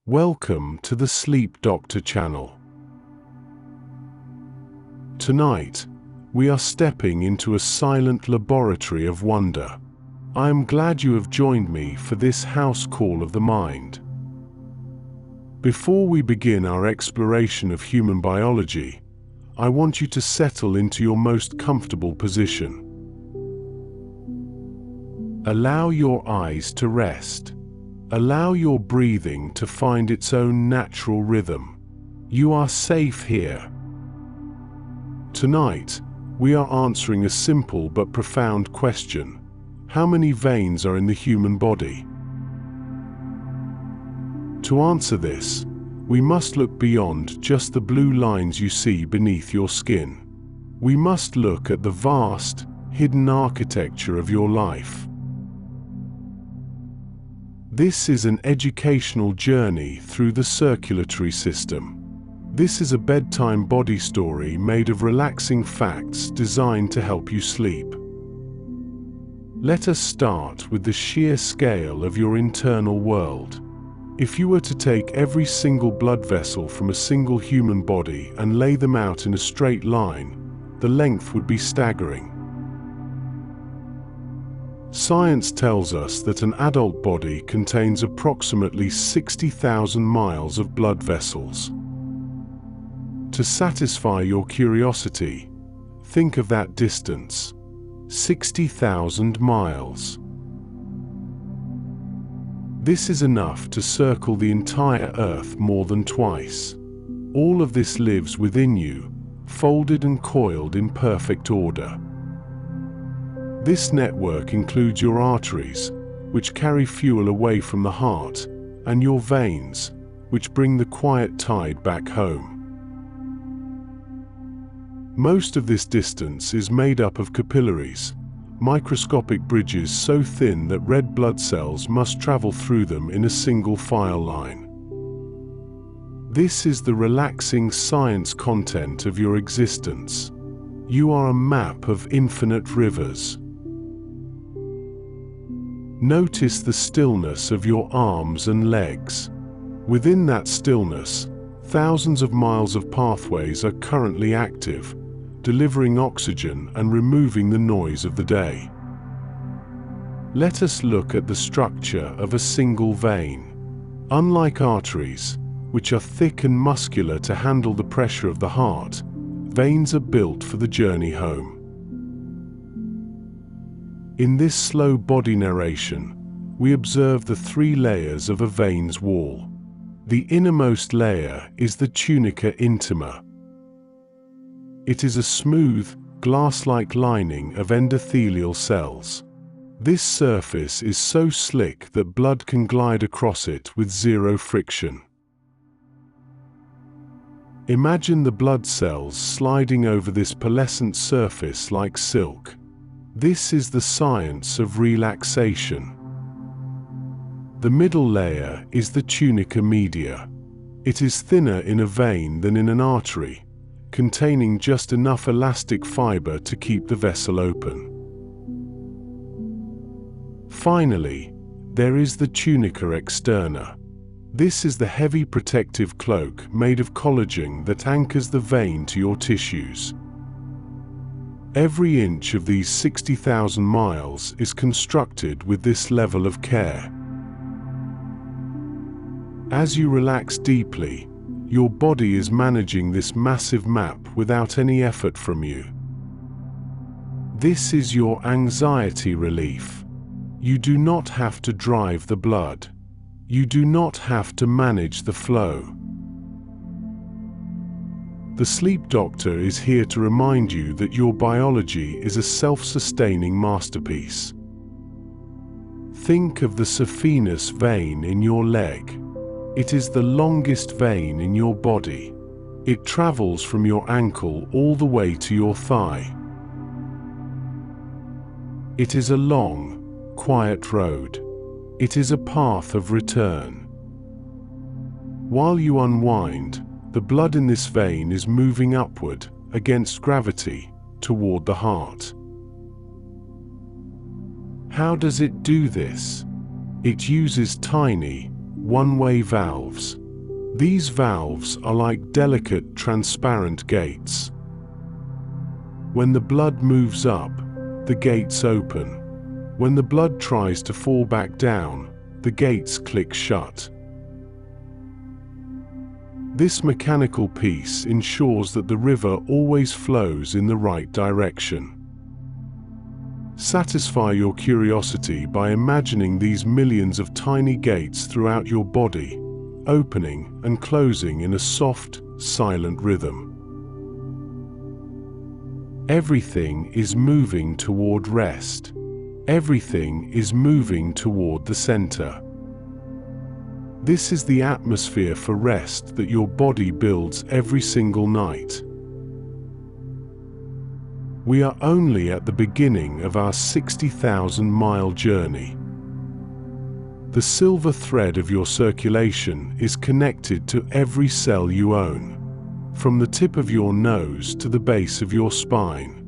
Welcome to the Sleep Doctor channel. Tonight, we are stepping into a silent laboratory of wonder. I am glad you have joined me for this house call of the mind. Before we begin our exploration of human biology, I want you to settle into your most comfortable position. Allow your eyes to rest. Allow your breathing to find its own natural rhythm. You are safe here. Tonight, we are answering a simple but profound question. How many veins are in the human body? To answer this, we must look beyond just the blue lines you see beneath your skin. We must look at the vast, hidden architecture of your life. This is an educational journey through the circulatory system. This is a bedtime body story made of relaxing facts designed to help you sleep. Let us start with the sheer scale of your internal world. If you were to take every single blood vessel from a single human body and lay them out in a straight line, the length would be staggering. Science tells us that an adult body contains approximately 60,000 miles of blood vessels. To satisfy your curiosity, think of that distance: 60,000 miles. This is enough to circle the entire Earth more than twice. All of this lives within you, folded and coiled in perfect order. This network includes your arteries, which carry fuel away from the heart, and your veins, which bring the quiet tide back home. Most of this distance is made up of capillaries, microscopic bridges so thin that red blood cells must travel through them in a single file line. This is the relaxing science content of your existence. You are a map of infinite rivers. Notice the stillness of your arms and legs. Within that stillness, thousands of miles of pathways are currently active, delivering oxygen and removing the noise of the day. Let us look at the structure of a single vein. Unlike arteries, which are thick and muscular to handle the pressure of the heart, veins are built for the journey home. In this slow body narration, we observe the three layers of a vein's wall. The innermost layer is the tunica intima. It is a smooth, glass-like lining of endothelial cells. This surface is so slick that blood can glide across it with zero friction. Imagine the blood cells sliding over this pearlescent surface like silk. This is the science of relaxation. The middle layer is the tunica media. It is thinner in a vein than in an artery, containing just enough elastic fiber to keep the vessel open. Finally, there is the tunica externa. This is the heavy protective cloak made of collagen that anchors the vein to your tissues. Every inch of these 60,000 miles is constructed with this level of care. As you relax deeply, your body is managing this massive map without any effort from you. This is your anxiety relief. You do not have to drive the blood. You do not have to manage the flow. The Sleep Doctor is here to remind you that your biology is a self-sustaining masterpiece. Think of the saphenous vein in your leg. It is the longest vein in your body. It travels from your ankle all the way to your thigh. It is a long, quiet road. It is a path of return. While you unwind, the blood in this vein is moving upward, against gravity, toward the heart. How does it do this? It uses tiny, one-way valves. These valves are like delicate, transparent gates. When the blood moves up, the gates open. When the blood tries to fall back down, the gates click shut. This mechanical piece ensures that the river always flows in the right direction. Satisfy your curiosity by imagining these millions of tiny gates throughout your body, opening and closing in a soft, silent rhythm. Everything is moving toward rest. Everything is moving toward the center. This is the atmosphere for rest that your body builds every single night. We are only at the beginning of our 60,000-mile journey. The silver thread of your circulation is connected to every cell you own, from the tip of your nose to the base of your spine.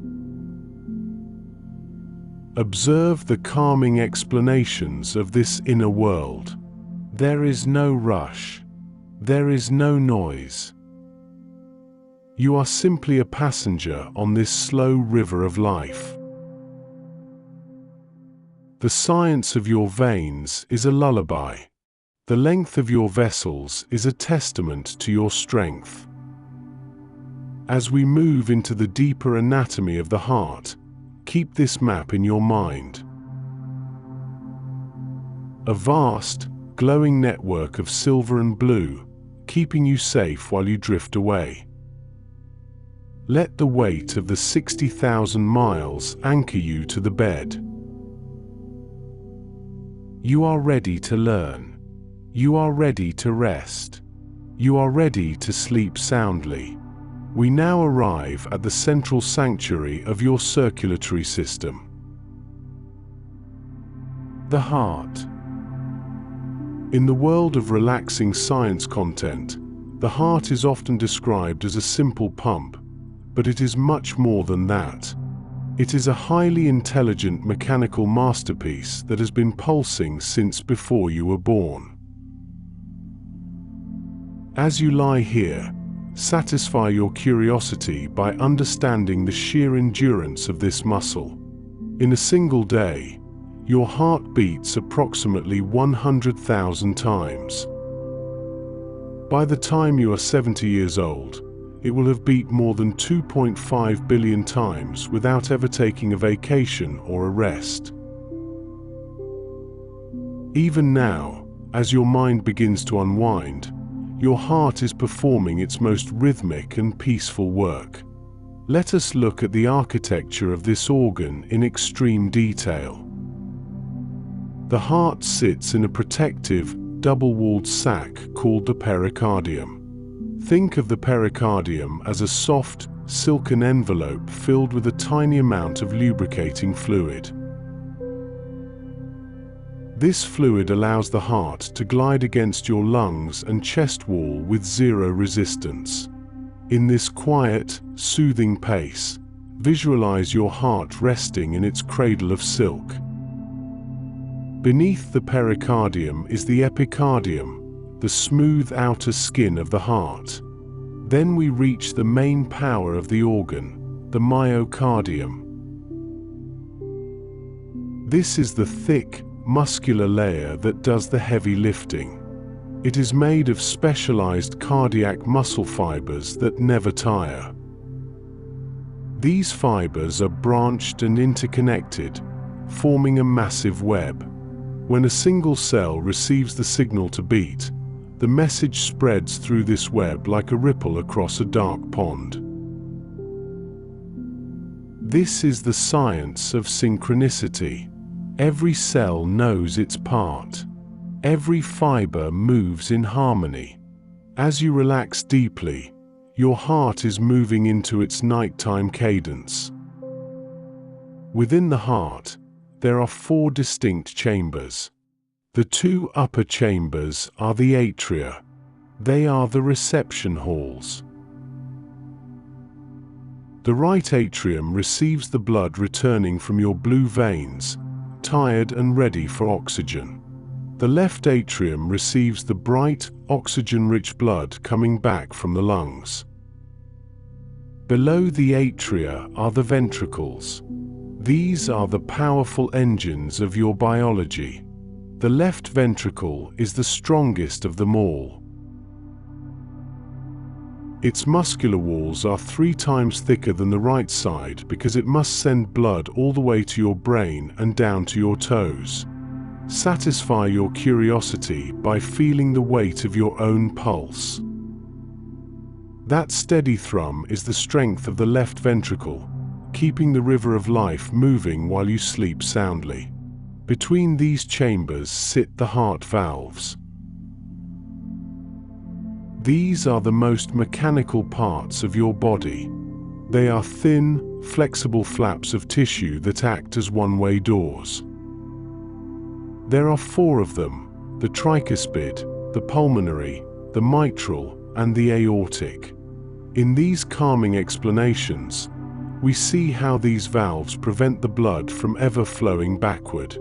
Observe the calming explanations of this inner world. There is no rush. There is no noise. You are simply a passenger on this slow river of life. The science of your veins is a lullaby. The length of your vessels is a testament to your strength. As we move into the deeper anatomy of the heart, keep this map in your mind. A vast, glowing network of silver and blue, keeping you safe while you drift away. Let the weight of the 60,000 miles anchor you to the bed. You are ready to learn. You are ready to rest. You are ready to sleep soundly. We now arrive at the central sanctuary of your circulatory system. The heart. In the world of relaxing science content, the heart is often described as a simple pump, but it is much more than that. It is a highly intelligent mechanical masterpiece that has been pulsing since before you were born. As you lie here, satisfy your curiosity by understanding the sheer endurance of this muscle. In a single day, your heart beats approximately 100,000 times. By the time you are 70 years old, it will have beat more than 2.5 billion times without ever taking a vacation or a rest. Even now, as your mind begins to unwind, your heart is performing its most rhythmic and peaceful work. Let us look at the architecture of this organ in extreme detail. The heart sits in a protective, double-walled sac called the pericardium. Think of the pericardium as a soft, silken envelope filled with a tiny amount of lubricating fluid. This fluid allows the heart to glide against your lungs and chest wall with zero resistance. In this quiet, soothing pace, visualize your heart resting in its cradle of silk. Beneath the pericardium is the epicardium, the smooth outer skin of the heart. Then we reach the main power of the organ, the myocardium. This is the thick, muscular layer that does the heavy lifting. It is made of specialized cardiac muscle fibers that never tire. These fibers are branched and interconnected, forming a massive web. When a single cell receives the signal to beat, the message spreads through this web like a ripple across a dark pond. This is the science of synchronicity. Every cell knows its part. Every fiber moves in harmony. As you relax deeply, your heart is moving into its nighttime cadence. Within the heart, there are 4 distinct chambers. The 2 upper chambers are the atria. They are the reception halls. The right atrium receives the blood returning from your blue veins, tired and ready for oxygen. The left atrium receives the bright, oxygen-rich blood coming back from the lungs. Below the atria are the ventricles. These are the powerful engines of your biology. The left ventricle is the strongest of them all. Its muscular walls are 3 times thicker than the right side because it must send blood all the way to your brain and down to your toes. Satisfy your curiosity by feeling the weight of your own pulse. That steady thrum is the strength of the left ventricle, keeping the river of life moving while you sleep soundly. Between these chambers sit the heart valves. These are the most mechanical parts of your body. They are thin, flexible flaps of tissue that act as one-way doors. There are 4 of them: the tricuspid, the pulmonary, the mitral, and the aortic. In these calming explanations, we see how these valves prevent the blood from ever flowing backward.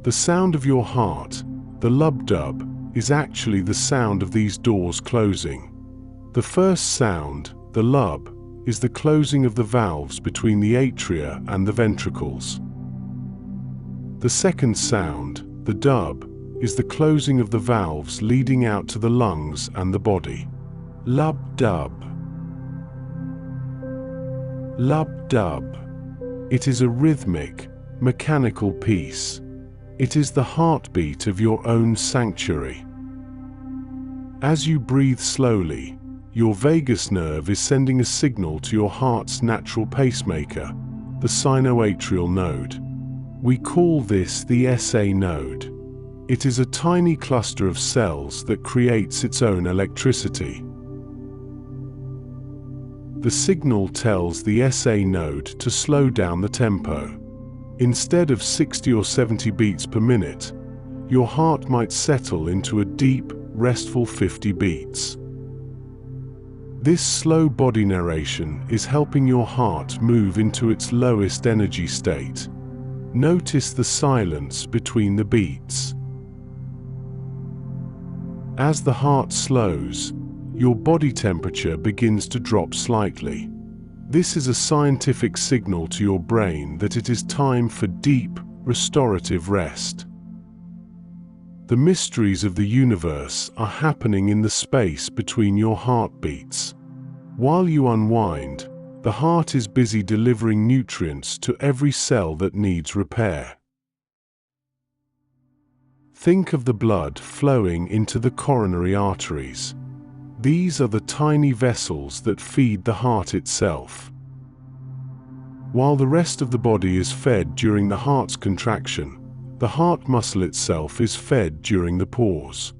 The sound of your heart, the lub-dub, is actually the sound of these doors closing. The first sound, the lub, is the closing of the valves between the atria and the ventricles. The second sound, the dub, is the closing of the valves leading out to the lungs and the body. Lub-dub. Lub-dub. It is a rhythmic, mechanical piece. It is the heartbeat of your own sanctuary. As you breathe slowly, your vagus nerve is sending a signal to your heart's natural pacemaker, the sinoatrial node. We call this the SA node. It is a tiny cluster of cells that creates its own electricity. The signal tells the SA node to slow down the tempo. Instead of 60 or 70 beats per minute, your heart might settle into a deep, restful 50 beats. This slow body narration is helping your heart move into its lowest energy state. Notice the silence between the beats. As the heart slows, your body temperature begins to drop slightly. This is a scientific signal to your brain that it is time for deep, restorative rest. The mysteries of the universe are happening in the space between your heartbeats. While you unwind, the heart is busy delivering nutrients to every cell that needs repair. Think of the blood flowing into the coronary arteries. These are the tiny vessels that feed the heart itself. While the rest of the body is fed during the heart's contraction, the heart muscle itself is fed during the pause.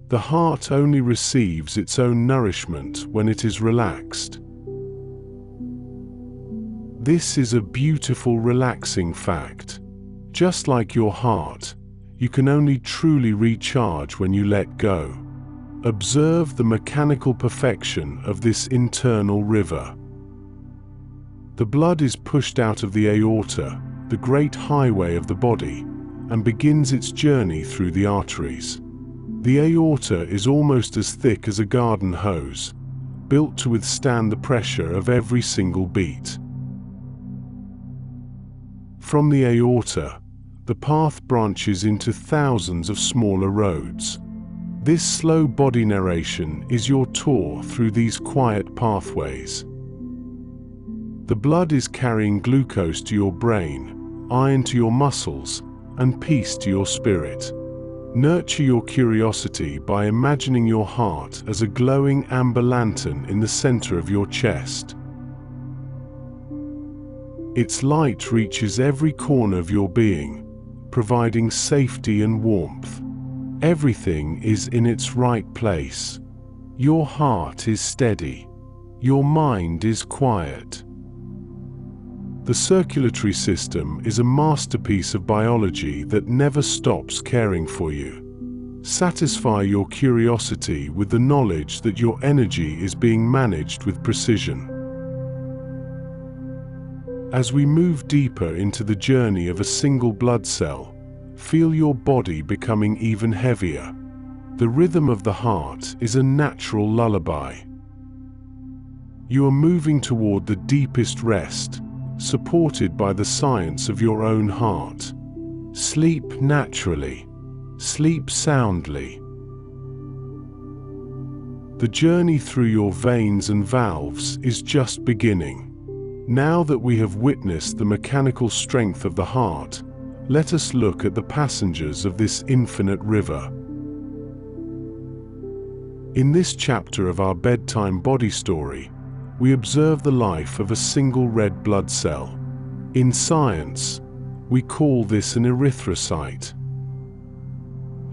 The heart only receives its own nourishment when it is relaxed. This is a beautiful, relaxing fact. Just like your heart, you can only truly recharge when you let go. Observe the mechanical perfection of this internal river. The blood is pushed out of the aorta, the great highway of the body, and begins its journey through the arteries. The aorta is almost as thick as a garden hose, built to withstand the pressure of every single beat. From the aorta, the path branches into thousands of smaller roads. This slow body narration is your tour through these quiet pathways. The blood is carrying glucose to your brain, iron to your muscles, and peace to your spirit. Nurture your curiosity by imagining your heart as a glowing amber lantern in the center of your chest. Its light reaches every corner of your being, providing safety and warmth. Everything is in its right place. Your heart is steady. Your mind is quiet. The circulatory system is a masterpiece of biology that never stops caring for you. Satisfy your curiosity with the knowledge that your energy is being managed with precision. As we move deeper into the journey of a single blood cell, feel your body becoming even heavier. The rhythm of the heart is a natural lullaby. You are moving toward the deepest rest, supported by the science of your own heart. Sleep naturally. Sleep soundly. The journey through your veins and valves is just beginning. Now that we have witnessed the mechanical strength of the heart, let us look at the passengers of this infinite river. In this chapter of our bedtime body story, we observe the life of a single red blood cell. In science, we call this an erythrocyte.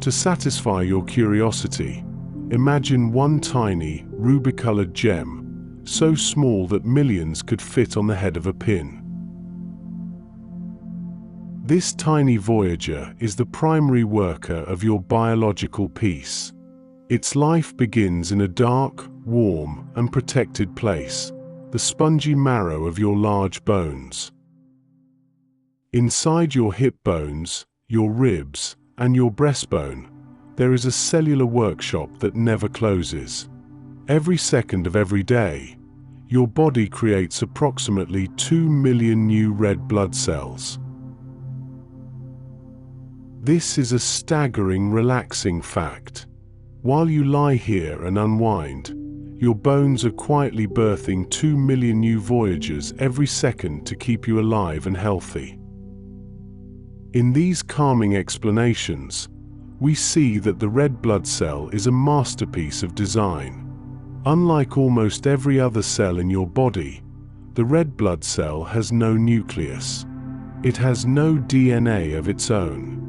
To satisfy your curiosity, imagine one tiny, ruby-colored gem, so small that millions could fit on the head of a pin. This tiny voyager is the primary worker of your biological peace. Its life begins in a dark, warm, and protected place, the spongy marrow of your large bones. Inside your hip bones, your ribs, and your breastbone, there is a cellular workshop that never closes. Every second of every day, your body creates approximately 2 million new red blood cells. This is a staggering, relaxing fact. While you lie here and unwind, your bones are quietly birthing 2 million new voyagers every second to keep you alive and healthy. In these calming explanations, we see that the red blood cell is a masterpiece of design. Unlike almost every other cell in your body, the red blood cell has no nucleus. It has no DNA of its own.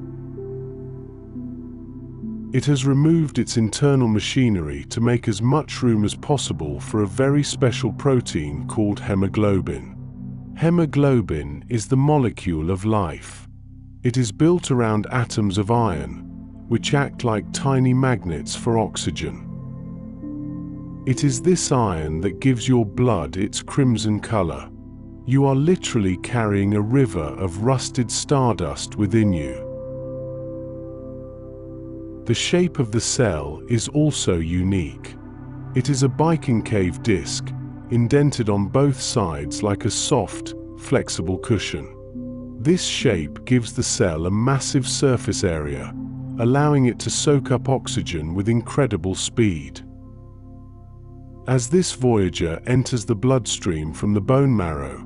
It has removed its internal machinery to make as much room as possible for a very special protein called hemoglobin. Hemoglobin is the molecule of life. It is built around atoms of iron, which act like tiny magnets for oxygen. It is this iron that gives your blood its crimson color. You are literally carrying a river of rusted stardust within you. The shape of the cell is also unique. It is a biconcave disc, indented on both sides like a soft, flexible cushion. This shape gives the cell a massive surface area, allowing it to soak up oxygen with incredible speed. As this voyager enters the bloodstream from the bone marrow,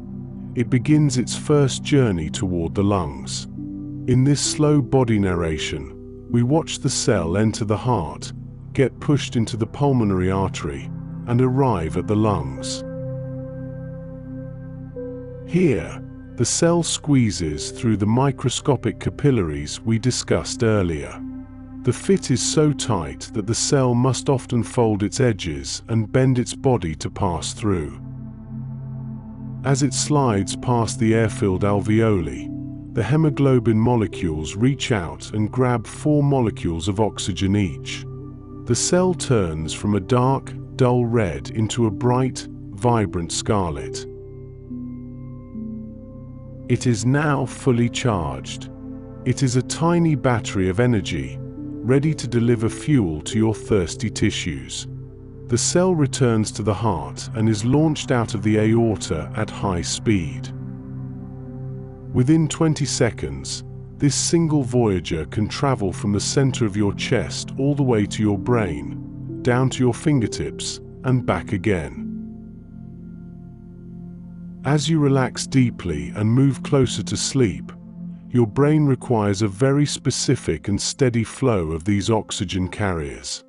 it begins its first journey toward the lungs. In this slow body narration, we watch the cell enter the heart, get pushed into the pulmonary artery, and arrive at the lungs. Here, the cell squeezes through the microscopic capillaries we discussed earlier. The fit is so tight that the cell must often fold its edges and bend its body to pass through. As it slides past the air-filled alveoli, the hemoglobin molecules reach out and grab 4 molecules of oxygen each. The cell turns from a dark, dull red into a bright, vibrant scarlet. It is now fully charged. It is a tiny battery of energy, ready to deliver fuel to your thirsty tissues. The cell returns to the heart and is launched out of the aorta at high speed. Within 20 seconds, this single voyager can travel from the center of your chest all the way to your brain, down to your fingertips, and back again. As you relax deeply and move closer to sleep, your brain requires a very specific and steady flow of these oxygen carriers.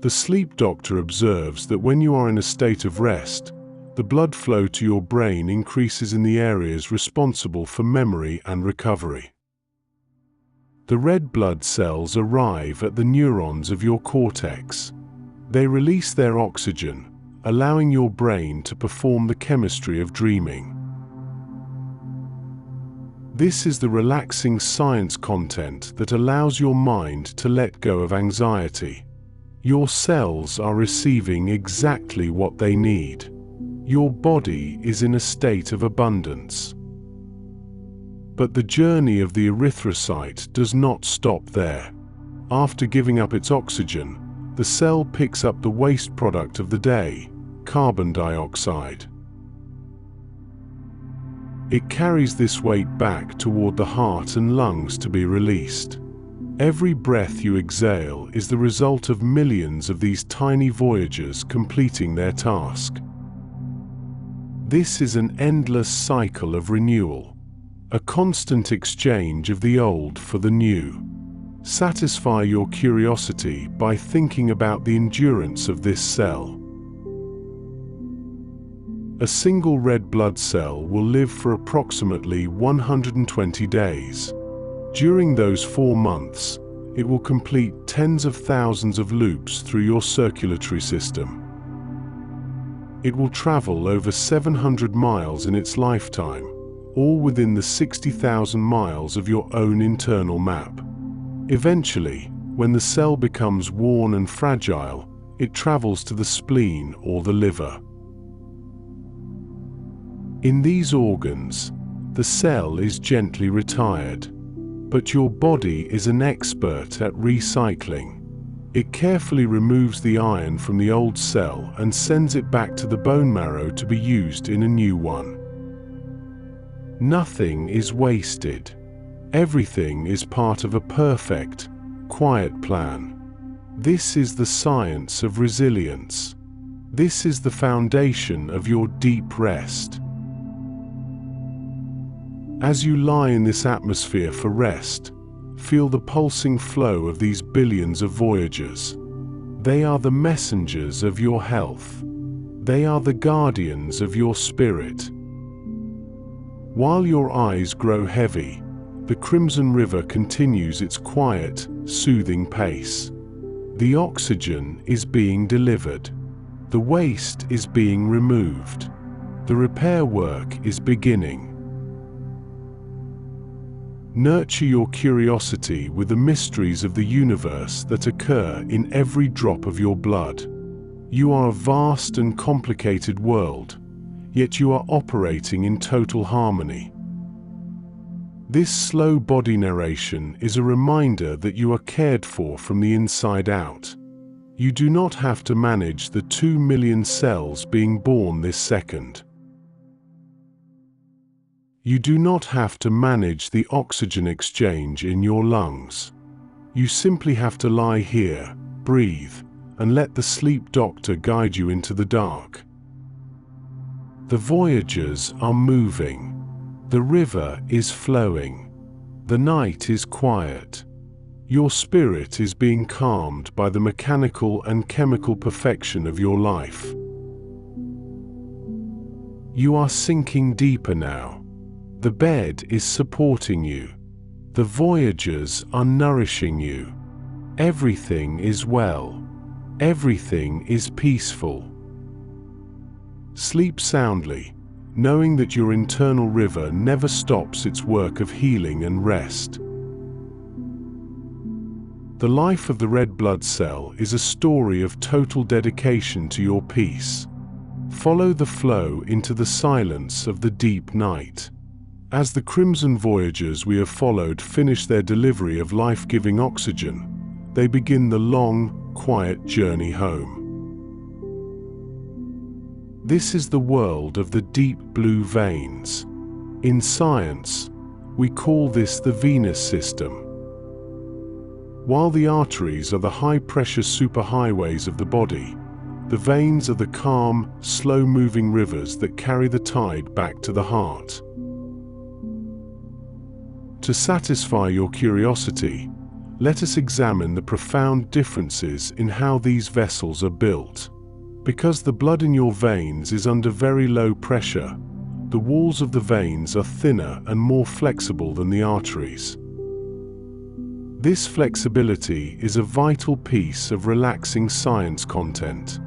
The sleep doctor observes that when you are in a state of rest, the blood flow to your brain increases in the areas responsible for memory and recovery. The red blood cells arrive at the neurons of your cortex. They release their oxygen, allowing your brain to perform the chemistry of dreaming. This is the relaxing science content that allows your mind to let go of anxiety. Your cells are receiving exactly what they need. Your body is in a state of abundance. But the journey of the erythrocyte does not stop there. After giving up its oxygen, the cell picks up the waste product of the day, carbon dioxide. It carries this weight back toward the heart and lungs to be released. Every breath you exhale is the result of millions of these tiny voyagers completing their task. This is an endless cycle of renewal, a constant exchange of the old for the new. Satisfy your curiosity by thinking about the endurance of this cell. A single red blood cell will live for approximately 120 days. During those 4 months, it will complete tens of thousands of loops through your circulatory system. It will travel over 700 miles in its lifetime, all within the 60,000 miles of your own internal map. Eventually, when the cell becomes worn and fragile, it travels to the spleen or the liver. In these organs, the cell is gently retired, but your body is an expert at recycling. It carefully removes the iron from the old cell and sends it back to the bone marrow to be used in a new one. Nothing is wasted. Everything is part of a perfect, quiet plan. This is the science of resilience. This is the foundation of your deep rest. As you lie in this atmosphere for rest, feel the pulsing flow of these billions of voyagers. They are the messengers of your health. They are the guardians of your spirit. While your eyes grow heavy, the Crimson River continues its quiet, soothing pace. The oxygen is being delivered. The waste is being removed. The repair work is beginning. Nurture your curiosity with the mysteries of the universe that occur in every drop of your blood. You are a vast and complicated world, yet you are operating in total harmony. This slow body narration is a reminder that you are cared for from the inside out. You do not have to manage the 2 million cells being born this second. You do not have to manage the oxygen exchange in your lungs. You simply have to lie here, breathe, and let the sleep doctor guide you into the dark. The voyagers are moving. The river is flowing. The night is quiet. Your spirit is being calmed by the mechanical and chemical perfection of your life. You are sinking deeper now. The bed is supporting you. The voyagers are nourishing you. Everything is well. Everything is peaceful. Sleep soundly, knowing that your internal river never stops its work of healing and rest. The life of the red blood cell is a story of total dedication to your peace. Follow the flow into the silence of the deep night. As the Crimson Voyagers we have followed finish their delivery of life-giving oxygen, they begin the long, quiet journey home. This is the world of the deep blue veins. In science, we call this the venous system. While the arteries are the high-pressure superhighways of the body, the veins are the calm, slow-moving rivers that carry the tide back to the heart. To satisfy your curiosity, let us examine the profound differences in how these vessels are built. Because the blood in your veins is under very low pressure, the walls of the veins are thinner and more flexible than the arteries. This flexibility is a vital piece of relaxing science content.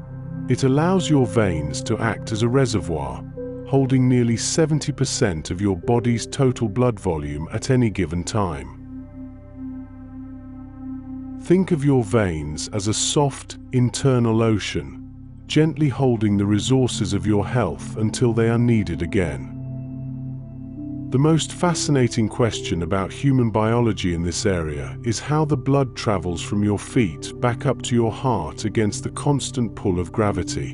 It allows your veins to act as a reservoir, holding nearly 70% of your body's total blood volume at any given time. Think of your veins as a soft, internal ocean, gently holding the resources of your health until they are needed again. The most fascinating question about human biology in this area is how the blood travels from your feet back up to your heart against the constant pull of gravity.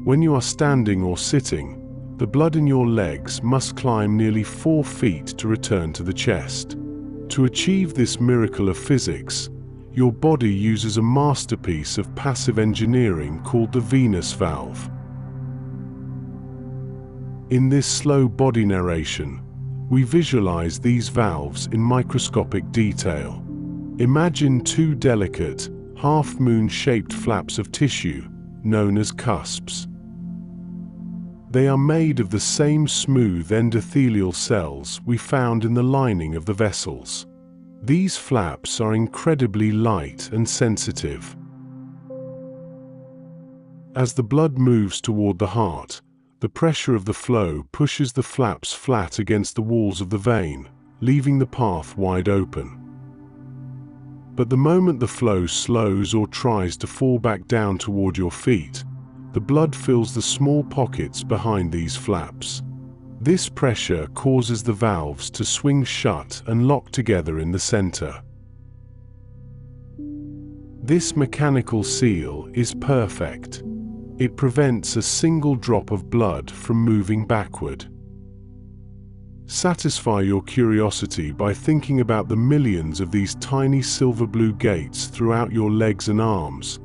When you are standing or sitting, the blood in your legs must climb nearly 4 feet to return to the chest. To achieve this miracle of physics, your body uses a masterpiece of passive engineering called the venous valve. In this slow body narration, we visualize these valves in microscopic detail. Imagine 2 delicate, half-moon-shaped flaps of tissue, known as cusps. They are made of the same smooth endothelial cells we found in the lining of the vessels. These flaps are incredibly light and sensitive. As the blood moves toward the heart, the pressure of the flow pushes the flaps flat against the walls of the vein, leaving the path wide open. But the moment the flow slows or tries to fall back down toward your feet, the blood fills the small pockets behind these flaps. This pressure causes the valves to swing shut and lock together in the center. This mechanical seal is perfect. It prevents a single drop of blood from moving backward. Satisfy your curiosity by thinking about the millions of these tiny silver blue gates throughout your legs and arms,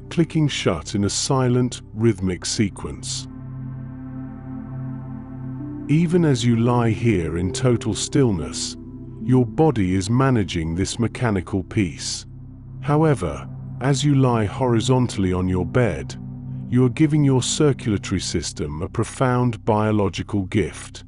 clicking shut in a silent, rhythmic sequence. Even as you lie here in total stillness, your body is managing this mechanical piece. However, as you lie horizontally on your bed, you are giving your circulatory system a profound biological gift.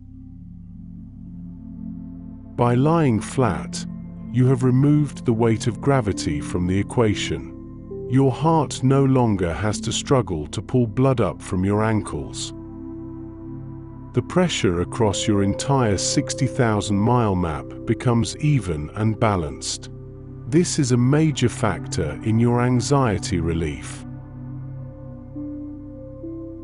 By lying flat, you have removed the weight of gravity from the equation. Your heart no longer has to struggle to pull blood up from your ankles. The pressure across your entire 60,000-mile map becomes even and balanced. This is a major factor in your anxiety relief.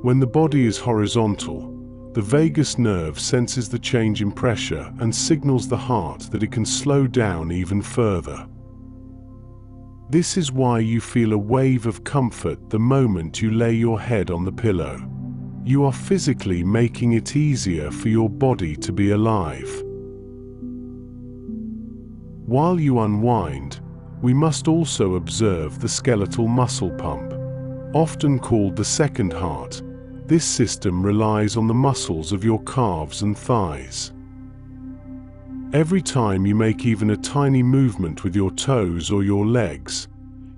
When the body is horizontal, the vagus nerve senses the change in pressure and signals the heart that it can slow down even further. This is why you feel a wave of comfort the moment you lay your head on the pillow. You are physically making it easier for your body to be alive. While you unwind, we must also observe the skeletal muscle pump. Often called the second heart, this system relies on the muscles of your calves and thighs. Every time you make even a tiny movement with your toes or your legs,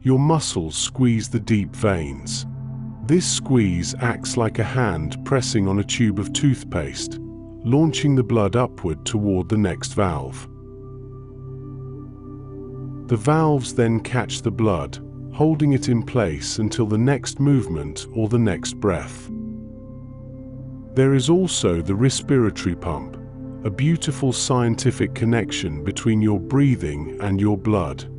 your muscles squeeze the deep veins. This squeeze acts like a hand pressing on a tube of toothpaste, launching the blood upward toward the next valve. The valves then catch the blood, holding it in place until the next movement or the next breath. There is also the respiratory pump, a beautiful scientific connection between your breathing and your blood.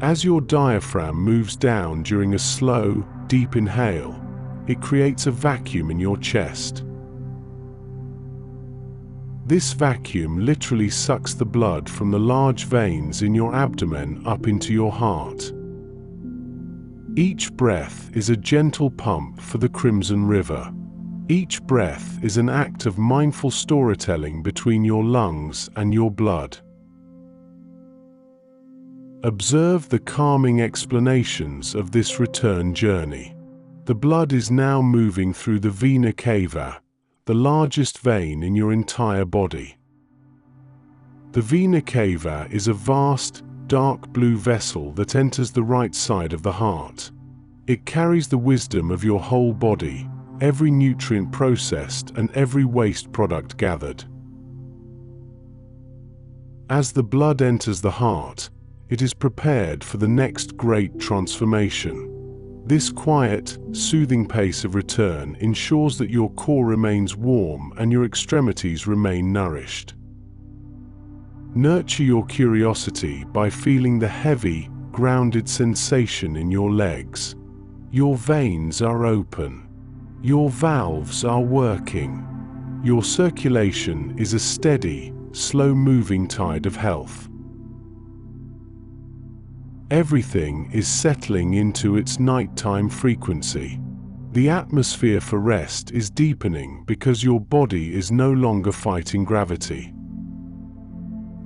As your diaphragm moves down during a slow, deep inhale, it creates a vacuum in your chest. This vacuum literally sucks the blood from the large veins in your abdomen up into your heart. Each breath is a gentle pump for the Crimson River. Each breath is an act of mindful storytelling between your lungs and your blood. Observe the calming explanations of this return journey. The blood is now moving through the vena cava, the largest vein in your entire body. The vena cava is a vast, dark blue vessel that enters the right side of the heart. It carries the wisdom of your whole body, every nutrient processed and every waste product gathered. As the blood enters the heart, it is prepared for the next great transformation. This quiet, soothing pace of return ensures that your core remains warm and your extremities remain nourished. Nurture your curiosity by feeling the heavy, grounded sensation in your legs. Your veins are open. Your valves are working. Your circulation is a steady, slow-moving tide of health. Everything is settling into its nighttime frequency. The atmosphere for rest is deepening because your body is no longer fighting gravity.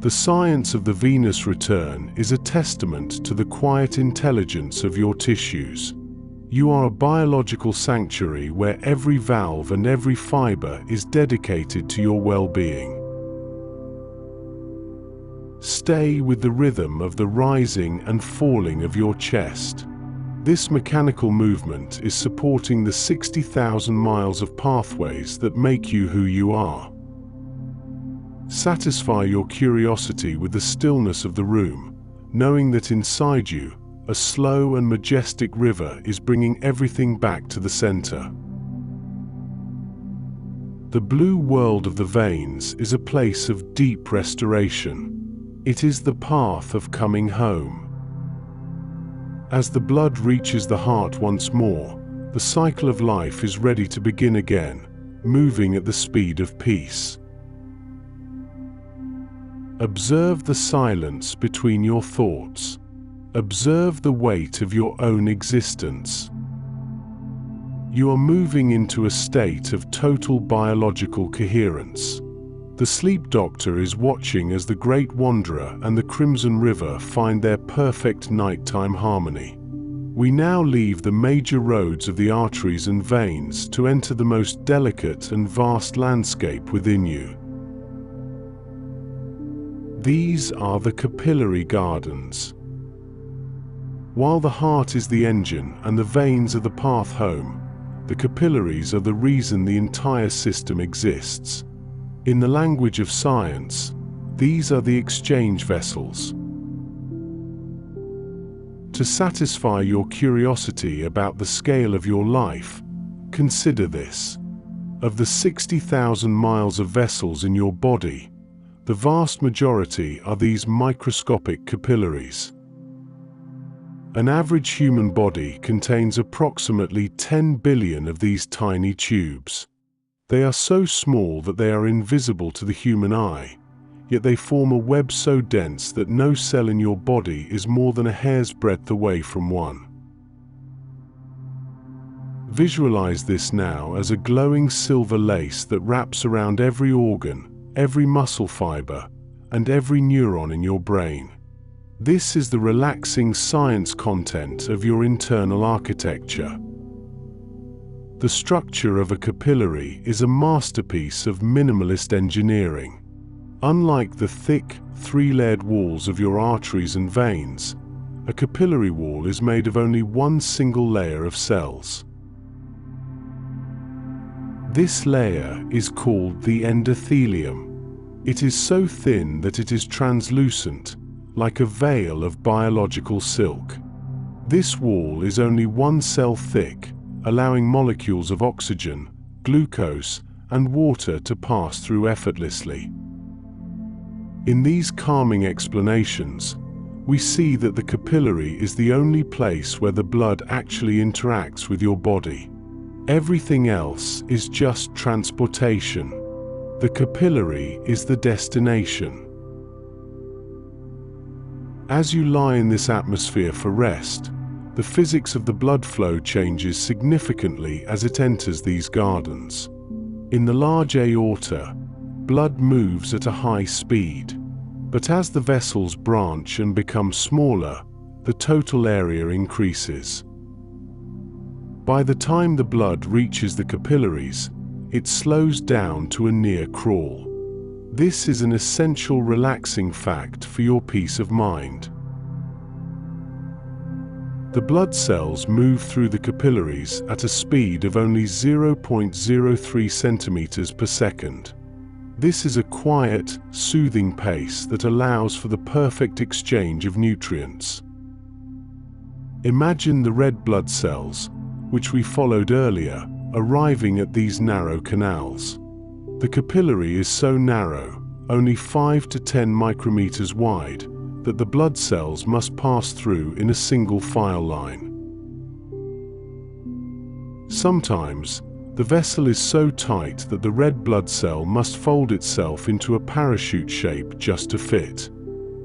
The science of the Venus return is a testament to the quiet intelligence of your tissues. You are a biological sanctuary where every valve and every fiber is dedicated to your well-being. Stay with the rhythm of the rising and falling of your chest. This mechanical movement is supporting the 60,000 miles of pathways that make you who you are. Satisfy your curiosity with the stillness of the room, knowing that inside you, a slow and majestic river is bringing everything back to the center. The blue world of the veins is a place of deep restoration. It is the path of coming home. As the blood reaches the heart once more, the cycle of life is ready to begin again, moving at the speed of peace. Observe the silence between your thoughts. Observe the weight of your own existence. You are moving into a state of total biological coherence. The sleep doctor is watching as the Great Wanderer and the Crimson River find their perfect nighttime harmony. We now leave the major roads of the arteries and veins to enter the most delicate and vast landscape within you. These are the capillary gardens. While the heart is the engine and the veins are the path home, the capillaries are the reason the entire system exists. In the language of science, these are the exchange vessels. To satisfy your curiosity about the scale of your life, consider this. Of the 60,000 miles of vessels in your body, the vast majority are these microscopic capillaries. An average human body contains approximately 10 billion of these tiny tubes. They are so small that they are invisible to the human eye, yet they form a web so dense that no cell in your body is more than a hair's breadth away from one. Visualize this now as a glowing silver lace that wraps around every organ, every muscle fiber, and every neuron in your brain. This is the relaxing science content of your internal architecture. The structure of a capillary is a masterpiece of minimalist engineering. Unlike the thick, three-layered walls of your arteries and veins, a capillary wall is made of only one single layer of cells. This layer is called the endothelium. It is so thin that it is translucent, like a veil of biological silk. This wall is only one cell thick, allowing molecules of oxygen, glucose, and water to pass through effortlessly. In these calming explanations, we see that the capillary is the only place where the blood actually interacts with your body. Everything else is just transportation. The capillary is the destination. As you lie in this atmosphere for rest, the physics of the blood flow changes significantly as it enters these gardens. In the large aorta, blood moves at a high speed, but as the vessels branch and become smaller, the total area increases. By the time the blood reaches the capillaries, it slows down to a near crawl. This is an essential relaxing fact for your peace of mind. The blood cells move through the capillaries at a speed of only 0.03 centimeters per second. This is a quiet, soothing pace that allows for the perfect exchange of nutrients. Imagine the red blood cells, which we followed earlier, arriving at these narrow canals. The capillary is so narrow, only 5 to 10 micrometers wide, that the blood cells must pass through in a single file line. Sometimes, The vessel is so tight that the red blood cell must fold itself into a parachute shape just to fit.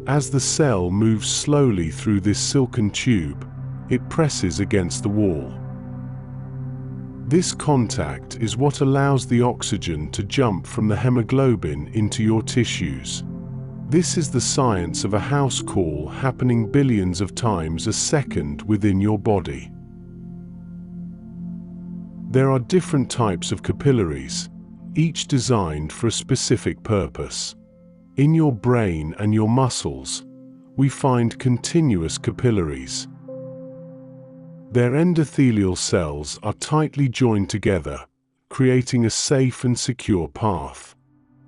As the cell moves slowly through this silken tube, it presses against the wall. This contact is what allows the oxygen to jump from the hemoglobin into your tissues. This is the science of a house call happening billions of times a second within your body. There are different types of capillaries, each designed for a specific purpose. In your brain and your muscles, we find continuous capillaries. Their endothelial cells are tightly joined together, creating a safe and secure path.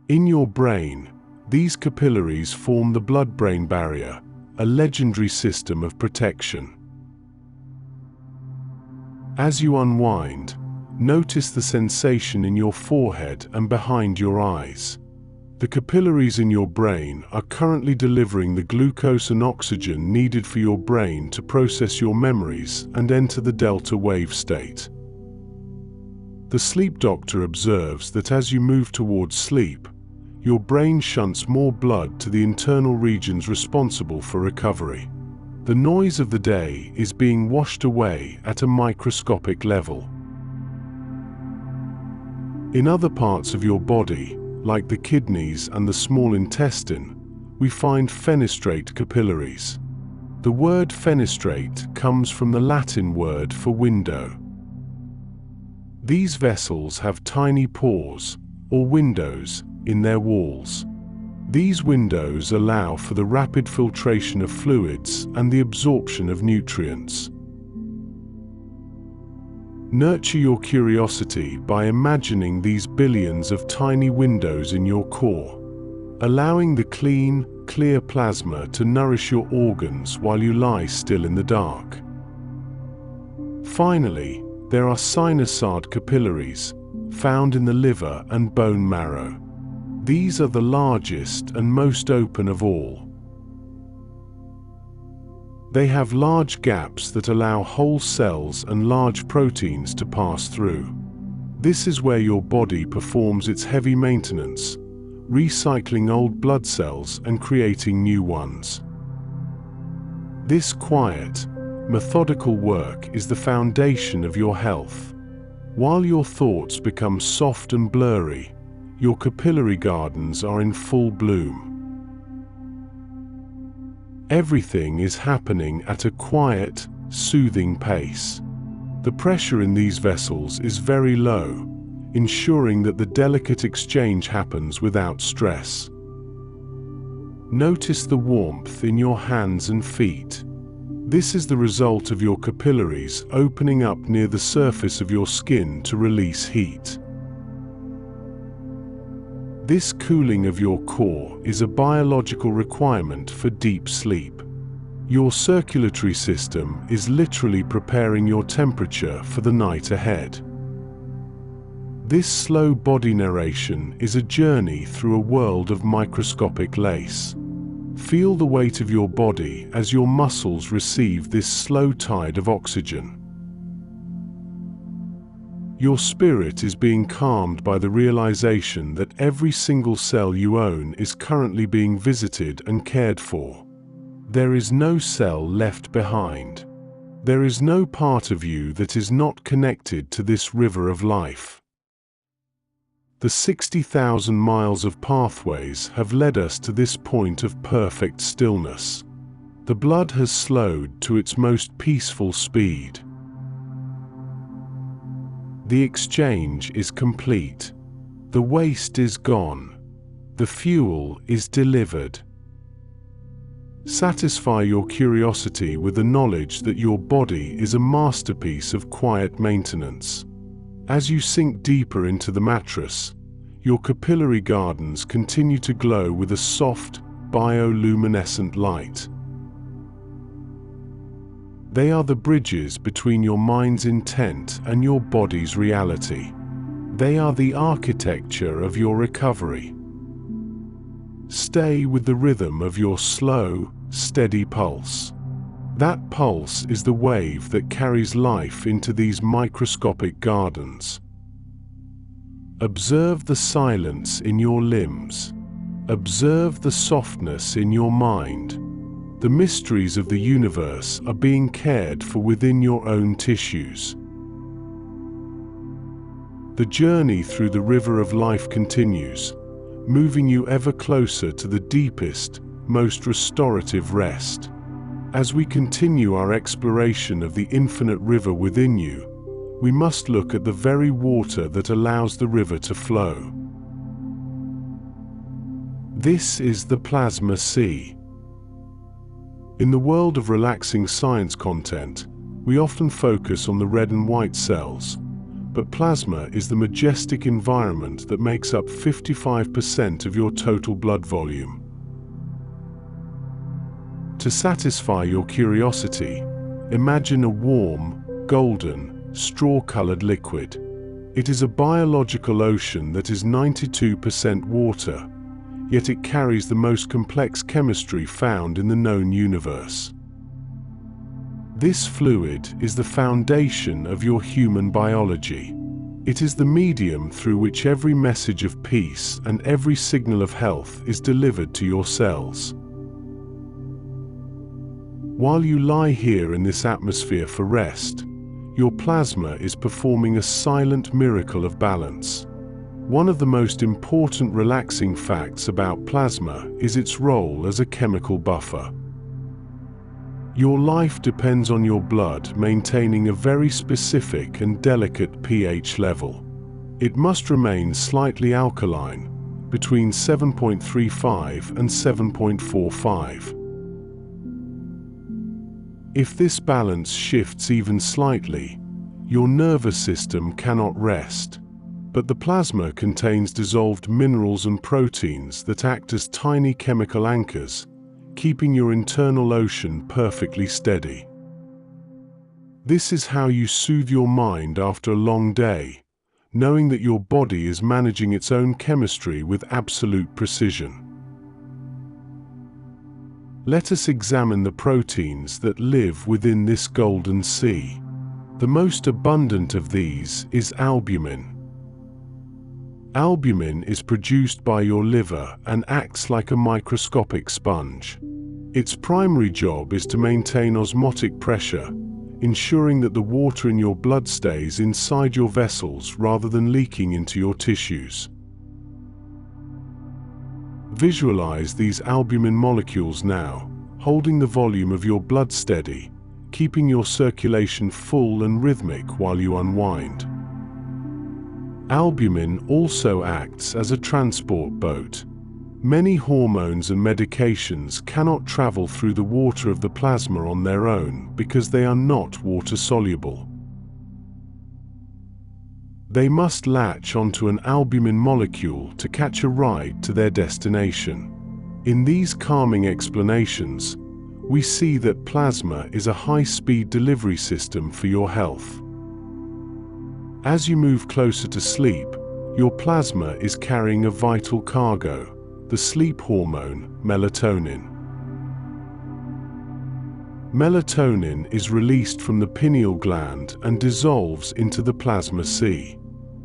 In your brain, these capillaries form the blood-brain barrier, a legendary system of protection. As you unwind, notice the sensation in your forehead and behind your eyes. The capillaries in your brain are currently delivering the glucose and oxygen needed for your brain to process your memories and enter the delta wave state. The sleep doctor observes that as you move towards sleep, your brain shunts more blood to the internal regions responsible for recovery. The noise of the day is being washed away at a microscopic level. In other parts of your body, like the kidneys and the small intestine, we find fenestrate capillaries. The word fenestrate comes from the Latin word for window. These vessels have tiny pores, or windows, in their walls. These windows allow for the rapid filtration of fluids and the absorption of nutrients. Nurture your curiosity by imagining these billions of tiny windows in your core, allowing the clean, clear plasma to nourish your organs while you lie still in the dark. Finally, there are sinusoid capillaries, found in the liver and bone marrow. These are the largest and most open of all. They have large gaps that allow whole cells and large proteins to pass through. This is where your body performs its heavy maintenance, recycling old blood cells and creating new ones. This quiet, methodical work is the foundation of your health. While your thoughts become soft and blurry, your capillary gardens are in full bloom. Everything is happening at a quiet, soothing pace. The pressure in these vessels is very low, ensuring that the delicate exchange happens without stress. Notice the warmth in your hands and feet. This is the result of your capillaries opening up near the surface of your skin to release heat. This cooling of your core is a biological requirement for deep sleep. Your circulatory system is literally preparing your temperature for the night ahead. This slow body narration is a journey through a world of microscopic lace. Feel the weight of your body as your muscles receive this slow tide of oxygen. Your spirit is being calmed by the realization that every single cell you own is currently being visited and cared for. There is no cell left behind. There is no part of you that is not connected to this river of life. The 60,000 miles of pathways have led us to this point of perfect stillness. The blood has slowed to its most peaceful speed. The exchange is complete. The waste is gone. The fuel is delivered. Satisfy your curiosity with the knowledge that your body is a masterpiece of quiet maintenance. As you sink deeper into the mattress, your capillary gardens continue to glow with a soft, bioluminescent light. They are the bridges between your mind's intent and your body's reality. They are the architecture of your recovery. Stay with the rhythm of your slow, steady pulse. That pulse is the wave that carries life into these microscopic gardens. Observe the silence in your limbs. Observe the softness in your mind. The mysteries of the universe are being cared for within your own tissues. The journey through the river of life continues, moving you ever closer to the deepest, most restorative rest. As we continue our exploration of the infinite river within you, we must look at the very water that allows the river to flow. This is the plasma sea. In the world of relaxing science content, we often focus on the red and white cells, but plasma is the majestic environment that makes up 55% of your total blood volume. To satisfy your curiosity, imagine a warm, golden, straw-colored liquid. It is a biological ocean that is 92% water, yet it carries the most complex chemistry found in the known universe. This fluid is the foundation of your human biology. It is the medium through which every message of peace and every signal of health is delivered to your cells. While you lie here in this atmosphere for rest, your plasma is performing a silent miracle of balance. One of the most important relaxing facts about plasma is its role as a chemical buffer. Your life depends on your blood maintaining a very specific and delicate pH level. It must remain slightly alkaline, between 7.35 and 7.45. If this balance shifts even slightly, your nervous system cannot rest. But the plasma contains dissolved minerals and proteins that act as tiny chemical anchors, keeping your internal ocean perfectly steady. This is how you soothe your mind after a long day, knowing that your body is managing its own chemistry with absolute precision. Let us examine the proteins that live within this golden sea. The most abundant of these is albumin. Albumin is produced by your liver and acts like a microscopic sponge. Its primary job is to maintain osmotic pressure, ensuring that the water in your blood stays inside your vessels rather than leaking into your tissues. Visualize these albumin molecules now, holding the volume of your blood steady, keeping your circulation full and rhythmic while you unwind. Albumin also acts as a transport boat. Many hormones and medications cannot travel through the water of the plasma on their own because they are not water-soluble. They must latch onto an albumin molecule to catch a ride to their destination. In these calming explanations, we see that plasma is a high-speed delivery system for your health. As you move closer to sleep, your plasma is carrying a vital cargo, the sleep hormone, melatonin. Melatonin is released from the pineal gland and dissolves into the plasma sea.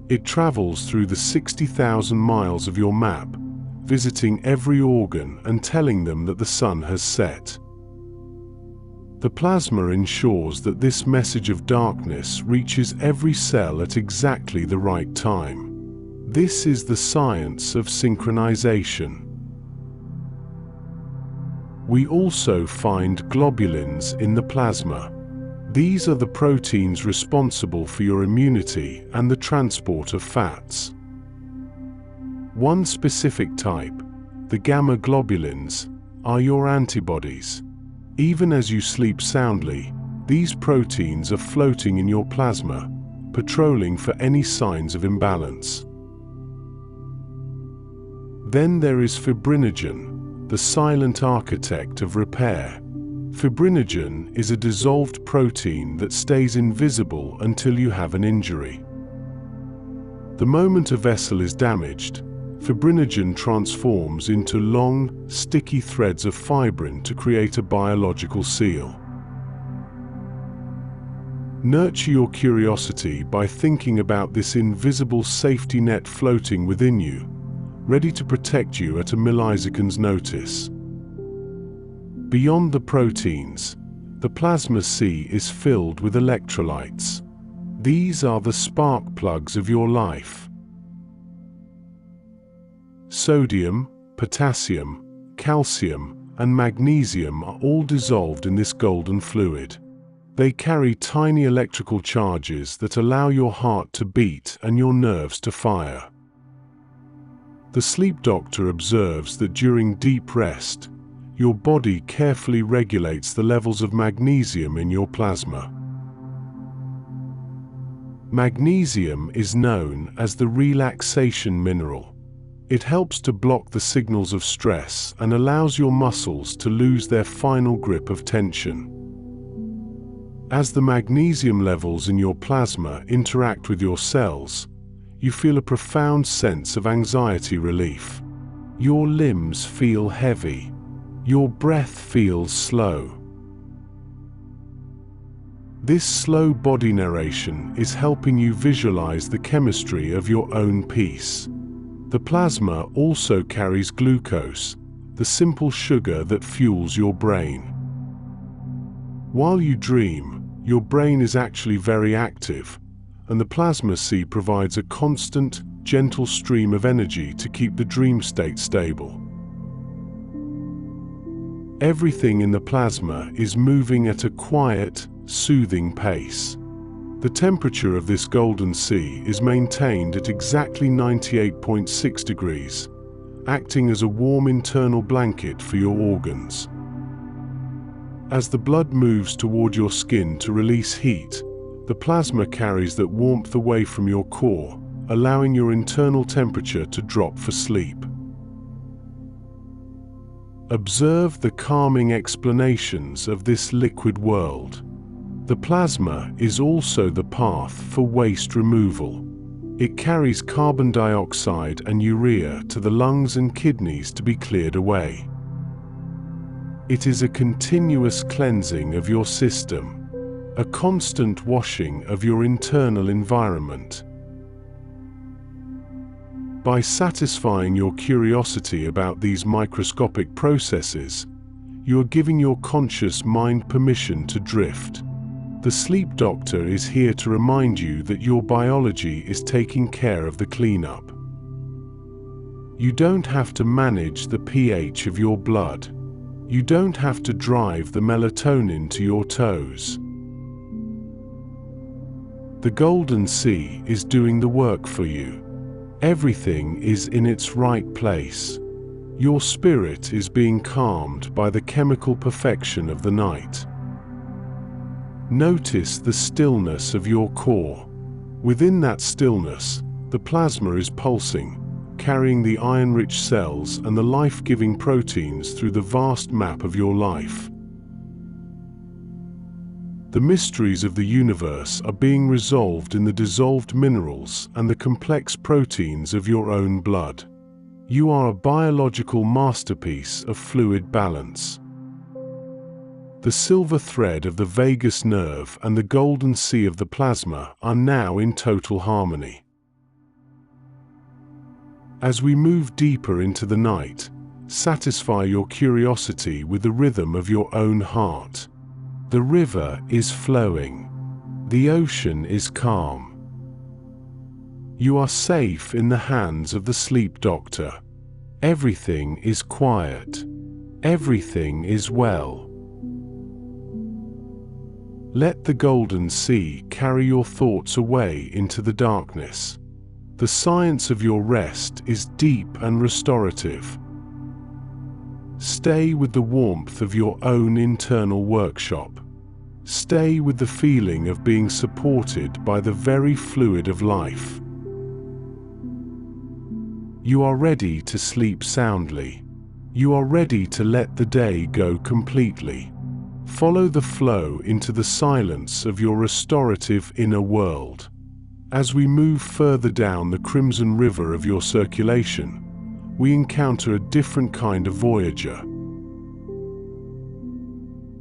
It travels through the 60,000 miles of your map, visiting every organ and telling them that the sun has set. The plasma ensures that this message of darkness reaches every cell at exactly the right time. This is the science of synchronization. We also find globulins in the plasma. These are the proteins responsible for your immunity and the transport of fats. One specific type, the gamma globulins, are your antibodies. Even as you sleep soundly, these proteins are floating in your plasma, patrolling for any signs of imbalance. Then there is fibrinogen, the silent architect of repair. Fibrinogen is a dissolved protein that stays invisible until you have an injury. The moment a vessel is damaged, fibrinogen transforms into long, sticky threads of fibrin to create a biological seal. Nurture your curiosity by thinking about this invisible safety net floating within you, ready to protect you at a milliseconds notice. Beyond the proteins, the plasma sea is filled with electrolytes. These are the spark plugs of your life. Sodium, potassium, calcium, and magnesium are all dissolved in this golden fluid. They carry tiny electrical charges that allow your heart to beat and your nerves to fire. The sleep doctor observes that during deep rest, your body carefully regulates the levels of magnesium in your plasma. Magnesium is known as the relaxation mineral. It helps to block the signals of stress and allows your muscles to lose their final grip of tension. As the magnesium levels in your plasma interact with your cells, you feel a profound sense of anxiety relief. Your limbs feel heavy. Your breath feels slow. This slow body narration is helping you visualize the chemistry of your own peace. The plasma also carries glucose, the simple sugar that fuels your brain. While you dream, your brain is actually very active, and the plasma sea provides a constant, gentle stream of energy to keep the dream state stable. Everything in the plasma is moving at a quiet, soothing pace. The temperature of this golden sea is maintained at exactly 98.6 degrees, acting as a warm internal blanket for your organs. As the blood moves toward your skin to release heat, the plasma carries that warmth away from your core, allowing your internal temperature to drop for sleep. Observe the calming explanations of this liquid world. The plasma is also the path for waste removal. It carries carbon dioxide and urea to the lungs and kidneys to be cleared away. It is a continuous cleansing of your system, a constant washing of your internal environment. By satisfying your curiosity about these microscopic processes, you are giving your conscious mind permission to drift. The sleep doctor is here to remind you that your biology is taking care of the cleanup. You don't have to manage the pH of your blood. You don't have to drive the melatonin to your toes. The golden sea is doing the work for you. Everything is in its right place. Your spirit is being calmed by the chemical perfection of the night. Notice the stillness of your core. Within that stillness, the plasma is pulsing, carrying the iron-rich cells and the life-giving proteins through the vast map of your life. The mysteries of the universe are being resolved in the dissolved minerals and the complex proteins of your own blood. You are a biological masterpiece of fluid balance. The silver thread of the vagus nerve and the golden sea of the plasma are now in total harmony. As we move deeper into the night, satisfy your curiosity with the rhythm of your own heart. The river is flowing. The ocean is calm. You are safe in the hands of the sleep doctor. Everything is quiet. Everything is well. Let the golden sea carry your thoughts away into the darkness. The science of your rest is deep and restorative. Stay with the warmth of your own internal workshop. Stay with the feeling of being supported by the very fluid of life. You are ready to sleep soundly. You are ready to let the day go completely. Follow the flow into the silence of your restorative inner world. As we move further down the crimson river of your circulation, we encounter a different kind of voyager.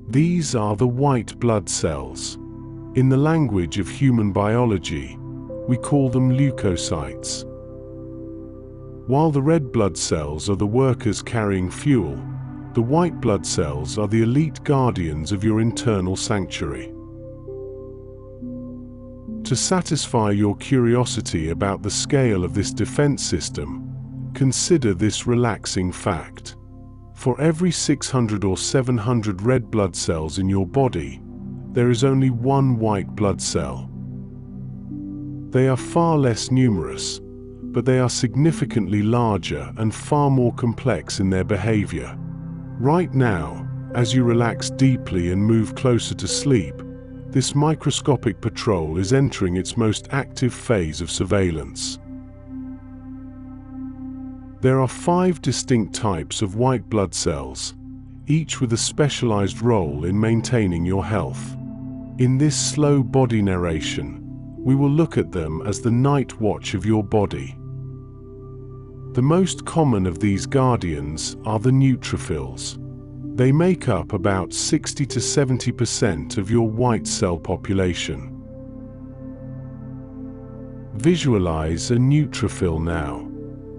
These are the white blood cells. In the language of human biology, we call them leukocytes. While the red blood cells are the workers carrying fuel, the white blood cells are the elite guardians of your internal sanctuary. To satisfy your curiosity about the scale of this defense system, consider this relaxing fact. For every 600 or 700 red blood cells in your body, there is only one white blood cell. They are far less numerous, but they are significantly larger and far more complex in their behavior. Right now, as you relax deeply and move closer to sleep, this microscopic patrol is entering its most active phase of surveillance. There are 5 distinct types of white blood cells, each with a specialized role in maintaining your health. In this slow body narration, we will look at them as the night watch of your body. The most common of these guardians are the neutrophils. They make up about 60 to 70% of your white cell population. Visualize a neutrophil now.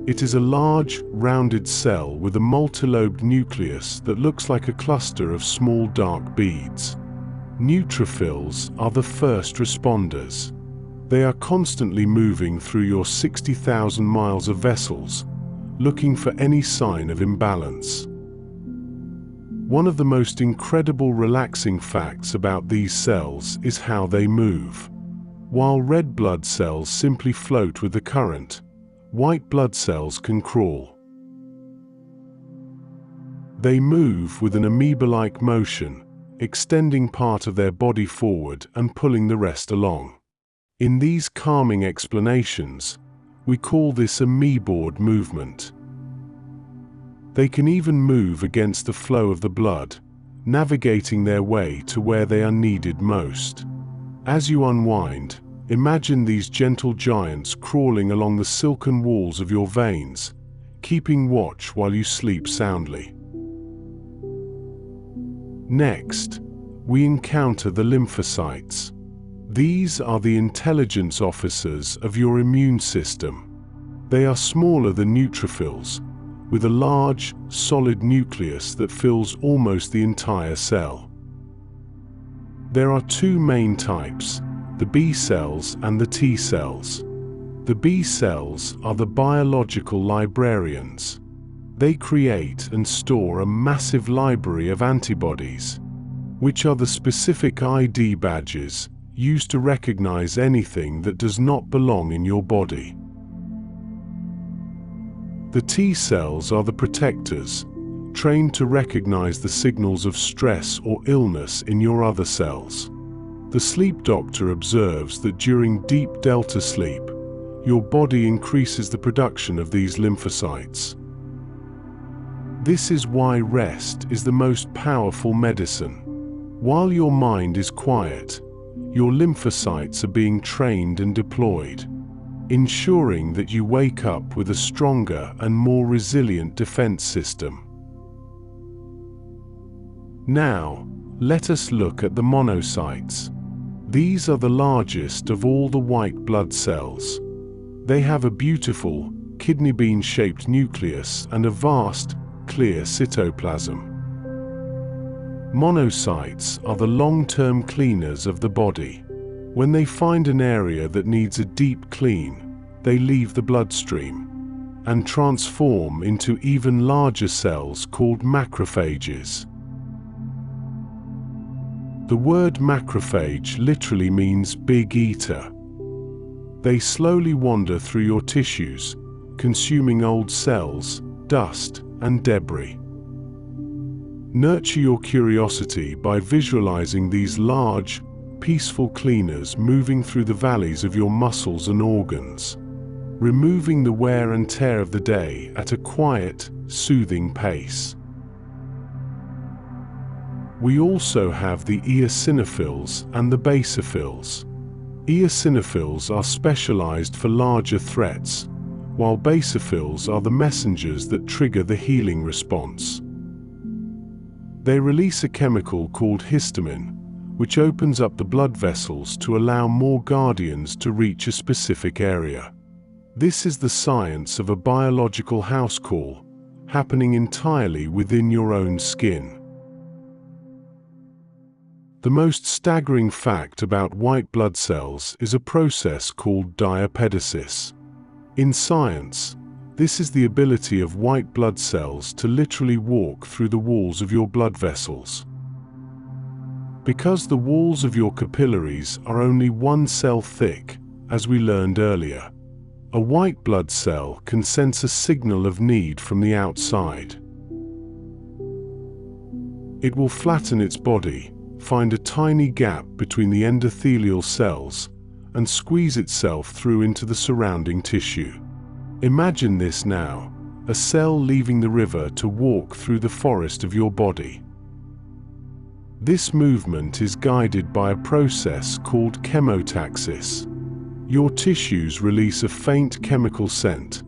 It is a large, rounded cell with a multilobed nucleus that looks like a cluster of small dark beads. Neutrophils are the first responders. They are constantly moving through your 60,000 miles of vessels, looking for any sign of imbalance. One of the most incredible relaxing facts about these cells is how they move. While red blood cells simply float with the current, white blood cells can crawl. They move with an amoeba-like motion, extending part of their body forward and pulling the rest along. In these calming explanations, we call this amoeboid movement. They can even move against the flow of the blood, navigating their way to where they are needed most. As you unwind, imagine these gentle giants crawling along the silken walls of your veins, keeping watch while you sleep soundly. Next, we encounter the lymphocytes. These are the intelligence officers of your immune system. They are smaller than neutrophils, with a large, solid nucleus that fills almost the entire cell. There are 2 main types, the B cells and the T cells. The B cells are the biological librarians. They create and store a massive library of antibodies, which are the specific ID badges used to recognize anything that does not belong in your body. The T cells are the protectors, trained to recognize the signals of stress or illness in your other cells. The sleep doctor observes that during deep delta sleep, your body increases the production of these lymphocytes. This is why rest is the most powerful medicine. While your mind is quiet, your lymphocytes are being trained and deployed, ensuring that you wake up with a stronger and more resilient defense system. Now, let us look at the monocytes. These are the largest of all the white blood cells. They have a beautiful, kidney bean-shaped nucleus and a vast, clear cytoplasm. Monocytes are the long-term cleaners of the body. When they find an area that needs a deep clean, they leave the bloodstream and transform into even larger cells called macrophages. The word macrophage literally means big eater. They slowly wander through your tissues, consuming old cells, dust, and debris. Nurture your curiosity by visualizing these large, peaceful cleaners moving through the valleys of your muscles and organs, removing the wear and tear of the day at a quiet, soothing pace. We also have the eosinophils and the basophils. Eosinophils are specialized for larger threats, while basophils are the messengers that trigger the healing response. They release a chemical called histamine, which opens up the blood vessels to allow more guardians to reach a specific area. This is the science of a biological house call, happening entirely within your own skin. The most staggering fact about white blood cells is a process called diapedesis. In science, this is the ability of white blood cells to literally walk through the walls of your blood vessels. Because the walls of your capillaries are only one cell thick, as we learned earlier, a white blood cell can sense a signal of need from the outside. It will flatten its body, find a tiny gap between the endothelial cells, and squeeze itself through into the surrounding tissue. Imagine this now, a cell leaving the river to walk through the forest of your body. This movement is guided by a process called chemotaxis. Your tissues release a faint chemical scent,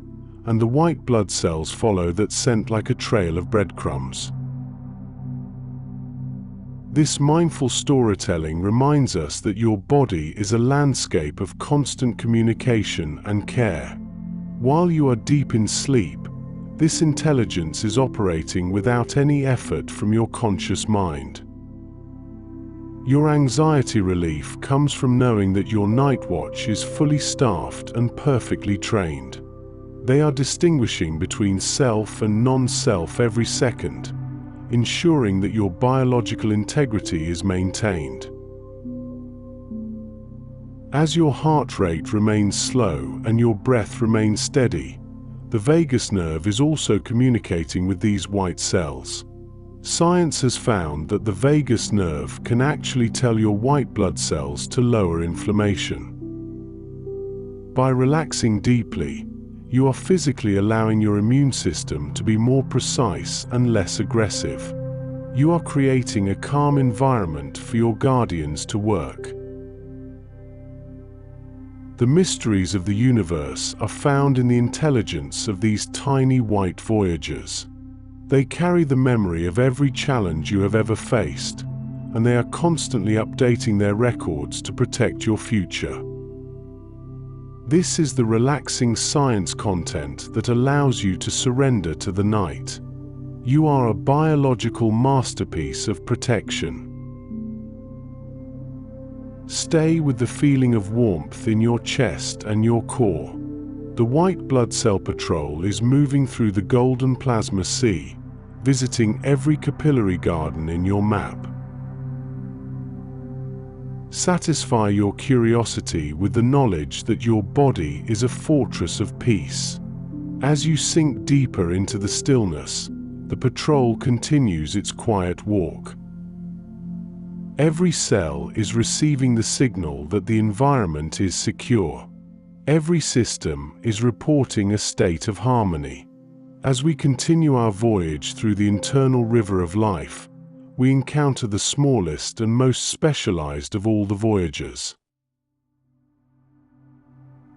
and the white blood cells follow that scent like a trail of breadcrumbs. This mindful storytelling reminds us that your body is a landscape of constant communication and care. While you are deep in sleep, this intelligence is operating without any effort from your conscious mind. Your anxiety relief comes from knowing that your night watch is fully staffed and perfectly trained. They are distinguishing between self and non-self every second, ensuring that your biological integrity is maintained. As your heart rate remains slow and your breath remains steady, the vagus nerve is also communicating with these white cells. Science has found that the vagus nerve can actually tell your white blood cells to lower inflammation. By relaxing deeply, you are physically allowing your immune system to be more precise and less aggressive. You are creating a calm environment for your guardians to work. The mysteries of the universe are found in the intelligence of these tiny white voyagers. They carry the memory of every challenge you have ever faced, and they are constantly updating their records to protect your future. This is the relaxing science content that allows you to surrender to the night. You are a biological masterpiece of protection. Stay with the feeling of warmth in your chest and your core. The white blood cell patrol is moving through the golden plasma sea, visiting every capillary garden in your map. Satisfy your curiosity with the knowledge that your body is a fortress of peace. As you sink deeper into the stillness, the patrol continues its quiet walk. Every cell is receiving the signal that the environment is secure. Every system is reporting a state of harmony. As we continue our voyage through the internal river of life, we encounter the smallest and most specialized of all the voyagers.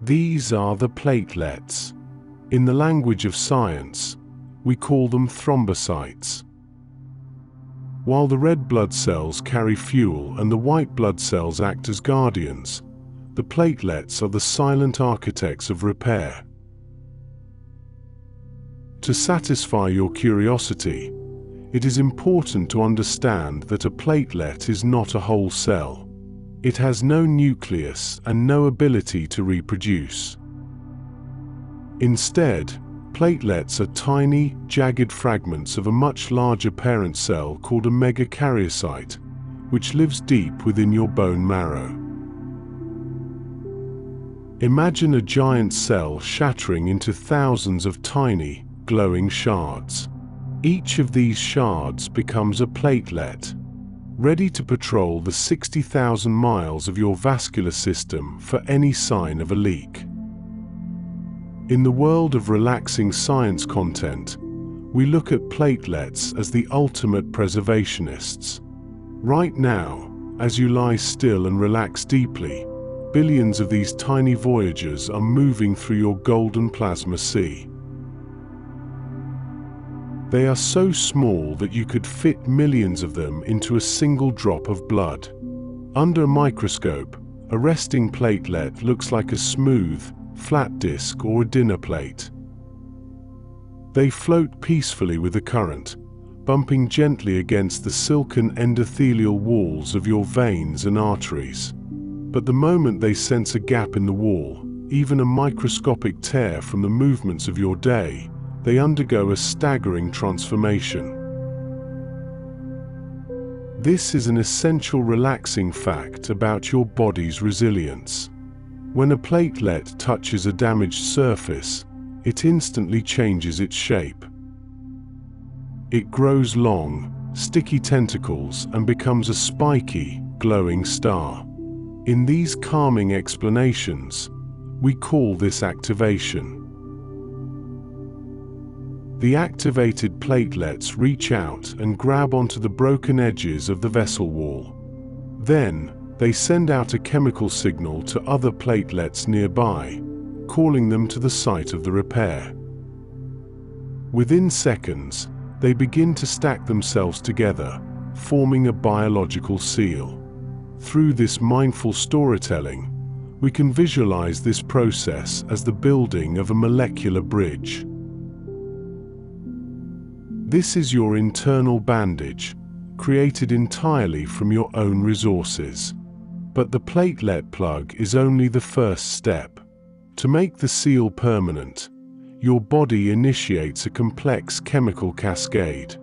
These are the platelets. In the language of science, we call them thrombocytes. While the red blood cells carry fuel and the white blood cells act as guardians, the platelets are the silent architects of repair. To satisfy your curiosity, it is important to understand that a platelet is not a whole cell. It has no nucleus and no ability to reproduce. Instead, platelets are tiny, jagged fragments of a much larger parent cell called a megakaryocyte, which lives deep within your bone marrow. Imagine a giant cell shattering into thousands of tiny, glowing shards. Each of these shards becomes a platelet, ready to patrol the 60,000 miles of your vascular system for any sign of a leak. In the world of relaxing science content, we look at platelets as the ultimate preservationists. Right now, as you lie still and relax deeply, billions of these tiny voyagers are moving through your golden plasma sea. They are so small that you could fit millions of them into a single drop of blood. Under a microscope, a resting platelet looks like a smooth, flat disc or a dinner plate. They float peacefully with the current, bumping gently against the silken endothelial walls of your veins and arteries. But the moment they sense a gap in the wall, even a microscopic tear from the movements of your day, they undergo a staggering transformation. This is an essential relaxing fact about your body's resilience. When a platelet touches a damaged surface, it instantly changes its shape. It grows long, sticky tentacles and becomes a spiky, glowing star. In these calming explanations, we call this activation. The activated platelets reach out and grab onto the broken edges of the vessel wall. Then, they send out a chemical signal to other platelets nearby, calling them to the site of the repair. Within seconds, they begin to stack themselves together, forming a biological seal. Through this mindful storytelling, we can visualize this process as the building of a molecular bridge. This is your internal bandage, created entirely from your own resources. But the platelet plug is only the first step. To make the seal permanent, your body initiates a complex chemical cascade.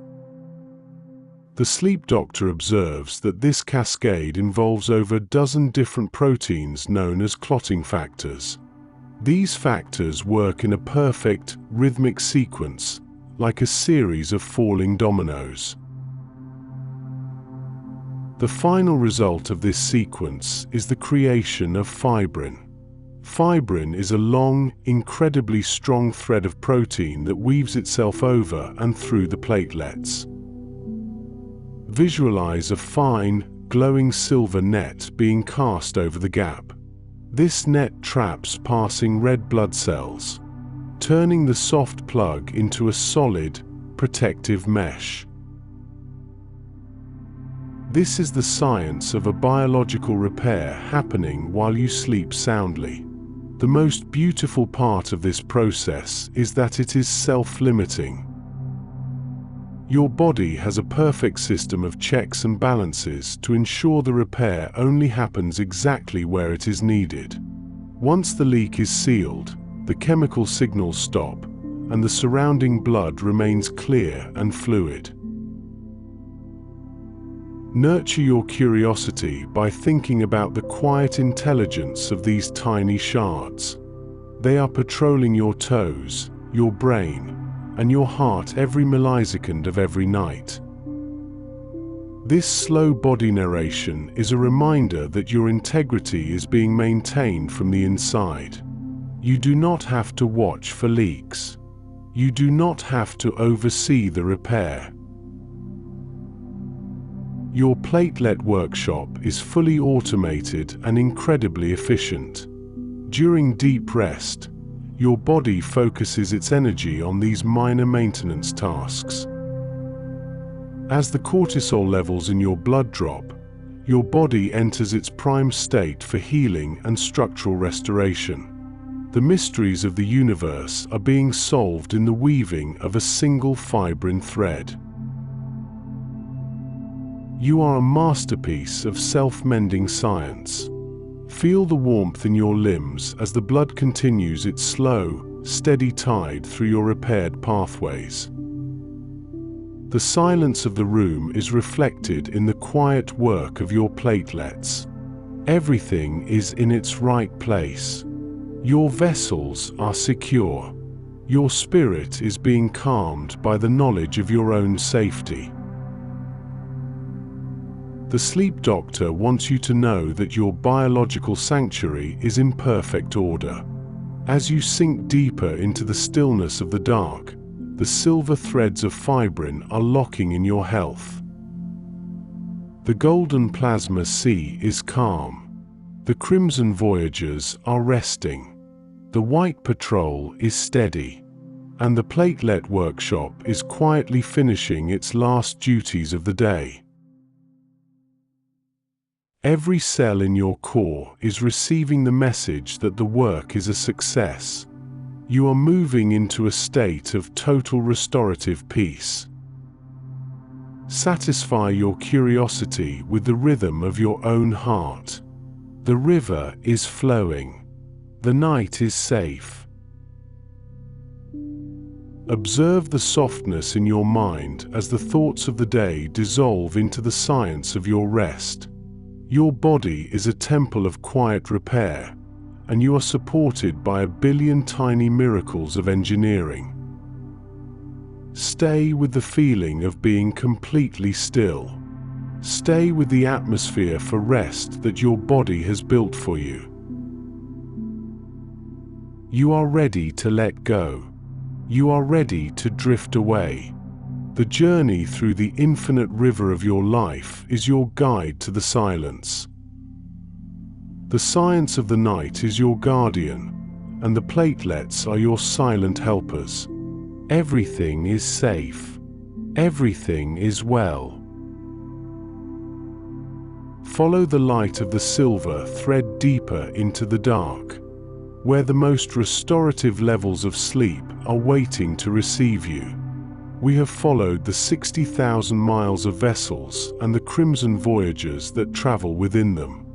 The sleep doctor observes that this cascade involves over a dozen different proteins known as clotting factors. These factors work in a perfect, rhythmic sequence, like a series of falling dominoes. The final result of this sequence is the creation of fibrin. Fibrin is a long, incredibly strong thread of protein that weaves itself over and through the platelets. Visualize a fine, glowing silver net being cast over the gap. This net traps passing red blood cells, turning the soft plug into a solid, protective mesh. This is the science of a biological repair happening while you sleep soundly. The most beautiful part of this process is that it is self-limiting. Your body has a perfect system of checks and balances to ensure the repair only happens exactly where it is needed. Once the leak is sealed, the chemical signals stop, and the surrounding blood remains clear and fluid. Nurture your curiosity by thinking about the quiet intelligence of these tiny shards. They are patrolling your toes, your brain, and your heart every millisecond of every night. This slow body narration is a reminder that your integrity is being maintained from the inside. You do not have to watch for leaks. You do not have to oversee the repair. Your platelet workshop is fully automated and incredibly efficient. During deep rest, your body focuses its energy on these minor maintenance tasks. As the cortisol levels in your blood drop, your body enters its prime state for healing and structural restoration. The mysteries of the universe are being solved in the weaving of a single fibrin thread. You are a masterpiece of self-mending science. Feel the warmth in your limbs as the blood continues its slow, steady tide through your repaired pathways. The silence of the room is reflected in the quiet work of your platelets. Everything is in its right place. Your vessels are secure. Your spirit is being calmed by the knowledge of your own safety. The sleep doctor wants you to know that your biological sanctuary is in perfect order. As you sink deeper into the stillness of the dark, the silver threads of fibrin are locking in your health. The golden plasma sea is calm. The crimson voyagers are resting. The white patrol is steady. And the platelet workshop is quietly finishing its last duties of the day. Every cell in your core is receiving the message that the work is a success. You are moving into a state of total restorative peace. Satisfy your curiosity with the rhythm of your own heart. The river is flowing. The night is safe. Observe the softness in your mind as the thoughts of the day dissolve into the science of your rest. Your body is a temple of quiet repair, and you are supported by a billion tiny miracles of engineering. Stay with the feeling of being completely still. Stay with the atmosphere for rest that your body has built for you. You are ready to let go. You are ready to drift away. The journey through the infinite river of your life is your guide to the silence. The science of the night is your guardian, and the platelets are your silent helpers. Everything is safe. Everything is well. Follow the light of the silver thread deeper into the dark, where the most restorative levels of sleep are waiting to receive you. We have followed the 60,000 miles of vessels and the crimson voyagers that travel within them.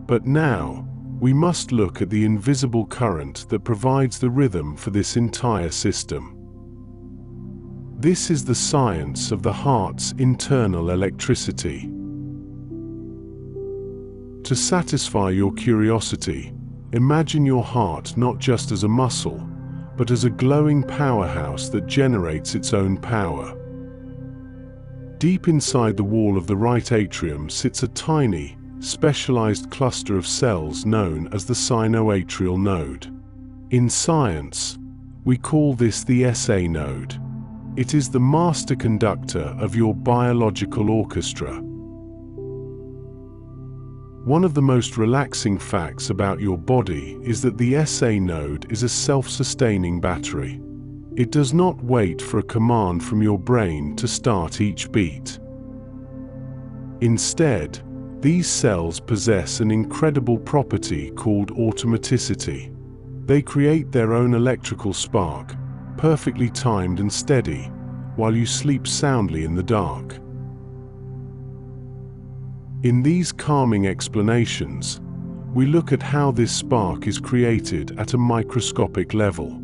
But now, we must look at the invisible current that provides the rhythm for this entire system. This is the science of the heart's internal electricity. To satisfy your curiosity, imagine your heart not just as a muscle, but as a glowing powerhouse that generates its own power. Deep inside the wall of the right atrium sits a tiny, specialized cluster of cells known as the sinoatrial node. In science, we call this the SA node. It is the master conductor of your biological orchestra. One of the most relaxing facts about your body is that the SA node is a self-sustaining battery. It does not wait for a command from your brain to start each beat. Instead, these cells possess an incredible property called automaticity. They create their own electrical spark, perfectly timed and steady, while you sleep soundly in the dark. In these calming explanations, we look at how this spark is created at a microscopic level.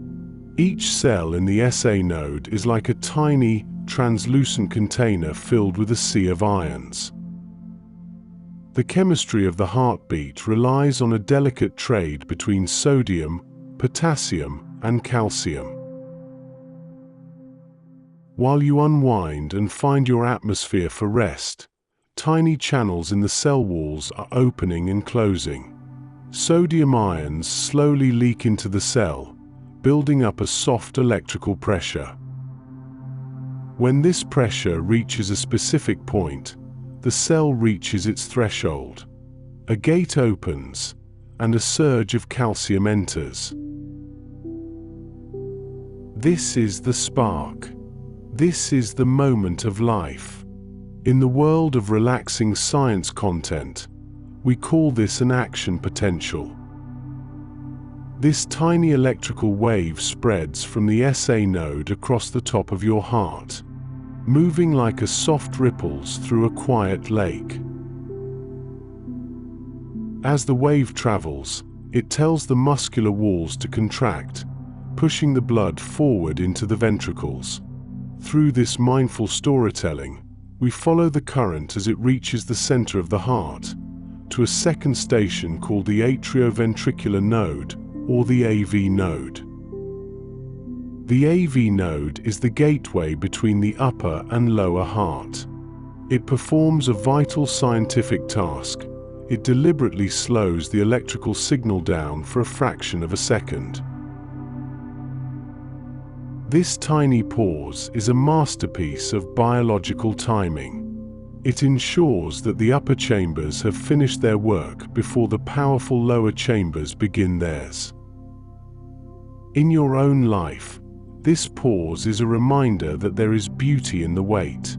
Each cell in the SA node is like a tiny, translucent container filled with a sea of ions. The chemistry of the heartbeat relies on a delicate trade between sodium, potassium, and calcium. While you unwind and find your atmosphere for rest, tiny channels in the cell walls are opening and closing. Sodium ions slowly leak into the cell, building up a soft electrical pressure. When this pressure reaches a specific point, the cell reaches its threshold. A gate opens, and a surge of calcium enters. This is the spark. This is the moment of life. In the world of relaxing science content, we call this an action potential. This tiny electrical wave spreads from the SA node across the top of your heart, moving like a soft ripples through a quiet lake. As the wave travels, it tells the muscular walls to contract, pushing the blood forward into the ventricles. Through this mindful storytelling, we follow the current as it reaches the center of the heart, to a second station called the atrioventricular node, or the AV node. The AV node is the gateway between the upper and lower heart. It performs a vital scientific task. It deliberately slows the electrical signal down for a fraction of a second. This tiny pause is a masterpiece of biological timing. It ensures that the upper chambers have finished their work before the powerful lower chambers begin theirs. In your own life, this pause is a reminder that there is beauty in the wait.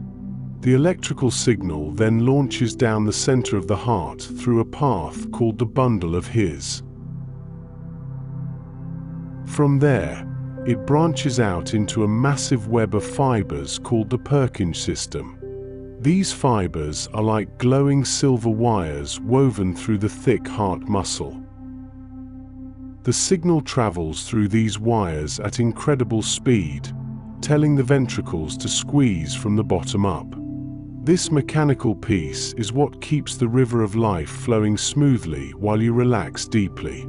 The electrical signal then launches down the center of the heart through a path called the bundle of His. From there, it branches out into a massive web of fibers called the Purkinje system. These fibers are like glowing silver wires woven through the thick heart muscle. The signal travels through these wires at incredible speed, telling the ventricles to squeeze from the bottom up. This mechanical piece is what keeps the river of life flowing smoothly while you relax deeply.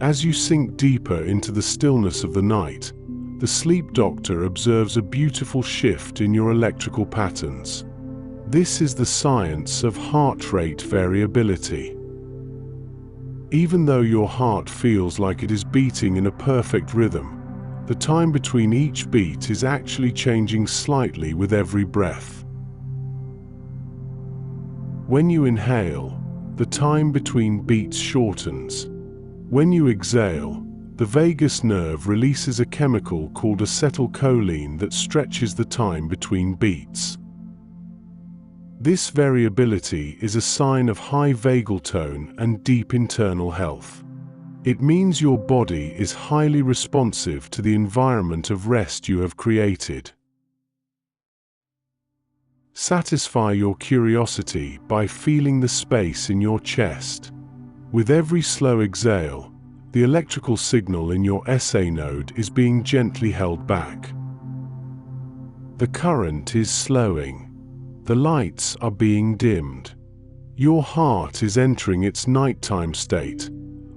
As you sink deeper into the stillness of the night, the sleep doctor observes a beautiful shift in your electrical patterns. This is the science of heart rate variability. Even though your heart feels like it is beating in a perfect rhythm, the time between each beat is actually changing slightly with every breath. When you inhale, the time between beats shortens. When you exhale, the vagus nerve releases a chemical called acetylcholine that stretches the time between beats. This variability is a sign of high vagal tone and deep internal health. It means your body is highly responsive to the environment of rest you have created. Satisfy your curiosity by feeling the space in your chest. With every slow exhale, the electrical signal in your SA node is being gently held back. The current is slowing. The lights are being dimmed. Your heart is entering its nighttime state,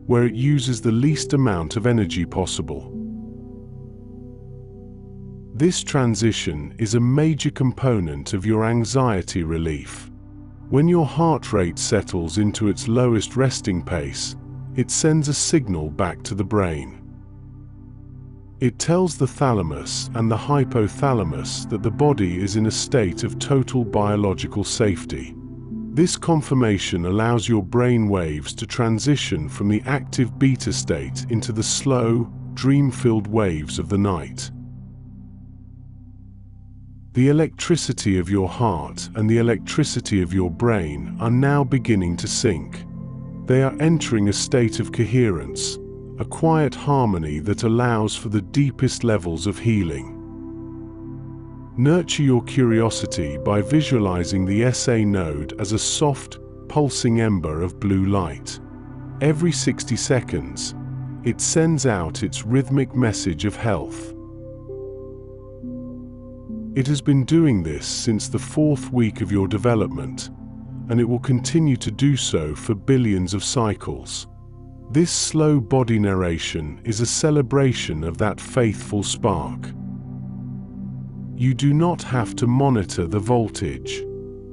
where it uses the least amount of energy possible. This transition is a major component of your anxiety relief. When your heart rate settles into its lowest resting pace, it sends a signal back to the brain. It tells the thalamus and the hypothalamus that the body is in a state of total biological safety. This confirmation allows your brain waves to transition from the active beta state into the slow, dream-filled waves of the night. The electricity of your heart and the electricity of your brain are now beginning to sync. They are entering a state of coherence, a quiet harmony that allows for the deepest levels of healing. Nurture your curiosity by visualizing the SA node as a soft, pulsing ember of blue light. Every 60 seconds, it sends out its rhythmic message of health. It has been doing this since the 4th week of your development, and it will continue to do so for billions of cycles. This slow body narration is a celebration of that faithful spark. You do not have to monitor the voltage.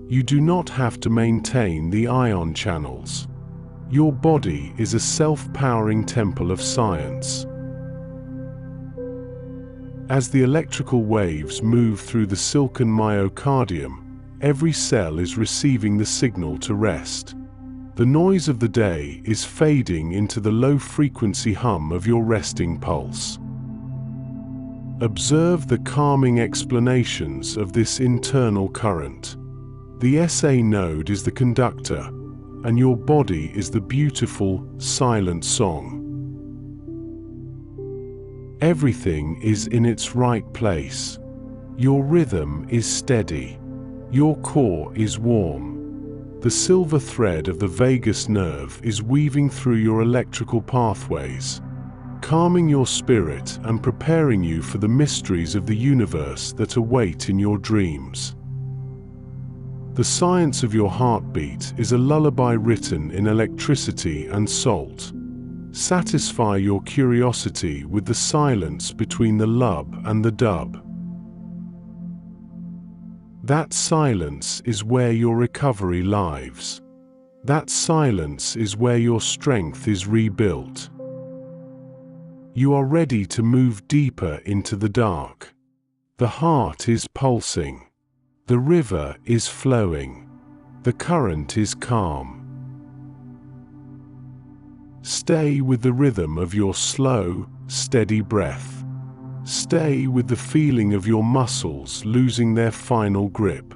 You do not have to maintain the ion channels. Your body is a self-powering temple of science. As the electrical waves move through the silken myocardium, every cell is receiving the signal to rest. The noise of the day is fading into the low-frequency hum of your resting pulse. Observe the calming explanations of this internal current. The SA node is the conductor, and your body is the beautiful, silent song. Everything is in its right place. Your rhythm is steady. Your core is warm. The silver thread of the vagus nerve is weaving through your electrical pathways, calming your spirit and preparing you for the mysteries of the universe that await in your dreams. The science of your heartbeat is a lullaby written in electricity and salt. Satisfy your curiosity with the silence between the lub and the dub. That silence is where your recovery lives. That silence is where your strength is rebuilt. You are ready to move deeper into the dark. The heart is pulsing. The river is flowing. The current is calm. Stay with the rhythm of your slow, steady breath. Stay with the feeling of your muscles losing their final grip.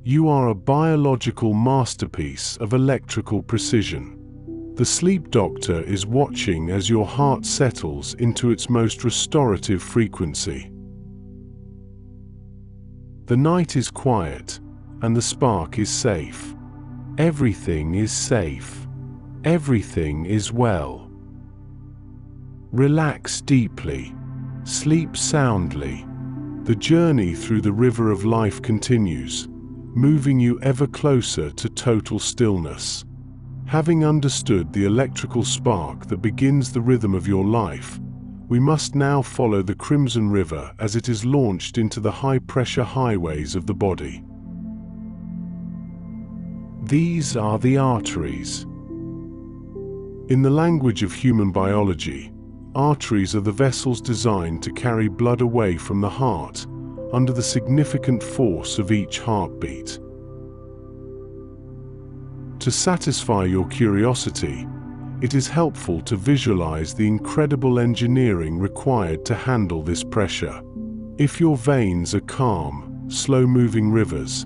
You are a biological masterpiece of electrical precision. The sleep doctor is watching as your heart settles into its most restorative frequency. The night is quiet, and the spark is safe. Everything is safe. Everything is well. Relax deeply. Sleep soundly. The journey through the river of life continues, moving you ever closer to total stillness. Having understood the electrical spark that begins the rhythm of your life, we must now follow the Crimson River as it is launched into the high-pressure highways of the body. These are the arteries. In the language of human biology, arteries are the vessels designed to carry blood away from the heart under the significant force of each heartbeat. To satisfy your curiosity, it is helpful to visualize the incredible engineering required to handle this pressure. If your veins are calm, slow-moving rivers,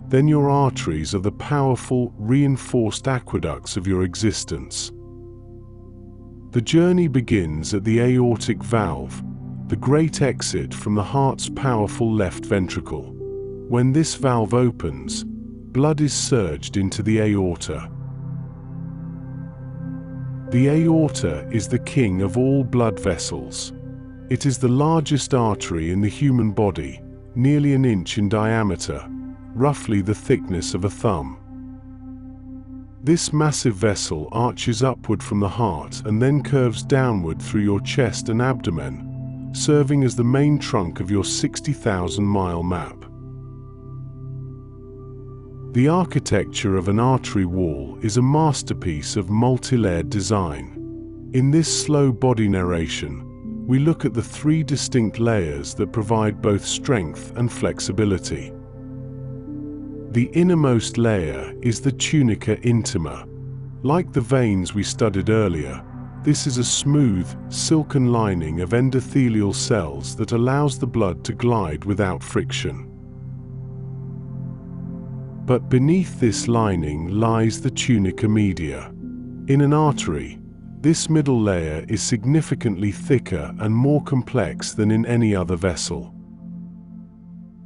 then your arteries are the powerful, reinforced aqueducts of your existence. The journey begins at the aortic valve, the great exit from the heart's powerful left ventricle. When this valve opens, blood is surged into the aorta. The aorta is the king of all blood vessels. It is the largest artery in the human body, nearly an inch in diameter, roughly the thickness of a thumb. This massive vessel arches upward from the heart and then curves downward through your chest and abdomen, serving as the main trunk of your 60,000-mile map. The architecture of an artery wall is a masterpiece of multi-layered design. In this slow body narration, we look at the three distinct layers that provide both strength and flexibility. The innermost layer is the tunica intima. Like the veins we studied earlier, this is a smooth, silken lining of endothelial cells that allows the blood to glide without friction. But beneath this lining lies the tunica media. In an artery, this middle layer is significantly thicker and more complex than in any other vessel.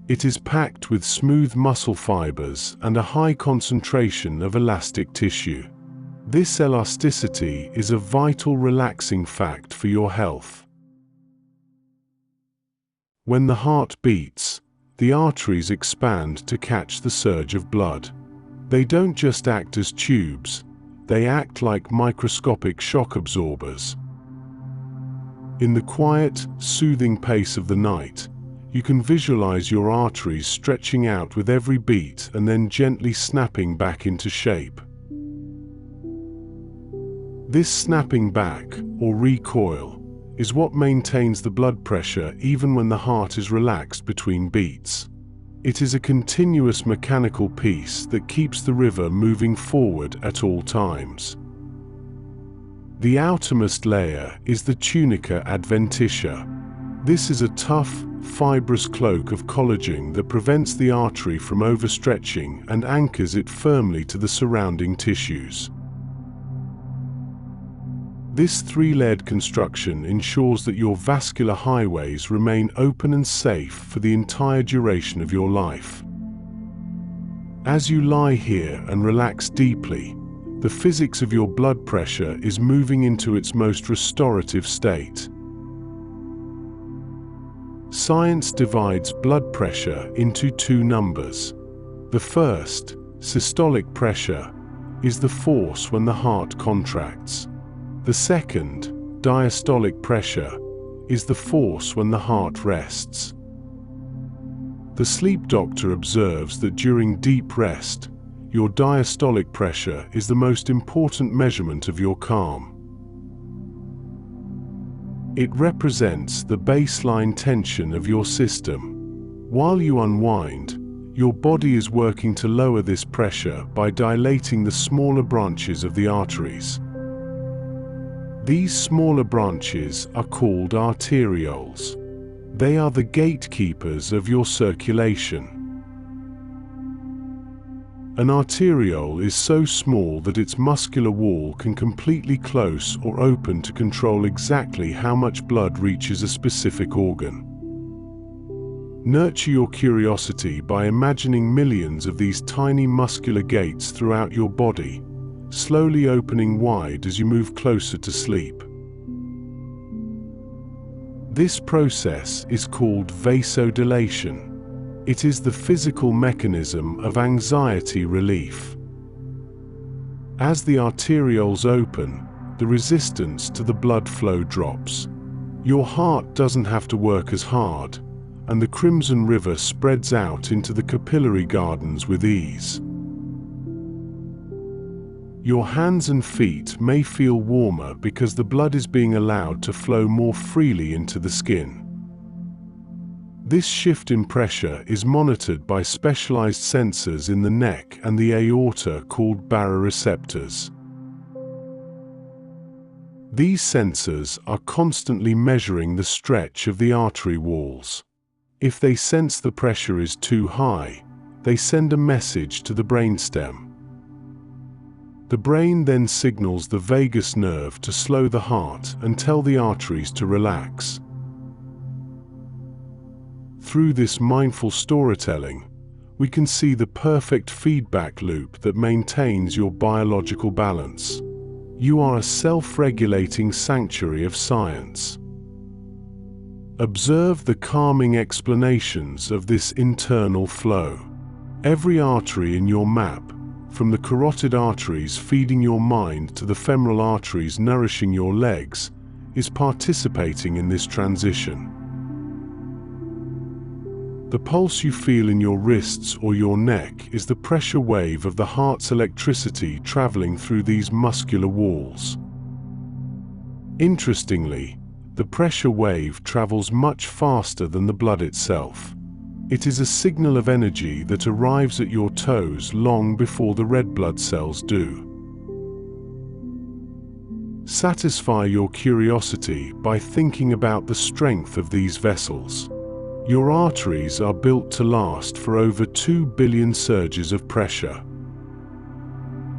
It is packed with smooth muscle fibers and a high concentration of elastic tissue. This elasticity is a vital relaxing fact for your health. When the heart beats, the arteries expand to catch the surge of blood. They don't just act as tubes, they act like microscopic shock absorbers. In the quiet, soothing pace of the night, you can visualize your arteries stretching out with every beat and then gently snapping back into shape. This snapping back, or recoil, is what maintains the blood pressure even when the heart is relaxed between beats. It is a continuous mechanical piece that keeps the river moving forward at all times. The outermost layer is the tunica adventitia. This is a tough, fibrous cloak of collagen that prevents the artery from overstretching and anchors it firmly to the surrounding tissues. This three-layered construction ensures that your vascular highways remain open and safe for the entire duration of your life. As you lie here and relax deeply, the physics of your blood pressure is moving into its most restorative state. Science divides blood pressure into two numbers. The first, systolic pressure, is the force when the heart contracts. The second, diastolic pressure, is the force when the heart rests. The sleep doctor observes that during deep rest, your diastolic pressure is the most important measurement of your calm. It represents the baseline tension of your system. While you unwind, your body is working to lower this pressure by dilating the smaller branches of the arteries. These smaller branches are called arterioles. They are the gatekeepers of your circulation. An arteriole is so small that its muscular wall can completely close or open to control exactly how much blood reaches a specific organ. Nurture your curiosity by imagining millions of these tiny muscular gates throughout your body, slowly opening wide as you move closer to sleep. This process is called vasodilation. It is the physical mechanism of anxiety relief. As the arterioles open, the resistance to the blood flow drops. Your heart doesn't have to work as hard, and the crimson river spreads out into the capillary gardens with ease. Your hands and feet may feel warmer because the blood is being allowed to flow more freely into the skin. This shift in pressure is monitored by specialized sensors in the neck and the aorta called baroreceptors. These sensors are constantly measuring the stretch of the artery walls. If they sense the pressure is too high, they send a message to the brainstem. The brain then signals the vagus nerve to slow the heart and tell the arteries to relax. Through this mindful storytelling, we can see the perfect feedback loop that maintains your biological balance. You are a self-regulating sanctuary of science. Observe the calming explanations of this internal flow. Every artery in your map, from the carotid arteries feeding your mind to the femoral arteries nourishing your legs, is participating in this transition. The pulse you feel in your wrists or your neck is the pressure wave of the heart's electricity traveling through these muscular walls. Interestingly, the pressure wave travels much faster than the blood itself. It is a signal of energy that arrives at your toes long before the red blood cells do. Satisfy your curiosity by thinking about the strength of these vessels. Your arteries are built to last for over 2 billion surges of pressure.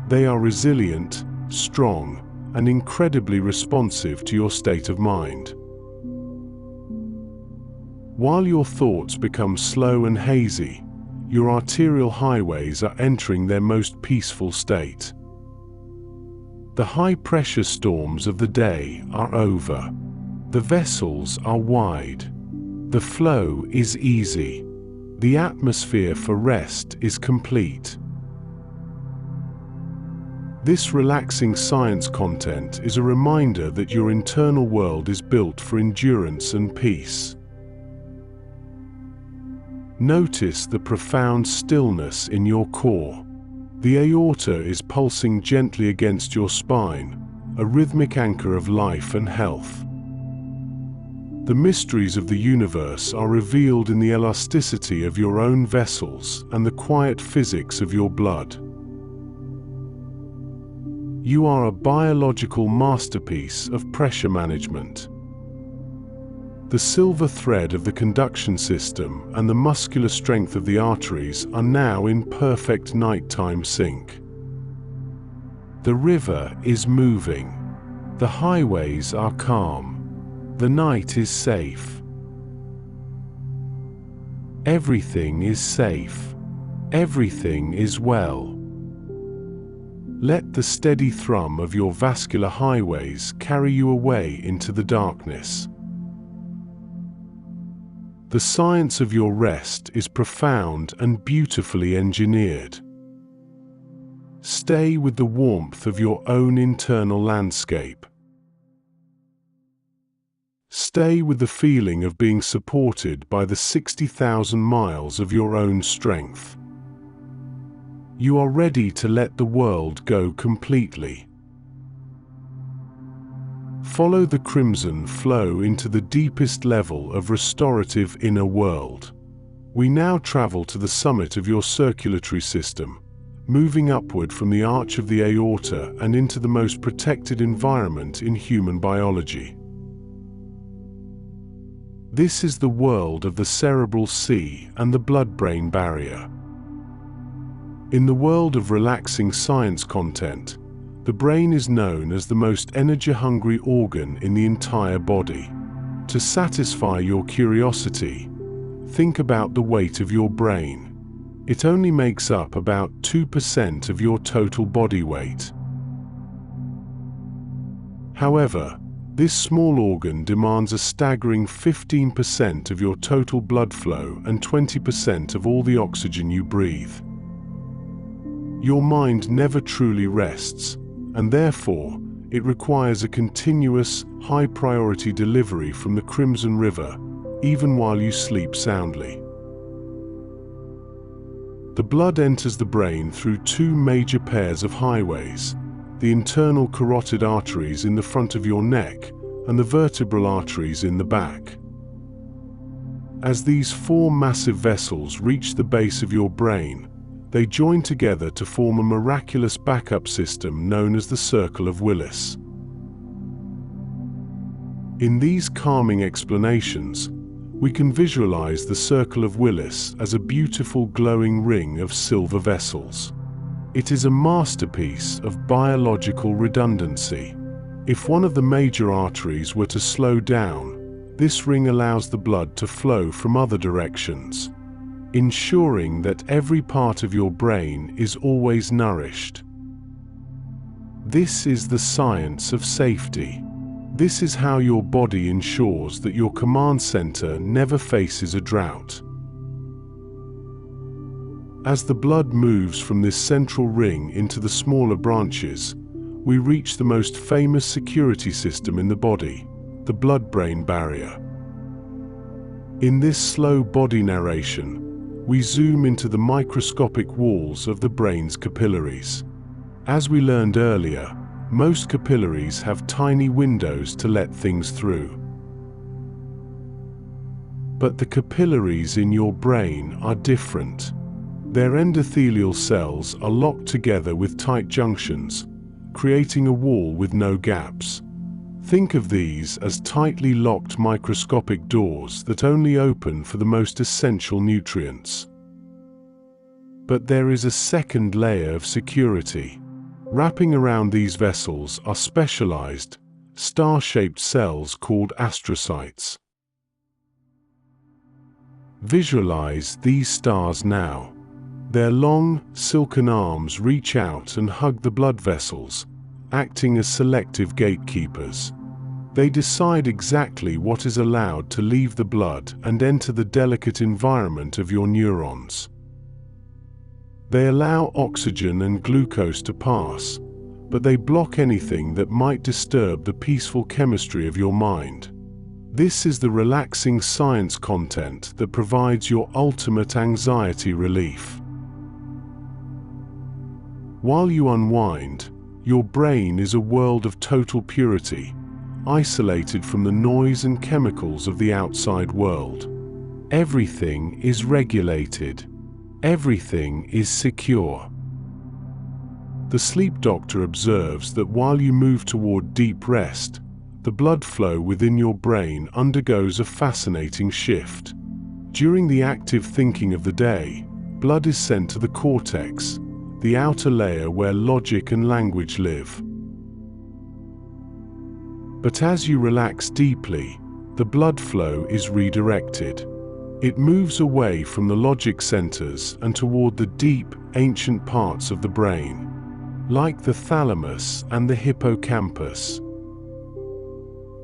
They are resilient, strong, and incredibly responsive to your state of mind. While your thoughts become slow and hazy, your arterial highways are entering their most peaceful state. The high-pressure storms of the day are over. The vessels are wide. The flow is easy. The atmosphere for rest is complete. This relaxing science content is a reminder that your internal world is built for endurance and peace. Notice the profound stillness in your core. The aorta is pulsing gently against your spine, a rhythmic anchor of life and health. The mysteries of the universe are revealed in the elasticity of your own vessels and the quiet physics of your blood. You are a biological masterpiece of pressure management. The silver thread of the conduction system and the muscular strength of the arteries are now in perfect nighttime sync. The river is moving. The highways are calm. The night is safe. Everything is safe. Everything is well. Let the steady thrum of your vascular highways carry you away into the darkness. The science of your rest is profound and beautifully engineered. Stay with the warmth of your own internal landscape. Stay with the feeling of being supported by the 60,000 miles of your own strength. You are ready to let the world go completely. Follow the crimson flow into the deepest level of restorative inner world. We now travel to the summit of your circulatory system, moving upward from the arch of the aorta and into the most protected environment in human biology. This is the world of the cerebral sea and the blood-brain barrier. In the world of relaxing science content, the brain is known as the most energy-hungry organ in the entire body. To satisfy your curiosity, think about the weight of your brain. It only makes up about 2% of your total body weight. However, this small organ demands a staggering 15% of your total blood flow and 20% of all the oxygen you breathe. Your mind never truly rests, and therefore, it requires a continuous, high-priority delivery from the Crimson River, even while you sleep soundly. The blood enters the brain through two major pairs of highways: the internal carotid arteries in the front of your neck and the vertebral arteries in the back. As these four massive vessels reach the base of your brain, they join together to form a miraculous backup system known as the Circle of Willis. In these calming explanations, we can visualize the Circle of Willis as a beautiful glowing ring of silver vessels. It is a masterpiece of biological redundancy. If one of the major arteries were to slow down, this ring allows the blood to flow from other directions, ensuring that every part of your brain is always nourished. This is the science of safety. This is how your body ensures that your command center never faces a drought. As the blood moves from this central ring into the smaller branches, we reach the most famous security system in the body, the blood-brain barrier. In this slow body narration, we zoom into the microscopic walls of the brain's capillaries. As we learned earlier, most capillaries have tiny windows to let things through. But the capillaries in your brain are different. Their endothelial cells are locked together with tight junctions, creating a wall with no gaps. Think of these as tightly locked microscopic doors that only open for the most essential nutrients. But there is a second layer of security. Wrapping around these vessels are specialized, star-shaped cells called astrocytes. Visualize these stars now. Their long, silken arms reach out and hug the blood vessels, acting as selective gatekeepers. They decide exactly what is allowed to leave the blood and enter the delicate environment of your neurons. They allow oxygen and glucose to pass, but they block anything that might disturb the peaceful chemistry of your mind. This is the relaxing science content that provides your ultimate anxiety relief. While you unwind, your brain is a world of total purity, isolated from the noise and chemicals of the outside world. Everything is regulated. Everything is secure. The sleep doctor observes that while you move toward deep rest, the blood flow within your brain undergoes a fascinating shift. During the active thinking of the day, blood is sent to the cortex, the outer layer where logic and language live. But as you relax deeply, the blood flow is redirected. It moves away from the logic centers and toward the deep, ancient parts of the brain, like the thalamus and the hippocampus.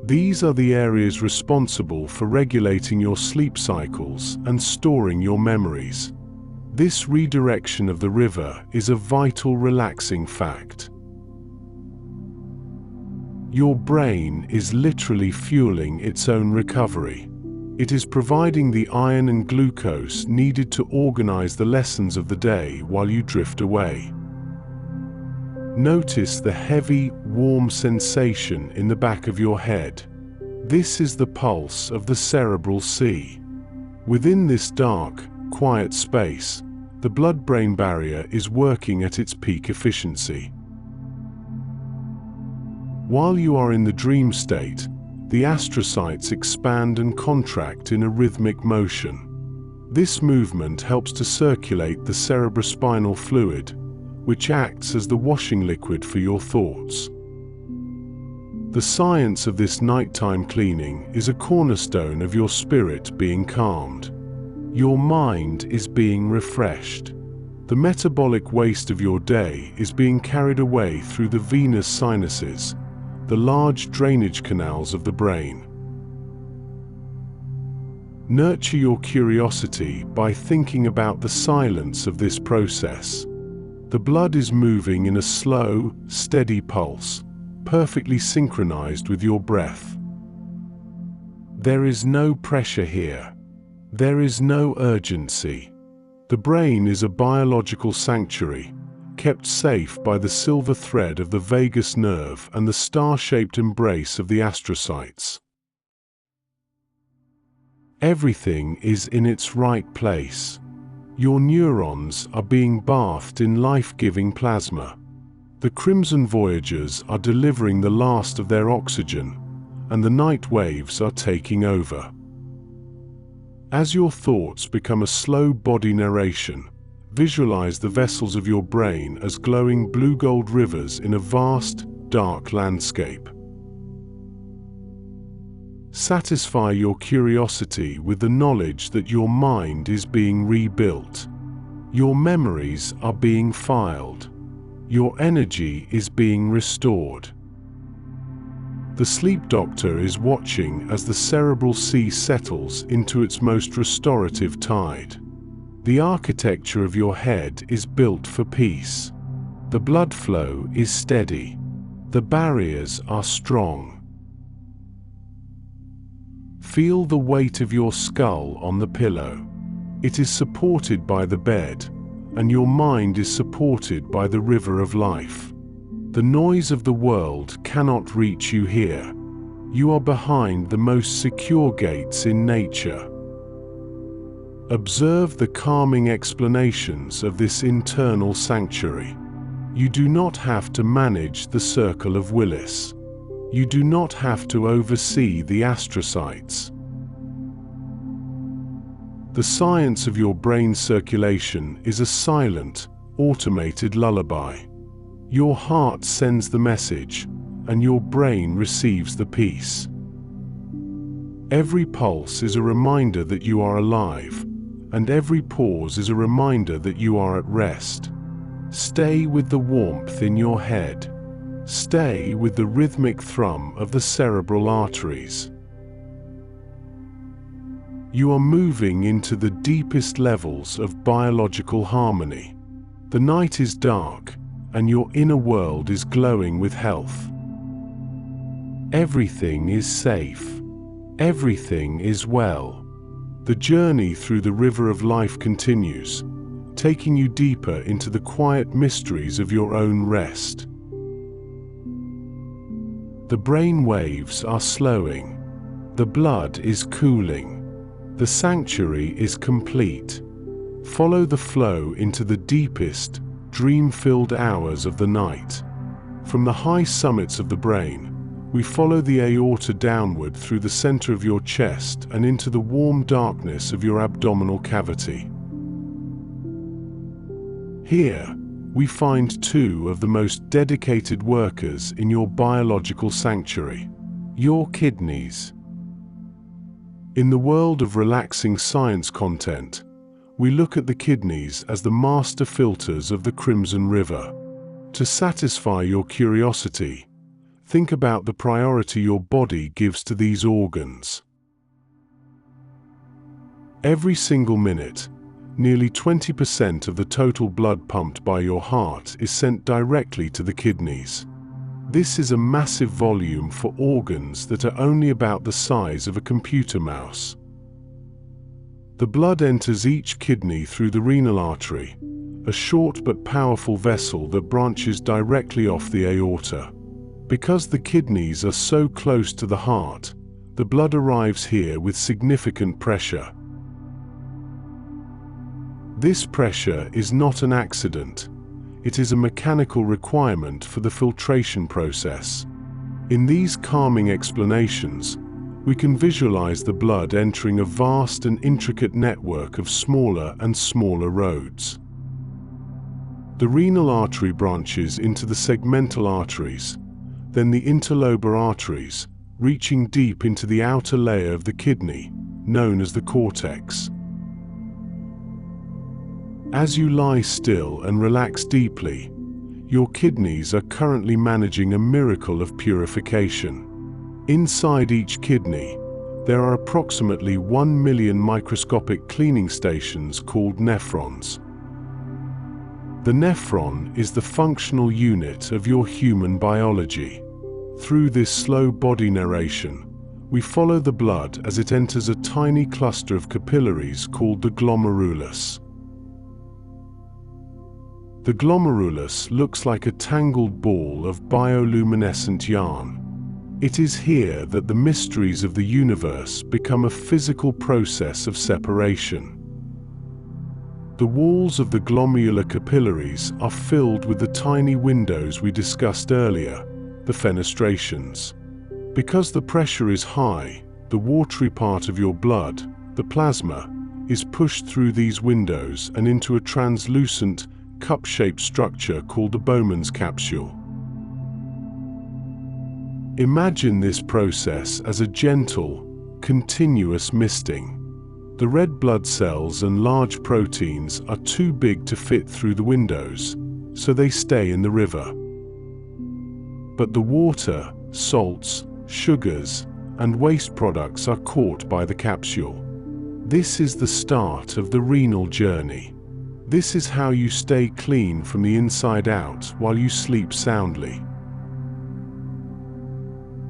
These are the areas responsible for regulating your sleep cycles and storing your memories. This redirection of the river is a vital relaxing fact. Your brain is literally fueling its own recovery. It is providing the iron and glucose needed to organize the lessons of the day while you drift away. Notice the heavy, warm sensation in the back of your head. This is the pulse of the cerebral sea. Within this dark, quiet space, The blood-brain barrier is working at its peak efficiency. While you are in the dream state, the astrocytes expand and contract in a rhythmic motion. This movement helps to circulate the cerebrospinal fluid, which acts as the washing liquid for your thoughts. The science of this nighttime cleaning is a cornerstone of your spirit being calmed. Your mind is being refreshed. The metabolic waste of your day is being carried away through the venous sinuses, the large drainage canals of the brain. Nurture your curiosity by thinking about the silence of this process. The blood is moving in a slow, steady pulse, perfectly synchronized with your breath. There is no pressure here. There is no urgency. The brain is a biological sanctuary, kept safe by the silver thread of the vagus nerve and the star-shaped embrace of the astrocytes. Everything is in its right place. Your neurons are being bathed in life-giving plasma. The crimson voyagers are delivering the last of their oxygen, and the night waves are taking over. As your thoughts become a slow body narration, visualize the vessels of your brain as glowing blue-gold rivers in a vast, dark landscape. Satisfy your curiosity with the knowledge that your mind is being rebuilt. Your memories are being filed. Your energy is being restored. The sleep doctor is watching as the cerebral sea settles into its most restorative tide. The architecture of your head is built for peace. The blood flow is steady. The barriers are strong. Feel the weight of your skull on the pillow. It is supported by the bed, and your mind is supported by the river of life. The noise of the world cannot reach you here. You are behind the most secure gates in nature. Observe the calming explanations of this internal sanctuary. You do not have to manage the circle of Willis. You do not have to oversee the astrocytes. The science of your brain circulation is a silent, automated lullaby. Your heart sends the message, and your brain receives the peace. Every pulse is a reminder that you are alive, and every pause is a reminder that you are at rest. Stay with the warmth in your head. Stay with the rhythmic thrum of the cerebral arteries. You are moving into the deepest levels of biological harmony. The night is dark, and your inner world is glowing with health. Everything is safe. Everything is well. The journey through the river of life continues, taking you deeper into the quiet mysteries of your own rest. The brain waves are slowing. The blood is cooling. The sanctuary is complete. Follow the flow into the deepest, dream-filled hours of the night. From the high summits of the brain, we follow the aorta downward through the center of your chest and into the warm darkness of your abdominal cavity. Here, we find two of the most dedicated workers in your biological sanctuary, your kidneys. In the world of relaxing science content, we look at the kidneys as the master filters of the Crimson River. To satisfy your curiosity, think about the priority your body gives to these organs. Every single minute, nearly 20% of the total blood pumped by your heart is sent directly to the kidneys. This is a massive volume for organs that are only about the size of a computer mouse. The blood enters each kidney through the renal artery, a short but powerful vessel that branches directly off the aorta. Because the kidneys are so close to the heart, the blood arrives here with significant pressure. This pressure is not an accident. It is a mechanical requirement for the filtration process. In these calming explanations, we can visualize the blood entering a vast and intricate network of smaller and smaller roads. The renal artery branches into the segmental arteries, then the interlobar arteries, reaching deep into the outer layer of the kidney, known as the cortex. As you lie still and relax deeply, your kidneys are currently managing a miracle of purification. Inside each kidney, there are approximately 1 million microscopic cleaning stations called nephrons. The nephron is the functional unit of your human biology. Through this slow body narration, we follow the blood as it enters a tiny cluster of capillaries called the glomerulus. The glomerulus looks like a tangled ball of bioluminescent yarn. It is here that the mysteries of the universe become a physical process of separation. The walls of the glomerular capillaries are filled with the tiny windows we discussed earlier, the fenestrations. Because the pressure is high, the watery part of your blood, the plasma, is pushed through these windows and into a translucent, cup-shaped structure called the Bowman's capsule. Imagine this process as a gentle, continuous misting. The red blood cells and large proteins are too big to fit through the windows, so they stay in the river. But the water, salts, sugars, and waste products are caught by the capsule. This is the start of the renal journey. This is how you stay clean from the inside out while you sleep soundly.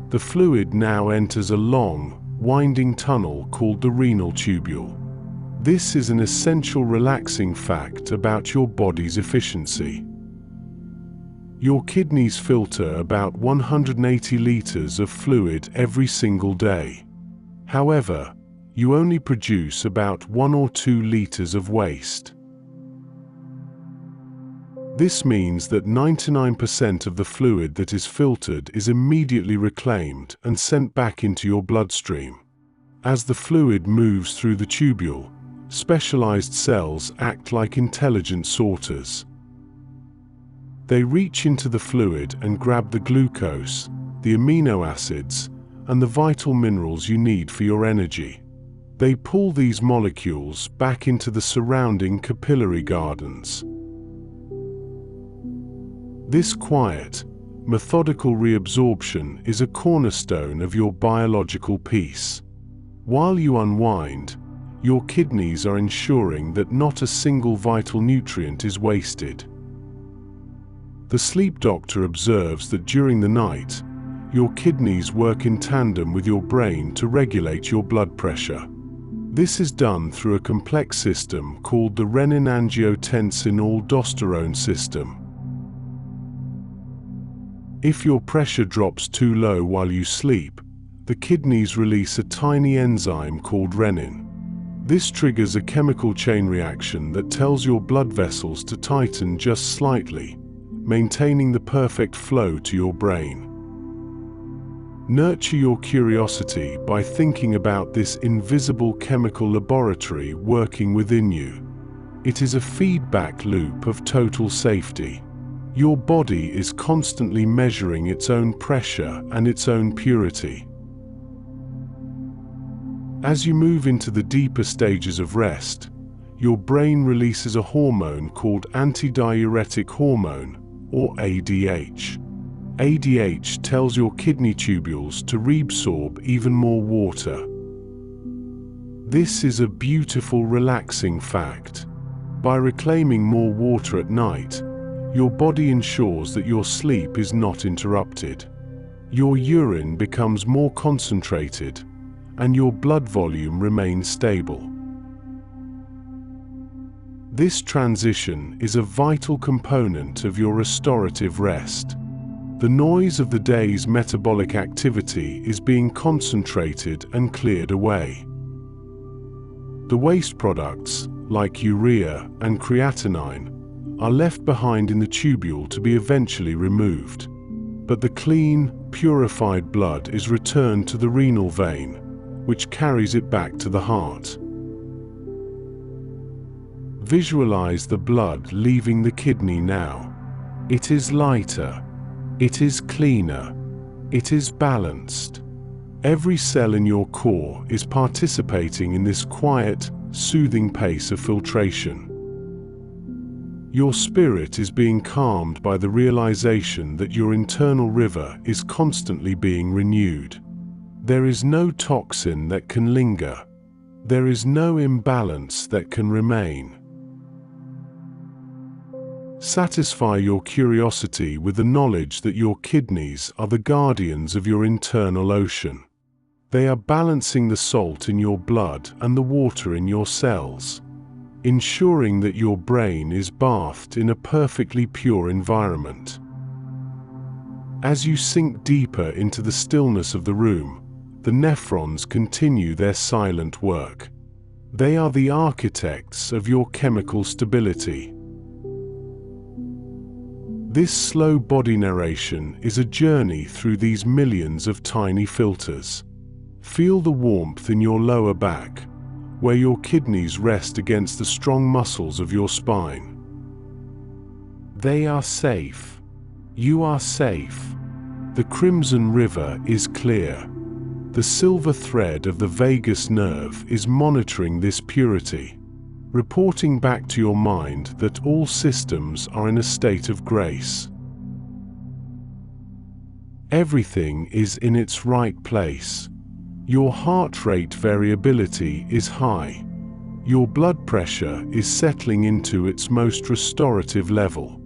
The fluid now enters a long, winding tunnel called the renal tubule. This is an essential relaxing fact about your body's efficiency. Your kidneys filter about 180 liters of fluid every single day. However, you only produce about 1 or 2 liters of waste. This means that 99% of the fluid that is filtered is immediately reclaimed and sent back into your bloodstream. As the fluid moves through the tubule, specialized cells act like intelligent sorters. They reach into the fluid and grab the glucose, the amino acids, and the vital minerals you need for your energy. They pull these molecules back into the surrounding capillary gardens. This quiet, methodical reabsorption is a cornerstone of your biological peace. While you unwind, your kidneys are ensuring that not a single vital nutrient is wasted. The sleep doctor observes that during the night, your kidneys work in tandem with your brain to regulate your blood pressure. This is done through a complex system called the renin-angiotensin-aldosterone system. If your pressure drops too low while you sleep, the kidneys release a tiny enzyme called renin. This triggers a chemical chain reaction that tells your blood vessels to tighten just slightly, maintaining the perfect flow to your brain. Nurture your curiosity by thinking about this invisible chemical laboratory working within you. It is a feedback loop of total safety. Your body is constantly measuring its own pressure and its own purity. As you move into the deeper stages of rest, your brain releases a hormone called antidiuretic hormone, or ADH. ADH tells your kidney tubules to reabsorb even more water. This is a beautiful, relaxing fact. By reclaiming more water at night, your body ensures that your sleep is not interrupted. Your urine becomes more concentrated, and your blood volume remains stable. This transition is a vital component of your restorative rest. The noise of the day's metabolic activity is being concentrated and cleared away. The waste products, like urea and creatinine, are left behind in the tubule to be eventually removed. But the clean, purified blood is returned to the renal vein, which carries it back to the heart. Visualize the blood leaving the kidney now. It is lighter. It is cleaner. It is balanced. Every cell in your core is participating in this quiet, soothing pace of filtration. Your spirit is being calmed by the realization that your internal river is constantly being renewed. There is no toxin that can linger. There is no imbalance that can remain. Satisfy your curiosity with the knowledge that your kidneys are the guardians of your internal ocean. They are balancing the salt in your blood and the water in your cells, ensuring that your brain is bathed in a perfectly pure environment. As you sink deeper into the stillness of the room, the nephrons continue their silent work. They are the architects of your chemical stability. This slow body narration is a journey through these millions of tiny filters. Feel the warmth in your lower back, where your kidneys rest against the strong muscles of your spine. They are safe. You are safe. The crimson river is clear. The silver thread of the vagus nerve is monitoring this purity, reporting back to your mind that all systems are in a state of grace. Everything is in its right place. Your heart rate variability is high. Your blood pressure is settling into its most restorative level.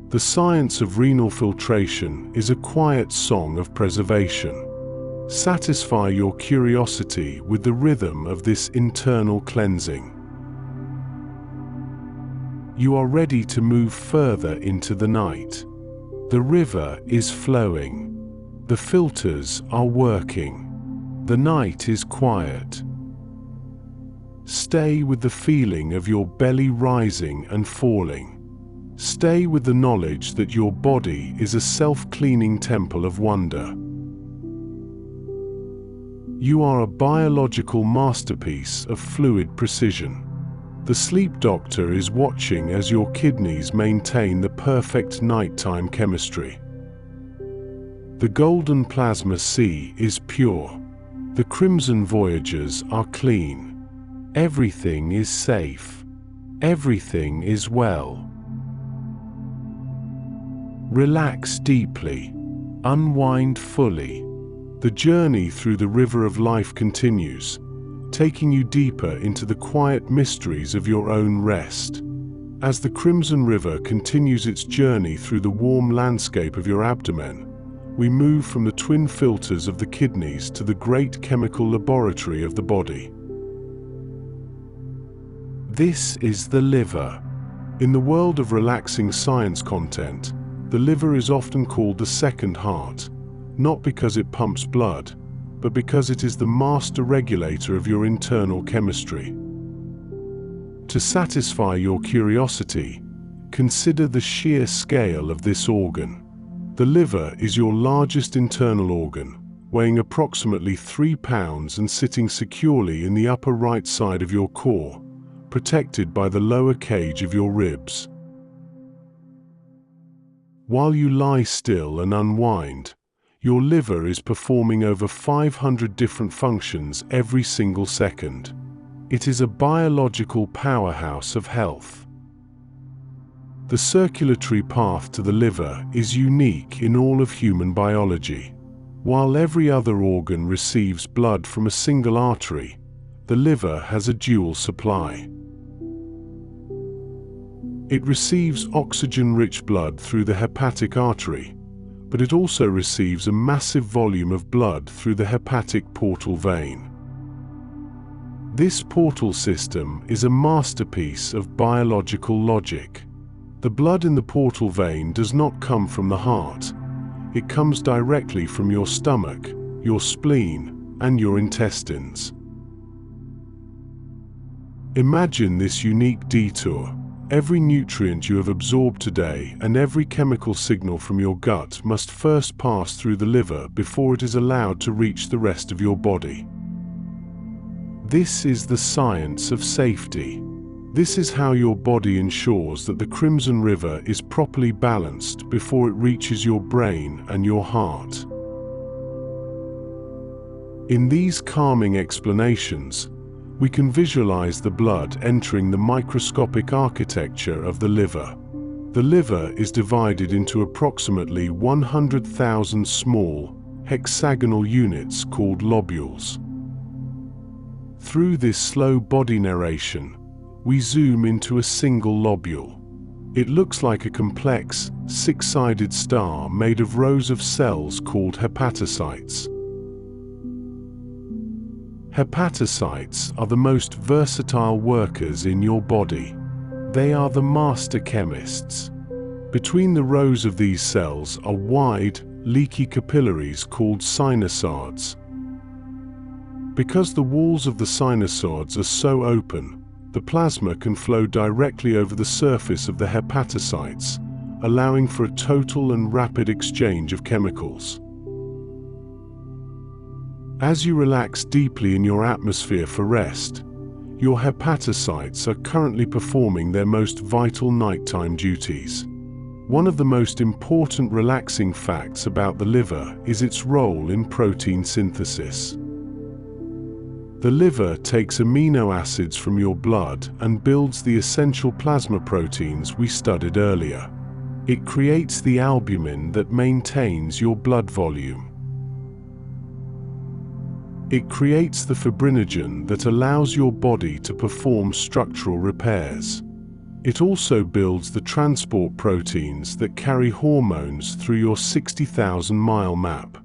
The science of renal filtration is a quiet song of preservation. Satisfy your curiosity with the rhythm of this internal cleansing. You are ready to move further into the night. The river is flowing. The filters are working. The night is quiet. Stay with the feeling of your belly rising and falling. Stay with the knowledge that your body is a self-cleaning temple of wonder. You are a biological masterpiece of fluid precision. The sleep doctor is watching as your kidneys maintain the perfect nighttime chemistry. The golden plasma sea is pure. The crimson voyagers are clean. Everything is safe. Everything is well. Relax deeply. Unwind fully. The journey through the river of life continues, taking you deeper into the quiet mysteries of your own rest. As the crimson river continues its journey through the warm landscape of your abdomen, we move from the twin filters of the kidneys to the great chemical laboratory of the body. This is the liver. In the world of relaxing science content, the liver is often called the second heart, not because it pumps blood, but because it is the master regulator of your internal chemistry. To satisfy your curiosity, consider the sheer scale of this organ. The liver is your largest internal organ, weighing approximately 3 pounds and sitting securely in the upper right side of your core, protected by the lower cage of your ribs. While you lie still and unwind, your liver is performing over 500 different functions every single second. It is a biological powerhouse of health. The circulatory path to the liver is unique in all of human biology. While every other organ receives blood from a single artery, the liver has a dual supply. It receives oxygen-rich blood through the hepatic artery, but it also receives a massive volume of blood through the hepatic portal vein. This portal system is a masterpiece of biological logic. The blood in the portal vein does not come from the heart. It comes directly from your stomach, your spleen, and your intestines. Imagine this unique detour. Every nutrient you have absorbed today and every chemical signal from your gut must first pass through the liver before it is allowed to reach the rest of your body. This is the science of safety. This is how your body ensures that the Crimson River is properly balanced before it reaches your brain and your heart. In these calming explanations, we can visualize the blood entering the microscopic architecture of the liver. The liver is divided into approximately 100,000 small, hexagonal units called lobules. Through this slow body narration, we zoom into a single lobule. It looks like a complex, six-sided star made of rows of cells called hepatocytes. Hepatocytes are the most versatile workers in your body. They are the master chemists. Between the rows of these cells are wide, leaky capillaries called sinusoids. Because the walls of the sinusoids are so open, the plasma can flow directly over the surface of the hepatocytes, allowing for a total and rapid exchange of chemicals. As you relax deeply in your atmosphere for rest, your hepatocytes are currently performing their most vital nighttime duties. One of the most important relaxing facts about the liver is its role in protein synthesis. The liver takes amino acids from your blood and builds the essential plasma proteins we studied earlier. It creates the albumin that maintains your blood volume. It creates the fibrinogen that allows your body to perform structural repairs. It also builds the transport proteins that carry hormones through your 60,000-mile map.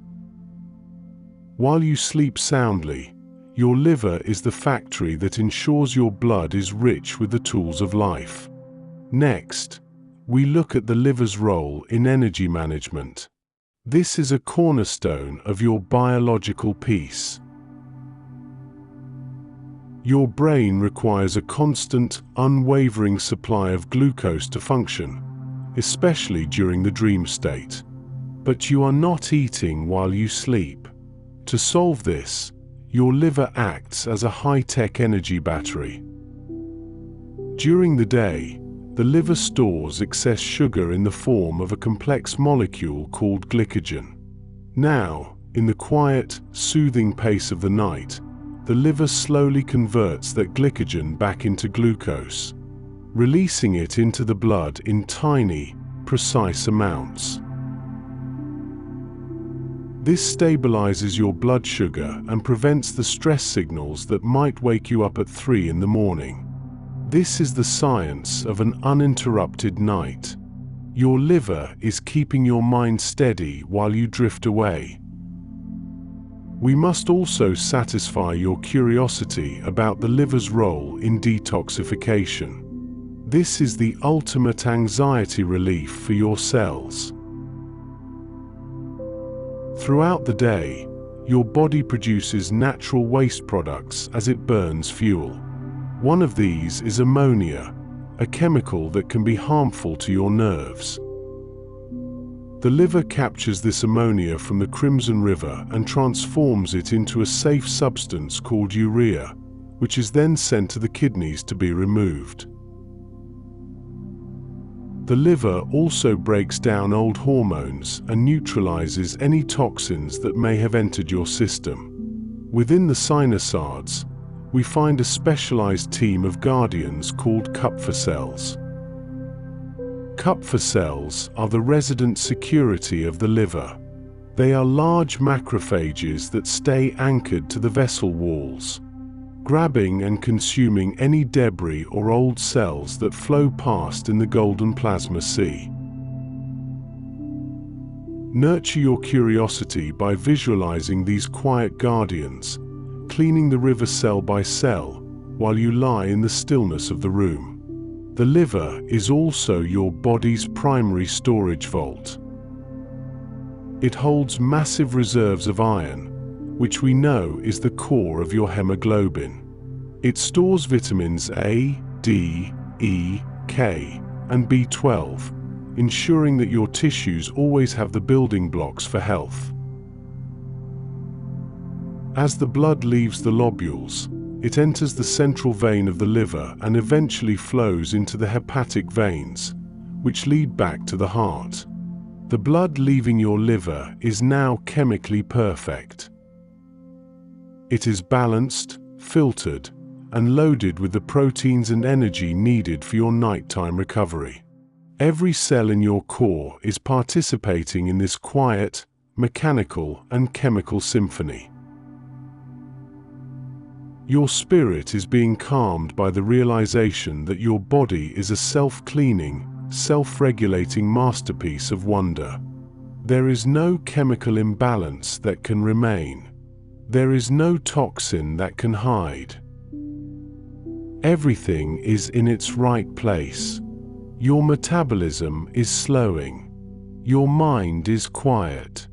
While you sleep soundly, your liver is the factory that ensures your blood is rich with the tools of life. Next, we look at the liver's role in energy management. This is a cornerstone of your biological peace. Your brain requires a constant, unwavering supply of glucose to function, especially during the dream state. But you are not eating while you sleep. To solve this, your liver acts as a high-tech energy battery. During the day, the liver stores excess sugar in the form of a complex molecule called glycogen. Now, in the quiet, soothing pace of the night, the liver slowly converts that glycogen back into glucose, releasing it into the blood in tiny, precise amounts. This stabilizes your blood sugar and prevents the stress signals that might wake you up at 3 in the morning. This is the science of an uninterrupted night. Your liver is keeping your mind steady while you drift away. We must also satisfy your curiosity about the liver's role in detoxification. This is the ultimate anxiety relief for your cells. Throughout the day, your body produces natural waste products as it burns fuel. One of these is ammonia, a chemical that can be harmful to your nerves. The liver captures this ammonia from the Crimson River and transforms it into a safe substance called urea, which is then sent to the kidneys to be removed. The liver also breaks down old hormones and neutralizes any toxins that may have entered your system. Within the sinusoids, we find a specialized team of guardians called Kupffer cells. Kupffer cells are the resident security of the liver. They are large macrophages that stay anchored to the vessel walls, grabbing and consuming any debris or old cells that flow past in the golden plasma sea. Nurture your curiosity by visualizing these quiet guardians, cleaning the river cell by cell while you lie in the stillness of the room. The liver is also your body's primary storage vault. It holds massive reserves of iron, which we know is the core of your hemoglobin. It stores vitamins A, D, E, K, and B12, ensuring that your tissues always have the building blocks for health. As the blood leaves the lobules, it enters the central vein of the liver and eventually flows into the hepatic veins, which lead back to the heart. The blood leaving your liver is now chemically perfect. It is balanced, filtered, and loaded with the proteins and energy needed for your nighttime recovery. Every cell in your core is participating in this quiet, mechanical, and chemical symphony. Your spirit is being calmed by the realization that your body is a self-cleaning, self-regulating masterpiece of wonder. There is no chemical imbalance that can remain. There is no toxin that can hide. Everything is in its right place. Your metabolism is slowing. Your mind is quiet.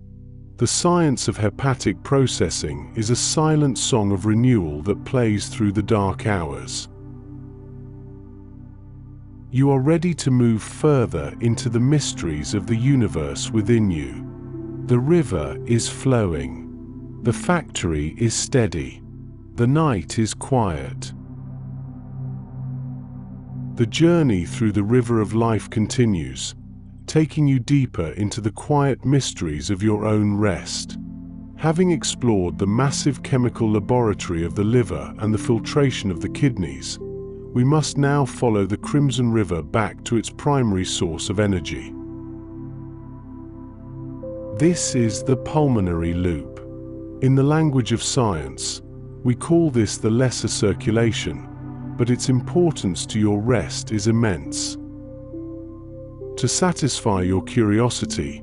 The science of hepatic processing is a silent song of renewal that plays through the dark hours. You are ready to move further into the mysteries of the universe within you. The river is flowing. The factory is steady. The night is quiet. The journey through the river of life continues, taking you deeper into the quiet mysteries of your own rest. Having explored the massive chemical laboratory of the liver and the filtration of the kidneys, we must now follow the Crimson River back to its primary source of energy. This is the pulmonary loop. In the language of science, we call this the lesser circulation, but its importance to your rest is immense. To satisfy your curiosity,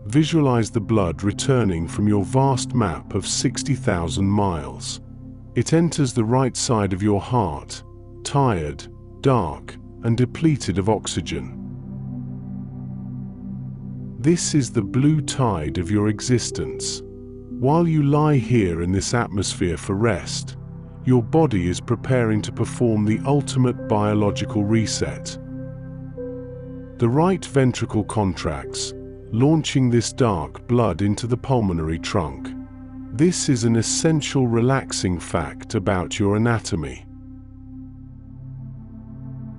visualize the blood returning from your vast map of 60,000 miles. It enters the right side of your heart, tired, dark, and depleted of oxygen. This is the blue tide of your existence. While you lie here in this atmosphere for rest, your body is preparing to perform the ultimate biological reset. The right ventricle contracts, launching this dark blood into the pulmonary trunk. This is an essential relaxing fact about your anatomy.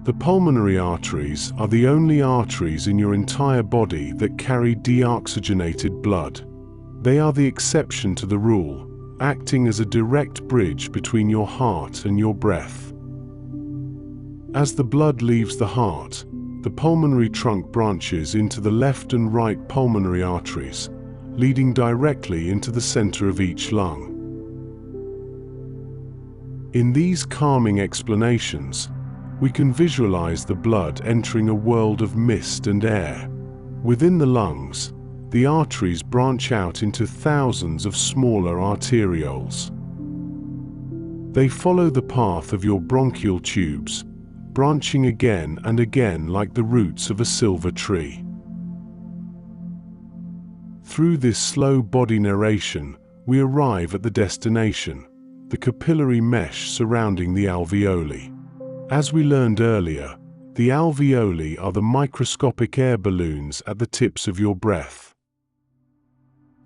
The pulmonary arteries are the only arteries in your entire body that carry deoxygenated blood. They are the exception to the rule, acting as a direct bridge between your heart and your breath. As the blood leaves the heart, the pulmonary trunk branches into the left and right pulmonary arteries, leading directly into the center of each lung. In these calming explanations, we can visualize the blood entering a world of mist and air. Within the lungs, the arteries branch out into thousands of smaller arterioles. They follow the path of your bronchial tubes, branching again and again like the roots of a silver tree. Through this slow body narration, we arrive at the destination, the capillary mesh surrounding the alveoli. As we learned earlier, the alveoli are the microscopic air balloons at the tips of your breath.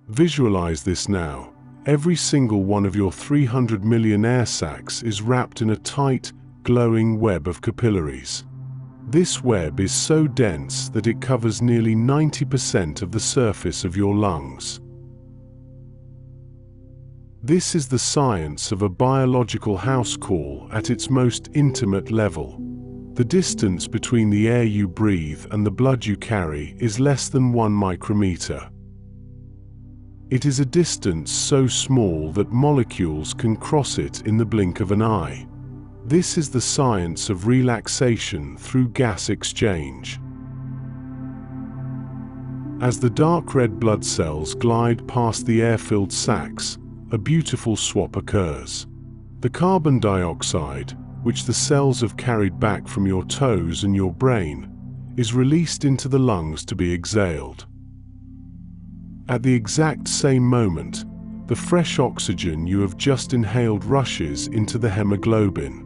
Visualize this now. Every single one of your 300 million air sacs is wrapped in a tight, glowing web of capillaries. This web is so dense that it covers nearly 90% of the surface of your lungs. This is the science of a biological house call at its most intimate level. The distance between the air you breathe and the blood you carry is less than 1 micrometer. It is a distance so small that molecules can cross it in the blink of an eye. This is the science of relaxation through gas exchange. As the dark red blood cells glide past the air-filled sacs, a beautiful swap occurs. The carbon dioxide, which the cells have carried back from your toes and your brain, is released into the lungs to be exhaled. At the exact same moment, the fresh oxygen you have just inhaled rushes into the hemoglobin.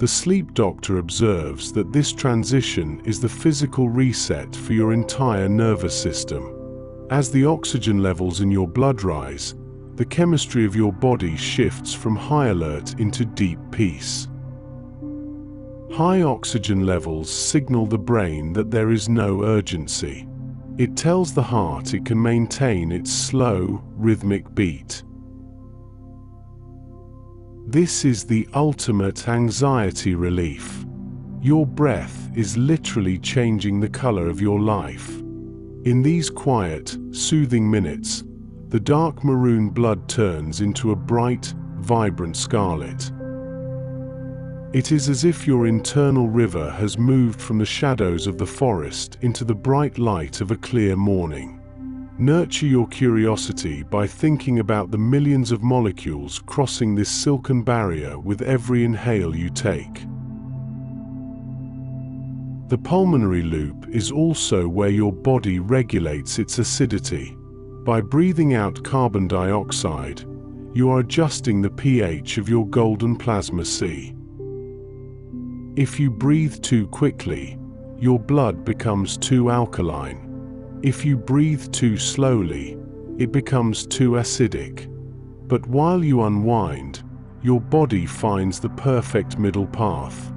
The sleep doctor observes that this transition is the physical reset for your entire nervous system. As the oxygen levels in your blood rise, the chemistry of your body shifts from high alert into deep peace. High oxygen levels signal the brain that there is no urgency. It tells the heart it can maintain its slow, rhythmic beat. This is the ultimate anxiety relief. Your breath is literally changing the color of your life. In these quiet, soothing minutes, the dark maroon blood turns into a bright, vibrant scarlet. It is as if your internal river has moved from the shadows of the forest into the bright light of a clear morning. Nurture your curiosity by thinking about the millions of molecules crossing this silken barrier with every inhale you take. The pulmonary loop is also where your body regulates its acidity. By breathing out carbon dioxide, you are adjusting the pH of your golden plasma sea. If you breathe too quickly, your blood becomes too alkaline. If you breathe too slowly, it becomes too acidic. But while you unwind, your body finds the perfect middle path.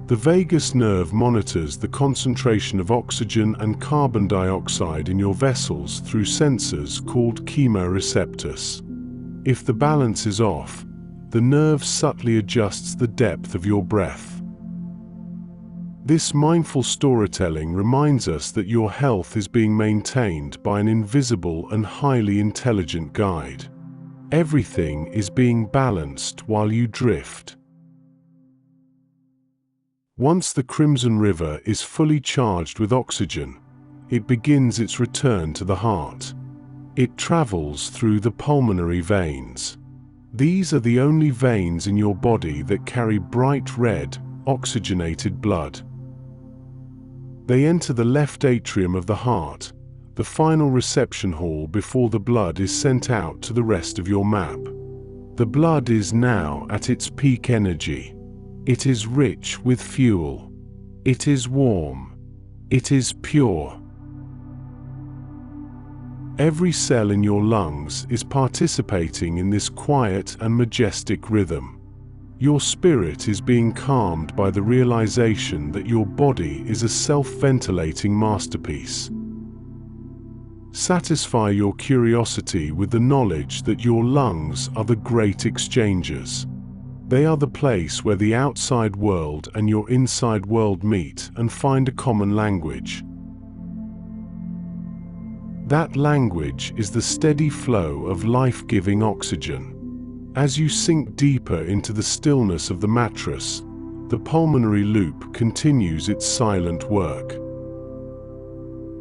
The vagus nerve monitors the concentration of oxygen and carbon dioxide in your vessels through sensors called chemoreceptors. If the balance is off, the nerve subtly adjusts the depth of your breath. This mindful storytelling reminds us that your health is being maintained by an invisible and highly intelligent guide. Everything is being balanced while you drift. Once the Crimson River is fully charged with oxygen, it begins its return to the heart. It travels through the pulmonary veins. These are the only veins in your body that carry bright red, oxygenated blood. They enter the left atrium of the heart, the final reception hall before the blood is sent out to the rest of your map. The blood is now at its peak energy. It is rich with fuel. It is warm. It is pure. Every cell in your lungs is participating in this quiet and majestic rhythm. Your spirit is being calmed by the realization that your body is a self-ventilating masterpiece. Satisfy your curiosity with the knowledge that your lungs are the great exchangers. They are the place where the outside world and your inside world meet and find a common language. That language is the steady flow of life-giving oxygen. As you sink deeper into the stillness of the mattress, the pulmonary loop continues its silent work.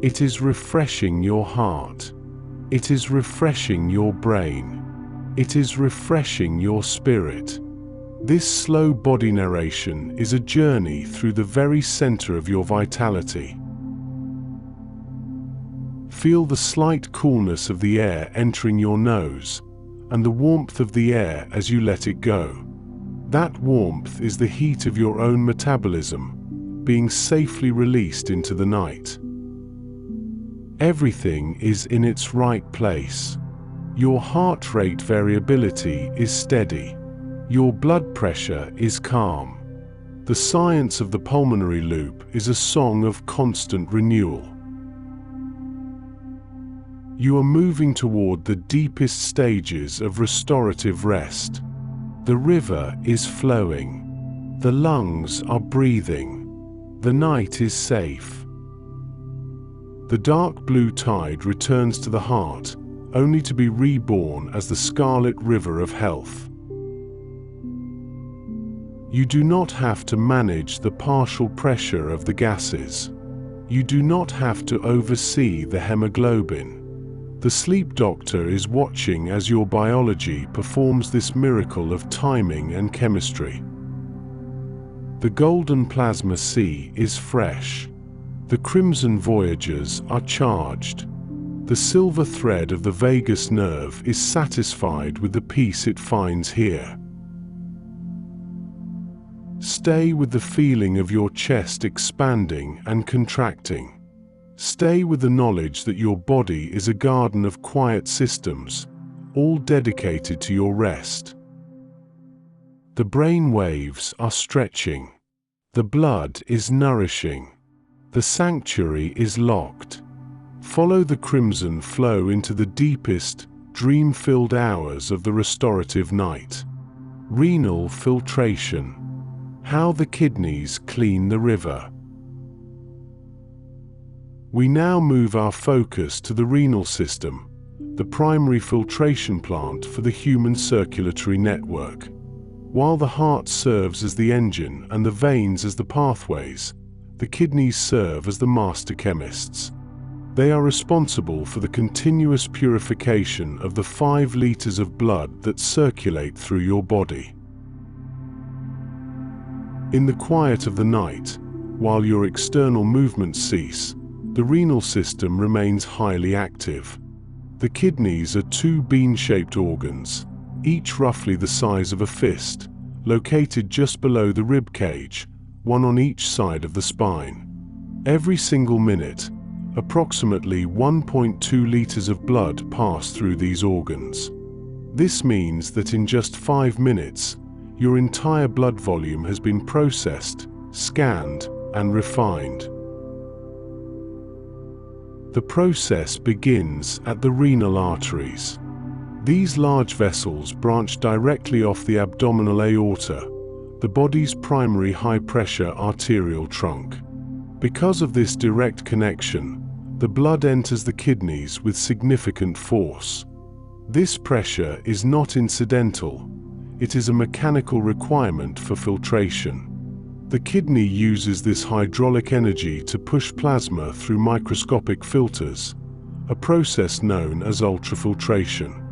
It is refreshing your heart. It is refreshing your brain. It is refreshing your spirit. This slow body narration is a journey through the very center of your vitality. Feel the slight coolness of the air entering your nose, and the warmth of the air as you let it go. That warmth is the heat of your own metabolism, being safely released into the night. Everything is in its right place. Your heart rate variability is steady. Your blood pressure is calm. The science of the pulmonary loop is a song of constant renewal. You are moving toward the deepest stages of restorative rest. The river is flowing. The lungs are breathing. The night is safe. The dark blue tide returns to the heart, only to be reborn as the scarlet river of health. You do not have to manage the partial pressure of the gases. You do not have to oversee the hemoglobin. The sleep doctor is watching as your biology performs this miracle of timing and chemistry. The golden plasma sea is fresh. The crimson voyagers are charged. The silver thread of the vagus nerve is satisfied with the peace it finds here. Stay with the feeling of your chest expanding and contracting. Stay with the knowledge that your body is a garden of quiet systems, all dedicated to your rest. The brain waves are stretching. The blood is nourishing. The sanctuary is locked. Follow the crimson flow into the deepest, dream-filled hours of the restorative night. Renal filtration. How the kidneys clean the river. We now move our focus to the renal system, the primary filtration plant for the human circulatory network. While the heart serves as the engine and the veins as the pathways, the kidneys serve as the master chemists. They are responsible for the continuous purification of the 5 liters of blood that circulate through your body. In the quiet of the night, while your external movements cease, the renal system remains highly active. The kidneys are 2 bean-shaped organs, each roughly the size of a fist, located just below the rib cage, one on each side of the spine. Every single minute, approximately 1.2 liters of blood pass through these organs. This means that in just 5 minutes, your entire blood volume has been processed, scanned, and refined. The process begins at the renal arteries. These large vessels branch directly off the abdominal aorta, the body's primary high-pressure arterial trunk. Because of this direct connection, the blood enters the kidneys with significant force. This pressure is not incidental. It is a mechanical requirement for filtration. The kidney uses this hydraulic energy to push plasma through microscopic filters, a process known as ultrafiltration.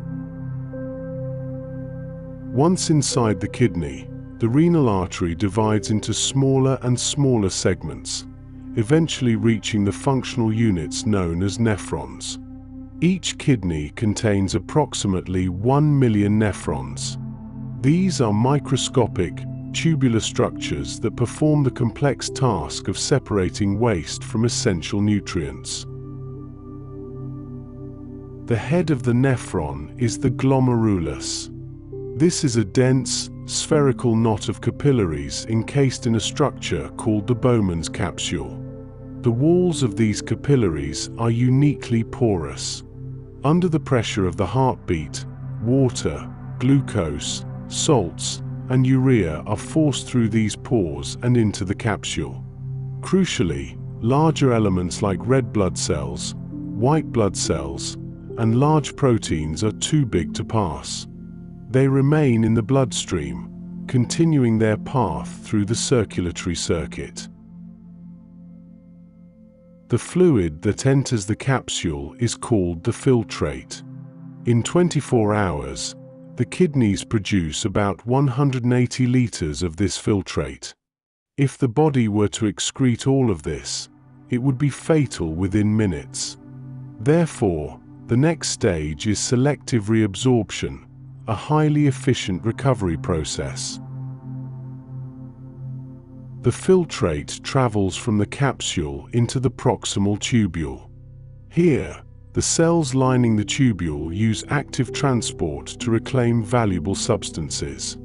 Once inside the kidney, the renal artery divides into smaller and smaller segments, eventually reaching the functional units known as nephrons. Each kidney contains approximately 1 million nephrons. These are microscopic, tubular structures that perform the complex task of separating waste from essential nutrients. The head of the nephron is the glomerulus. This is a dense, spherical knot of capillaries encased in a structure called the Bowman's capsule. The walls of these capillaries are uniquely porous. Under the pressure of the heartbeat, water, glucose, salts, and urea are forced through these pores and into the capsule. Crucially, larger elements like red blood cells, white blood cells, and large proteins are too big to pass. They remain in the bloodstream, continuing their path through the circulatory circuit. The fluid that enters the capsule is called the filtrate. In 24 hours, the kidneys produce about 180 liters of this filtrate. If the body were to excrete all of this, it would be fatal within minutes. Therefore, the next stage is selective reabsorption, a highly efficient recovery process. The filtrate travels from the capsule into the proximal tubule. Here, the cells lining the tubule use active transport to reclaim valuable substances.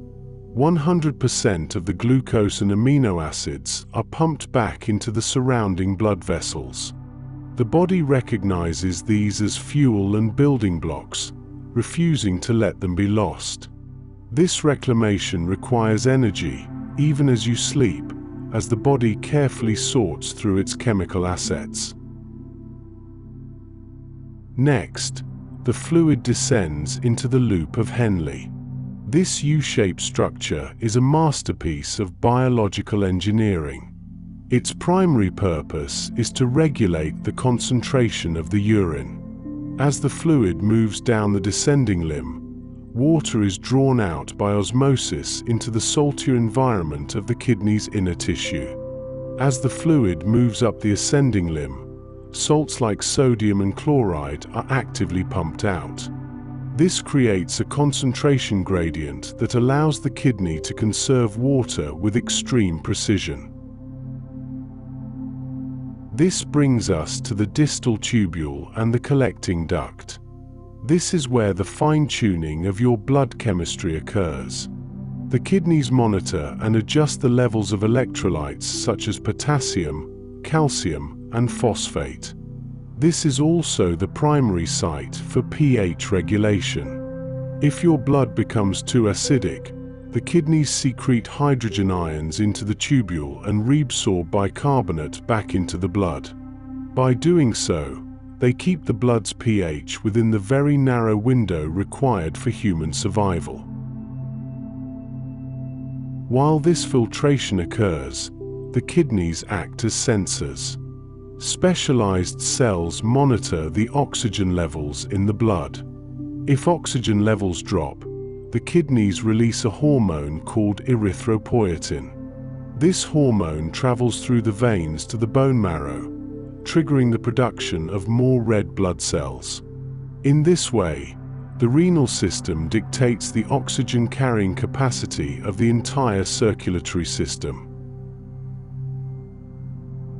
100% of the glucose and amino acids are pumped back into the surrounding blood vessels. The body recognizes these as fuel and building blocks, refusing to let them be lost. This reclamation requires energy, even as you sleep, as the body carefully sorts through its chemical assets. Next, the fluid descends into the loop of Henle. This U-shaped structure is a masterpiece of biological engineering. Its primary purpose is to regulate the concentration of the urine. As the fluid moves down the descending limb, water is drawn out by osmosis into the saltier environment of the kidney's inner tissue. As the fluid moves up the ascending limb, salts like sodium and chloride are actively pumped out. This creates a concentration gradient that allows the kidney to conserve water with extreme precision. This brings us to the distal tubule and the collecting duct. This is where the fine-tuning of your blood chemistry occurs. The kidneys monitor and adjust the levels of electrolytes such as potassium, calcium, and phosphate. This is also the primary site for pH regulation. If your blood becomes too acidic, the kidneys secrete hydrogen ions into the tubule and reabsorb bicarbonate back into the blood. By doing so, they keep the blood's pH within the very narrow window required for human survival. While this filtration occurs, the kidneys act as sensors. Specialized cells monitor the oxygen levels in the blood. If oxygen levels drop, the kidneys release a hormone called erythropoietin. This hormone travels through the veins to the bone marrow, triggering the production of more red blood cells. In this way, the renal system dictates the oxygen carrying capacity of the entire circulatory system.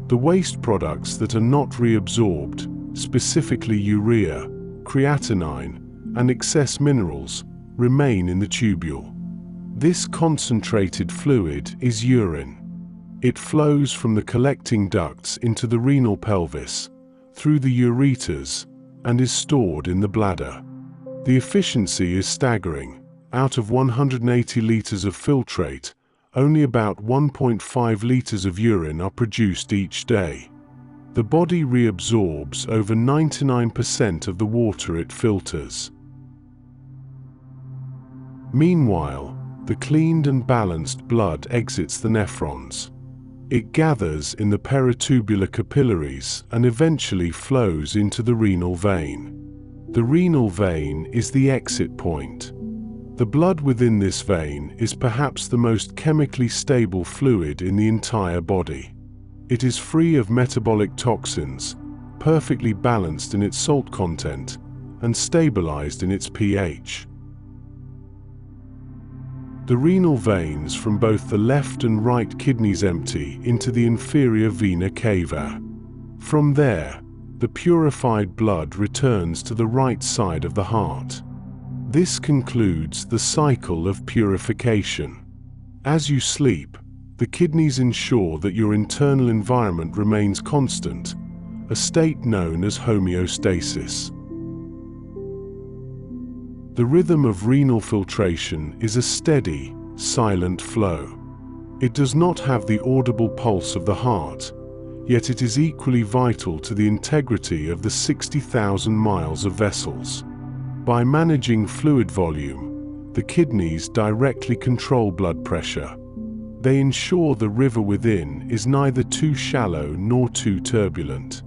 The waste products that are not reabsorbed, specifically urea, creatinine, and excess minerals, remain in the tubule. This concentrated fluid is urine. It flows from the collecting ducts into the renal pelvis, through the ureters, and is stored in the bladder. The efficiency is staggering. Out of 180 liters of filtrate, only about 1.5 liters of urine are produced each day. The body reabsorbs over 99% of the water it filters. Meanwhile, the cleaned and balanced blood exits the nephrons. It gathers in the peritubular capillaries and eventually flows into the renal vein. The renal vein is the exit point. The blood within this vein is perhaps the most chemically stable fluid in the entire body. It is free of metabolic toxins, perfectly balanced in its salt content, and stabilized in its pH. The renal veins from both the left and right kidneys empty into the inferior vena cava. From there, the purified blood returns to the right side of the heart. This concludes the cycle of purification. As you sleep, the kidneys ensure that your internal environment remains constant, a state known as homeostasis. The rhythm of renal filtration is a steady, silent flow. It does not have the audible pulse of the heart, yet it is equally vital to the integrity of the 60,000 miles of vessels. By managing fluid volume, the kidneys directly control blood pressure. They ensure the river within is neither too shallow nor too turbulent.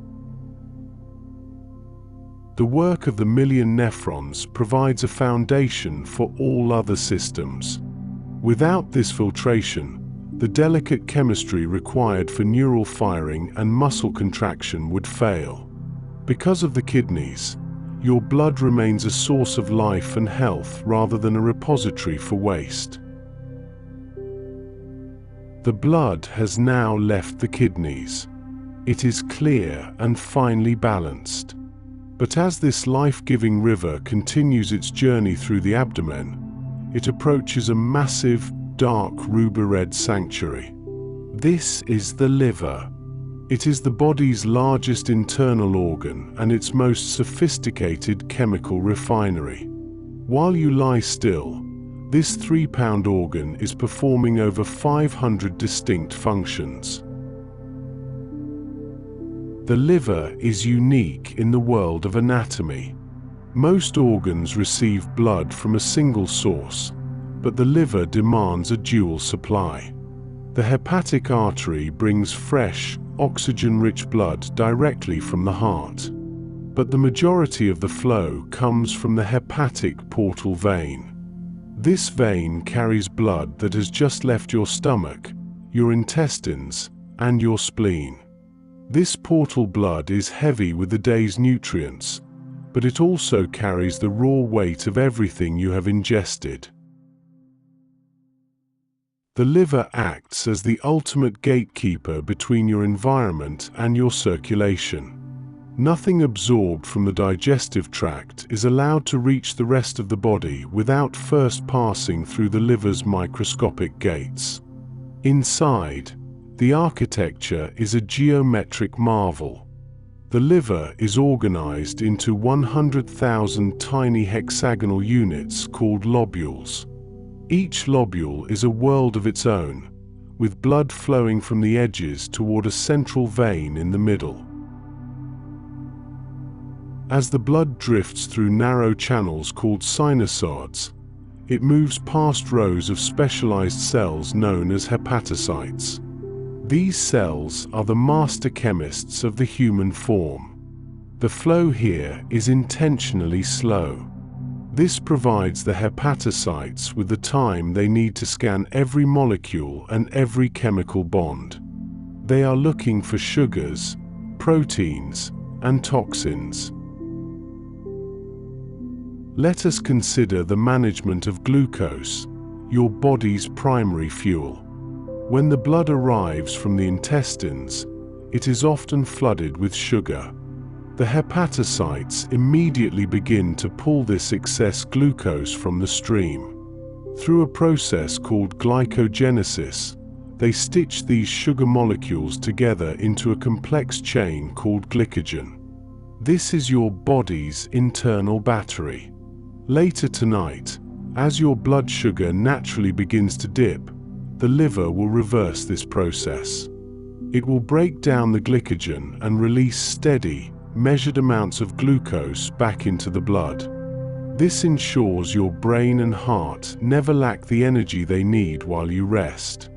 The work of the million nephrons provides a foundation for all other systems. Without this filtration, the delicate chemistry required for neural firing and muscle contraction would fail. Because of the kidneys, your blood remains a source of life and health rather than a repository for waste. The blood has now left the kidneys. It is clear and finely balanced. But as this life-giving river continues its journey through the abdomen, it approaches a massive, dark ruby-red sanctuary. This is the liver. It is the body's largest internal organ and its most sophisticated chemical refinery. While you lie still, this 3-pound organ is performing over 500 distinct functions. The liver is unique in the world of anatomy. Most organs receive blood from a single source, but the liver demands a dual supply. The hepatic artery brings fresh, oxygen-rich blood directly from the heart, but the majority of the flow comes from the hepatic portal vein. This vein carries blood that has just left your stomach, your intestines, and your spleen. This portal blood is heavy with the day's nutrients, but it also carries the raw weight of everything you have ingested. The liver acts as the ultimate gatekeeper between your environment and your circulation. Nothing absorbed from the digestive tract is allowed to reach the rest of the body without first passing through the liver's microscopic gates. Inside, the architecture is a geometric marvel. The liver is organized into 100,000 tiny hexagonal units called lobules. Each lobule is a world of its own, with blood flowing from the edges toward a central vein in the middle. As the blood drifts through narrow channels called sinusoids, it moves past rows of specialized cells known as hepatocytes. These cells are the master chemists of the human form. The flow here is intentionally slow. This provides the hepatocytes with the time they need to scan every molecule and every chemical bond. They are looking for sugars, proteins, and toxins. Let us consider the management of glucose, your body's primary fuel. When the blood arrives from the intestines, it is often flooded with sugar. The hepatocytes immediately begin to pull this excess glucose from the stream. Through a process called glycogenesis, they stitch these sugar molecules together into a complex chain called glycogen. This is your body's internal battery. Later tonight, as your blood sugar naturally begins to dip, the liver will reverse this process. It will break down the glycogen and release steady, measured amounts of glucose back into the blood. This ensures your brain and heart never lack the energy they need while you rest.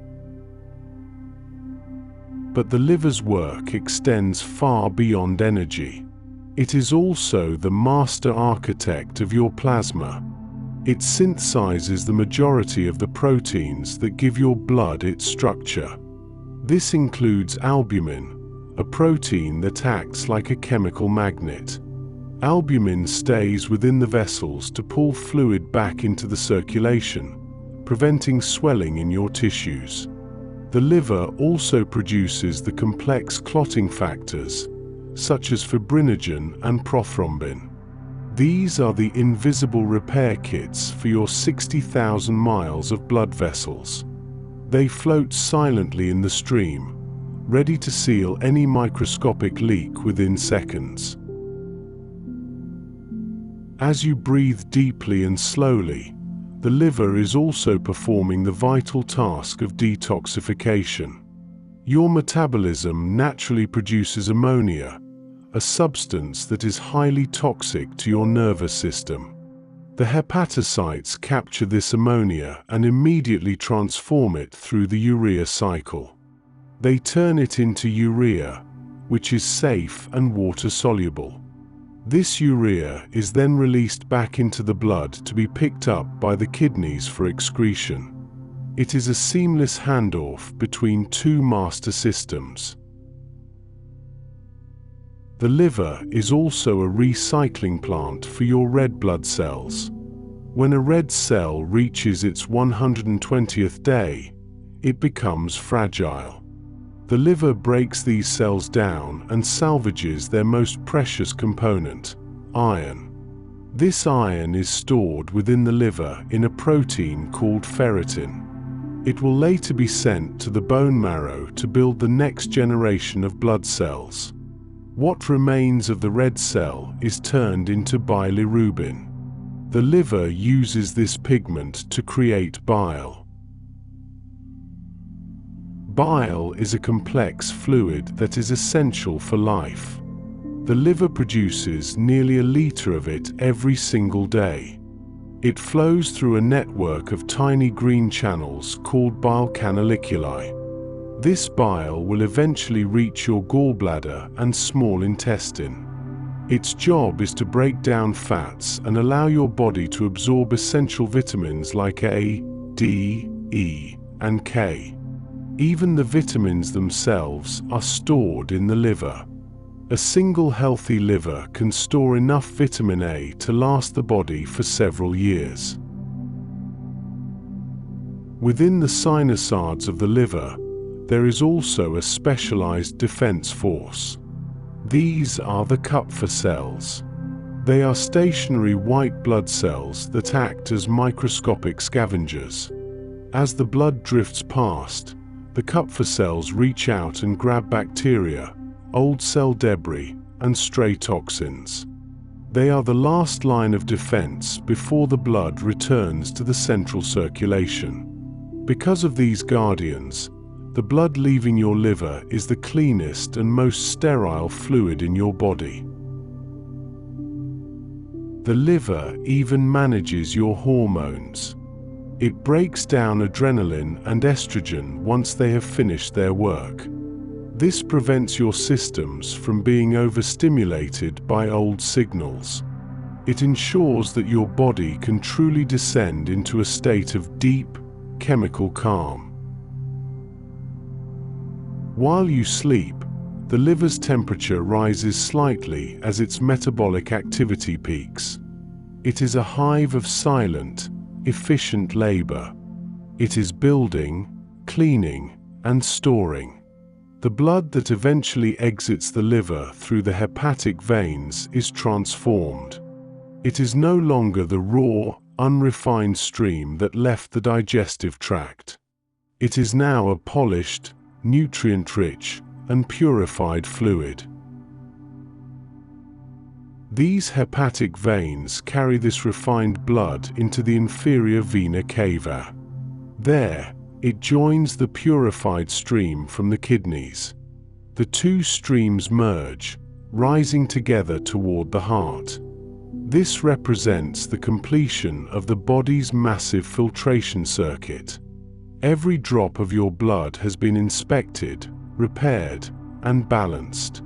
But the liver's work extends far beyond energy. It is also the master architect of your plasma. It synthesizes the majority of the proteins that give your blood its structure. This includes albumin, a protein that acts like a chemical magnet. Albumin stays within the vessels to pull fluid back into the circulation, preventing swelling in your tissues. The liver also produces the complex clotting factors, such as fibrinogen and prothrombin. These are the invisible repair kits for your 60,000 miles of blood vessels. They float silently in the stream, ready to seal any microscopic leak within seconds. As you breathe deeply and slowly, the liver is also performing the vital task of detoxification. Your metabolism naturally produces ammonia, a substance that is highly toxic to your nervous system. The hepatocytes capture this ammonia and immediately transform it through the urea cycle. They turn it into urea, which is safe and water-soluble. This urea is then released back into the blood to be picked up by the kidneys for excretion. It is a seamless handoff between two master systems. The liver is also a recycling plant for your red blood cells. When a red cell reaches its 120th day, it becomes fragile. The liver breaks these cells down and salvages their most precious component, iron. This iron is stored within the liver in a protein called ferritin. It will later be sent to the bone marrow to build the next generation of blood cells. What remains of the red cell is turned into bilirubin. The liver uses this pigment to create bile. Bile is a complex fluid that is essential for life. The liver produces nearly a liter of it every single day. It flows through a network of tiny green channels called bile canaliculi. This bile will eventually reach your gallbladder and small intestine. Its job is to break down fats and allow your body to absorb essential vitamins like A, D, E, and K. Even the vitamins themselves are stored in the liver. A single healthy liver can store enough vitamin A to last the body for several years. Within the sinusoids of the liver, there is also a specialized defense force. These are the Kupffer cells. They are stationary white blood cells that act as microscopic scavengers. As the blood drifts past, the Kupffer cells reach out and grab bacteria, old cell debris, and stray toxins. They are the last line of defense before the blood returns to the central circulation. Because of these guardians, the blood leaving your liver is the cleanest and most sterile fluid in your body. The liver even manages your hormones. It breaks down adrenaline and estrogen once they have finished their work. This prevents your systems from being overstimulated by old signals. It ensures that your body can truly descend into a state of deep, chemical calm. While you sleep, the liver's temperature rises slightly as its metabolic activity peaks. It is a hive of silent, efficient labor. It is building, cleaning, and storing. The blood that eventually exits the liver through the hepatic veins is transformed. It is no longer the raw, unrefined stream that left the digestive tract. It is now a polished, nutrient-rich, and purified fluid. These hepatic veins carry this refined blood into the inferior vena cava. There, it joins the purified stream from the kidneys. The two streams merge, rising together toward the heart. This represents the completion of the body's massive filtration circuit. Every drop of your blood has been inspected, repaired, and balanced.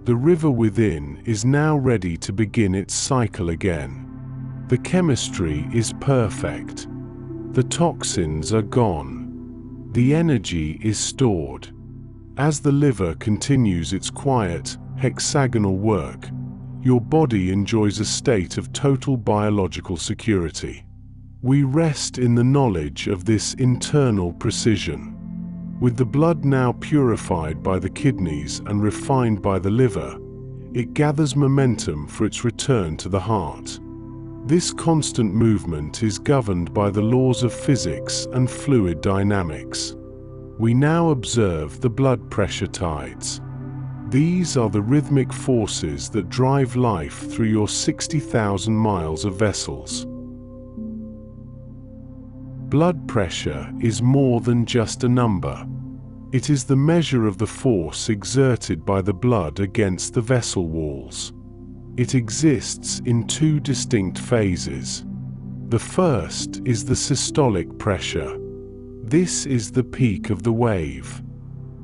The river within is now ready to begin its cycle again. The chemistry is perfect. The toxins are gone. The energy is stored. As the liver continues its quiet, hexagonal work, your body enjoys a state of total biological security. We rest in the knowledge of this internal precision. With the blood now purified by the kidneys and refined by the liver, it gathers momentum for its return to the heart. This constant movement is governed by the laws of physics and fluid dynamics. We now observe the blood pressure tides. These are the rhythmic forces that drive life through your 60,000 miles of vessels. Blood pressure is more than just a number. It is the measure of the force exerted by the blood against the vessel walls. It exists in two distinct phases. The first is the systolic pressure. This is the peak of the wave.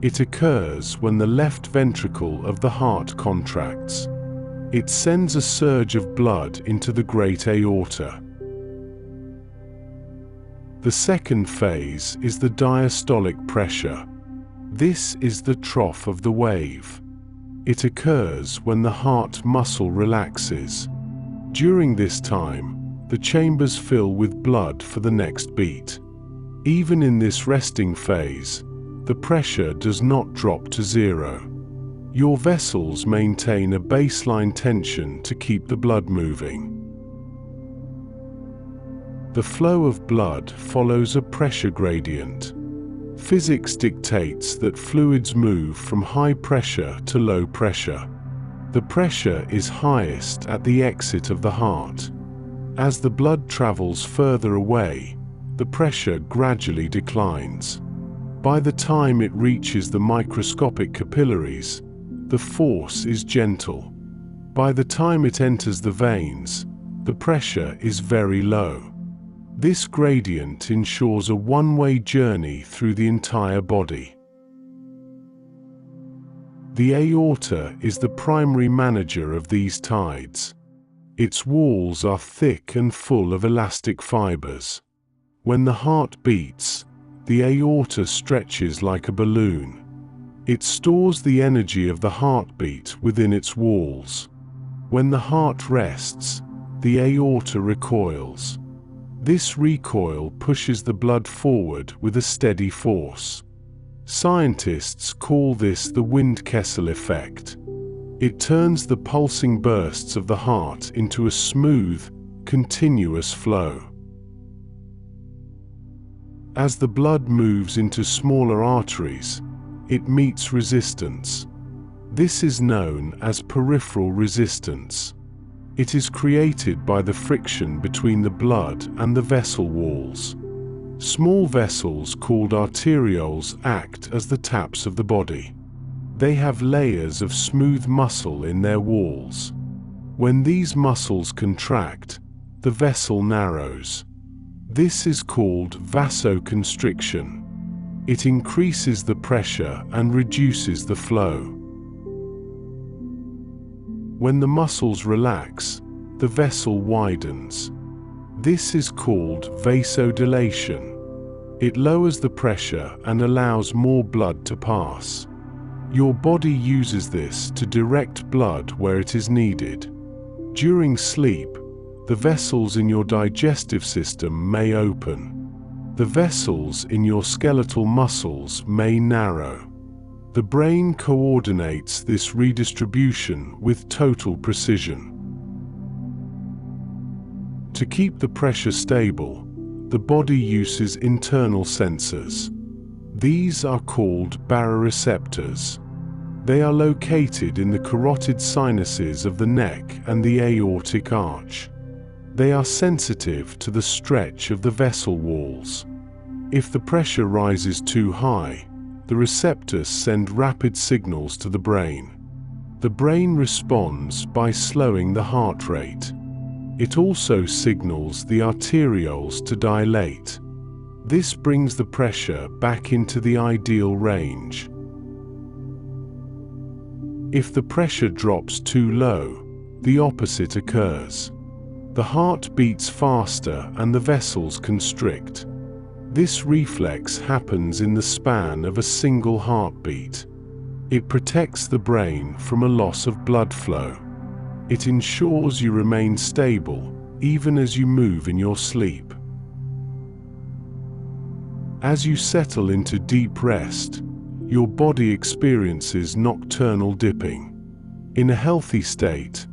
It occurs when the left ventricle of the heart contracts. It sends a surge of blood into the great aorta. The second phase is the diastolic pressure. This is the trough of the wave. It occurs when the heart muscle relaxes. During this time, the chambers fill with blood for the next beat. Even in this resting phase, the pressure does not drop to zero. Your vessels maintain a baseline tension to keep the blood moving. The flow of blood follows a pressure gradient. Physics dictates that fluids move from high pressure to low pressure. The pressure is highest at the exit of the heart. As the blood travels further away, the pressure gradually declines. By the time it reaches the microscopic capillaries, the force is gentle. By the time it enters the veins, the pressure is very low. This gradient ensures a one-way journey through the entire body. The aorta is the primary manager of these tides. Its walls are thick and full of elastic fibers. When the heart beats, the aorta stretches like a balloon. It stores the energy of the heartbeat within its walls. When the heart rests, the aorta recoils. This recoil pushes the blood forward with a steady force. Scientists call this the Wind-Kessel effect. It turns the pulsing bursts of the heart into a smooth, continuous flow. As the blood moves into smaller arteries, it meets resistance. This is known as peripheral resistance. It is created by the friction between the blood and the vessel walls. Small vessels called arterioles act as the taps of the body. They have layers of smooth muscle in their walls. When these muscles contract, the vessel narrows. This is called vasoconstriction. It increases the pressure and reduces the flow. When the muscles relax, the vessel widens. This is called vasodilation. It lowers the pressure and allows more blood to pass. Your body uses this to direct blood where it is needed. During sleep, the vessels in your digestive system may open. The vessels in your skeletal muscles may narrow. The brain coordinates this redistribution with total precision. To keep the pressure stable, the body uses internal sensors. These are called baroreceptors. They are located in the carotid sinuses of the neck and the aortic arch. They are sensitive to the stretch of the vessel walls. If the pressure rises too high, the receptors send rapid signals to the brain. The brain responds by slowing the heart rate. It also signals the arterioles to dilate. This brings the pressure back into the ideal range. If the pressure drops too low, the opposite occurs. The heart beats faster and the vessels constrict. This reflex happens in the span of a single heartbeat. It protects the brain from a loss of blood flow. It ensures you remain stable even as you move in your sleep. As you settle into deep rest, your body experiences nocturnal dipping. In a healthy state,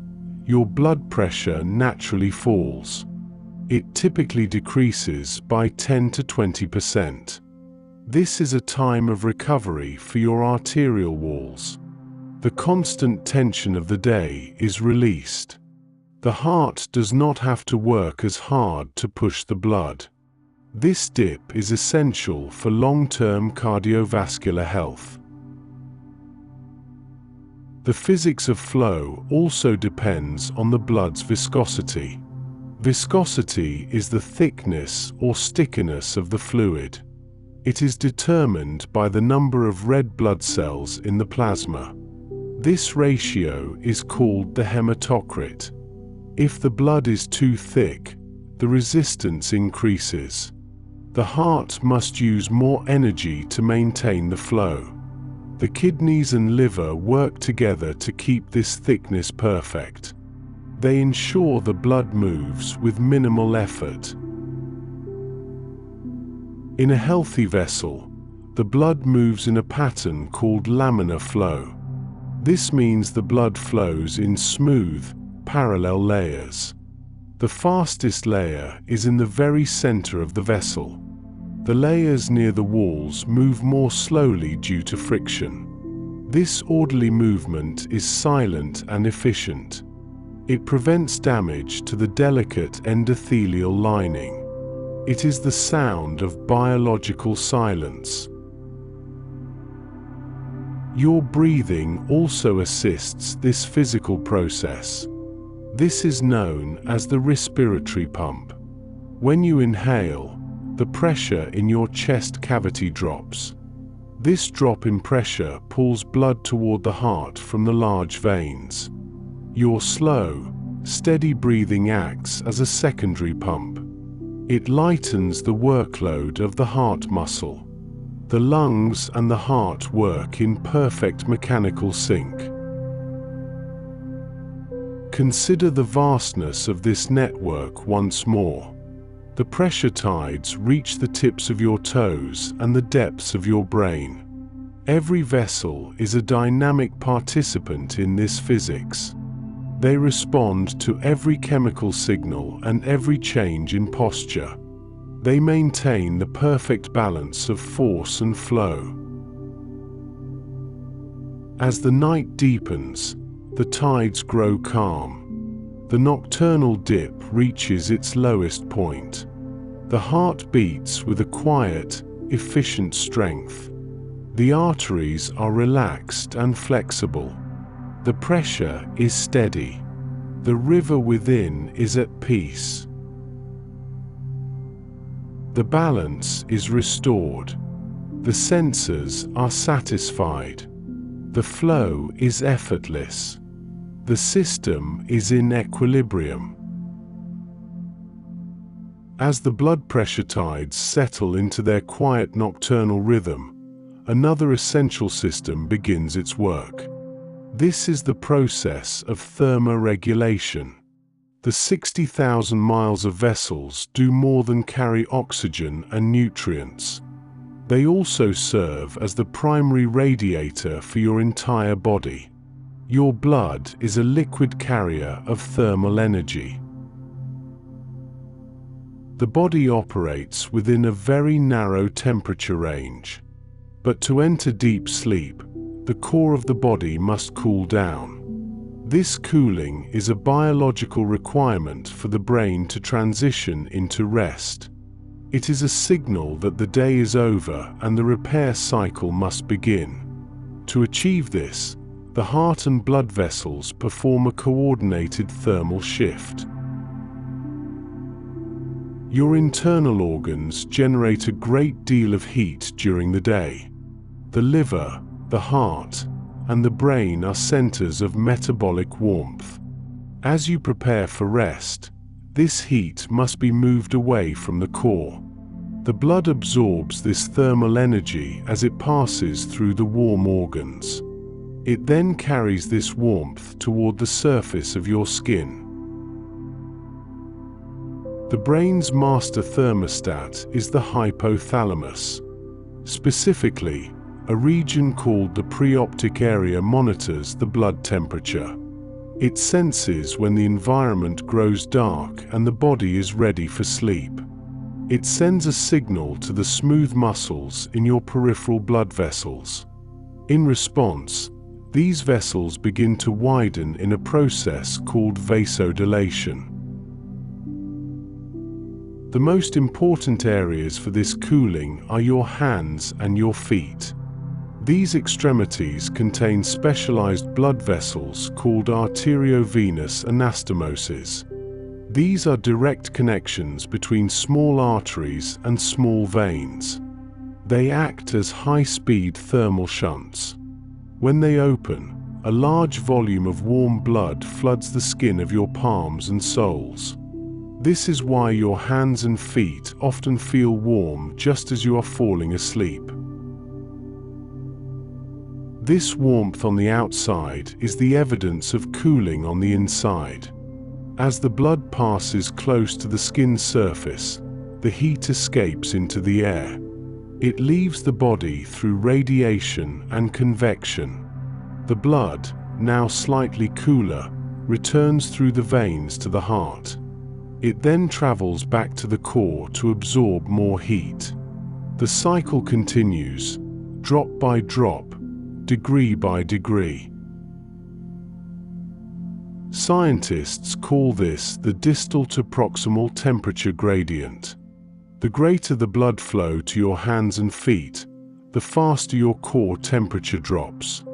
your blood pressure naturally falls. It typically decreases by 10 to 20%. This is a time of recovery for your arterial walls. The constant tension of the day is released. The heart does not have to work as hard to push the blood. This dip is essential for long-term cardiovascular health. The physics of flow also depends on the blood's viscosity. Viscosity is the thickness or stickiness of the fluid. It is determined by the number of red blood cells in the plasma. This ratio is called the hematocrit. If the blood is too thick, the resistance increases. The heart must use more energy to maintain the flow. The kidneys and liver work together to keep this thickness perfect. They ensure the blood moves with minimal effort. In a healthy vessel, the blood moves in a pattern called laminar flow. This means the blood flows in smooth, parallel layers. The fastest layer is in the very center of the vessel. The layers near the walls move more slowly due to friction. This orderly movement is silent and efficient. It prevents damage to the delicate endothelial lining. It is the sound of biological silence. Your breathing also assists this physical process. This is known as the respiratory pump. When you inhale, the pressure in your chest cavity drops. This drop in pressure pulls blood toward the heart from the large veins. Your slow, steady breathing acts as a secondary pump. It lightens the workload of the heart muscle. The lungs and the heart work in perfect mechanical sync. Consider the vastness of this network once more. The pressure tides reach the tips of your toes and the depths of your brain. Every vessel is a dynamic participant in this physics. They respond to every chemical signal and every change in posture. They maintain the perfect balance of force and flow. As the night deepens, the tides grow calm. The nocturnal dip reaches its lowest point. The heart beats with a quiet, efficient strength. The arteries are relaxed and flexible. The pressure is steady. The river within is at peace. The balance is restored. The senses are satisfied. The flow is effortless. The system is in equilibrium. As the blood pressure tides settle into their quiet nocturnal rhythm, another essential system begins its work. This is the process of thermoregulation. The 60,000 miles of vessels do more than carry oxygen and nutrients. They also serve as the primary radiator for your entire body. Your blood is a liquid carrier of thermal energy. The body operates within a very narrow temperature range. But to enter deep sleep, the core of the body must cool down. This cooling is a biological requirement for the brain to transition into rest. It is a signal that the day is over and the repair cycle must begin. To achieve this, the heart and blood vessels perform a coordinated thermal shift. Your internal organs generate a great deal of heat during the day. The liver, the heart, and the brain are centers of metabolic warmth. As you prepare for rest, this heat must be moved away from the core. The blood absorbs this thermal energy as it passes through the warm organs. It then carries this warmth toward the surface of your skin. The brain's master thermostat is the hypothalamus. Specifically, a region called the preoptic area monitors the blood temperature. It senses when the environment grows dark and the body is ready for sleep. It sends a signal to the smooth muscles in your peripheral blood vessels. In response, these vessels begin to widen in a process called vasodilation. The most important areas for this cooling are your hands and your feet. These extremities contain specialized blood vessels called arteriovenous anastomoses. These are direct connections between small arteries and small veins. They act as high-speed thermal shunts. When they open, a large volume of warm blood floods the skin of your palms and soles. This is why your hands and feet often feel warm just as you are falling asleep. This warmth on the outside is the evidence of cooling on the inside. As the blood passes close to the skin's surface, the heat escapes into the air. It leaves the body through radiation and convection. The blood, now slightly cooler, returns through the veins to the heart. It then travels back to the core to absorb more heat. The cycle continues, drop by drop, degree by degree. Scientists call this the distal to proximal temperature gradient. The greater the blood flow to your hands and feet, the faster your core temperature drops.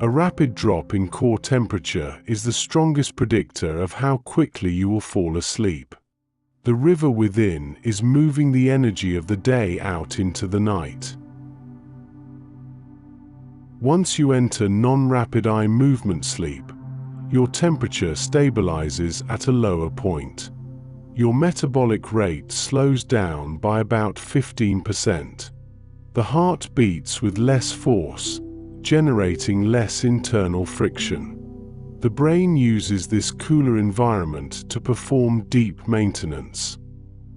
A rapid drop in core temperature is the strongest predictor of how quickly you will fall asleep. The river within is moving the energy of the day out into the night. Once you enter non-rapid eye movement sleep, your temperature stabilizes at a lower point. Your metabolic rate slows down by about 15%. The heart beats with less force, generating less internal friction. The brain uses this cooler environment to perform deep maintenance.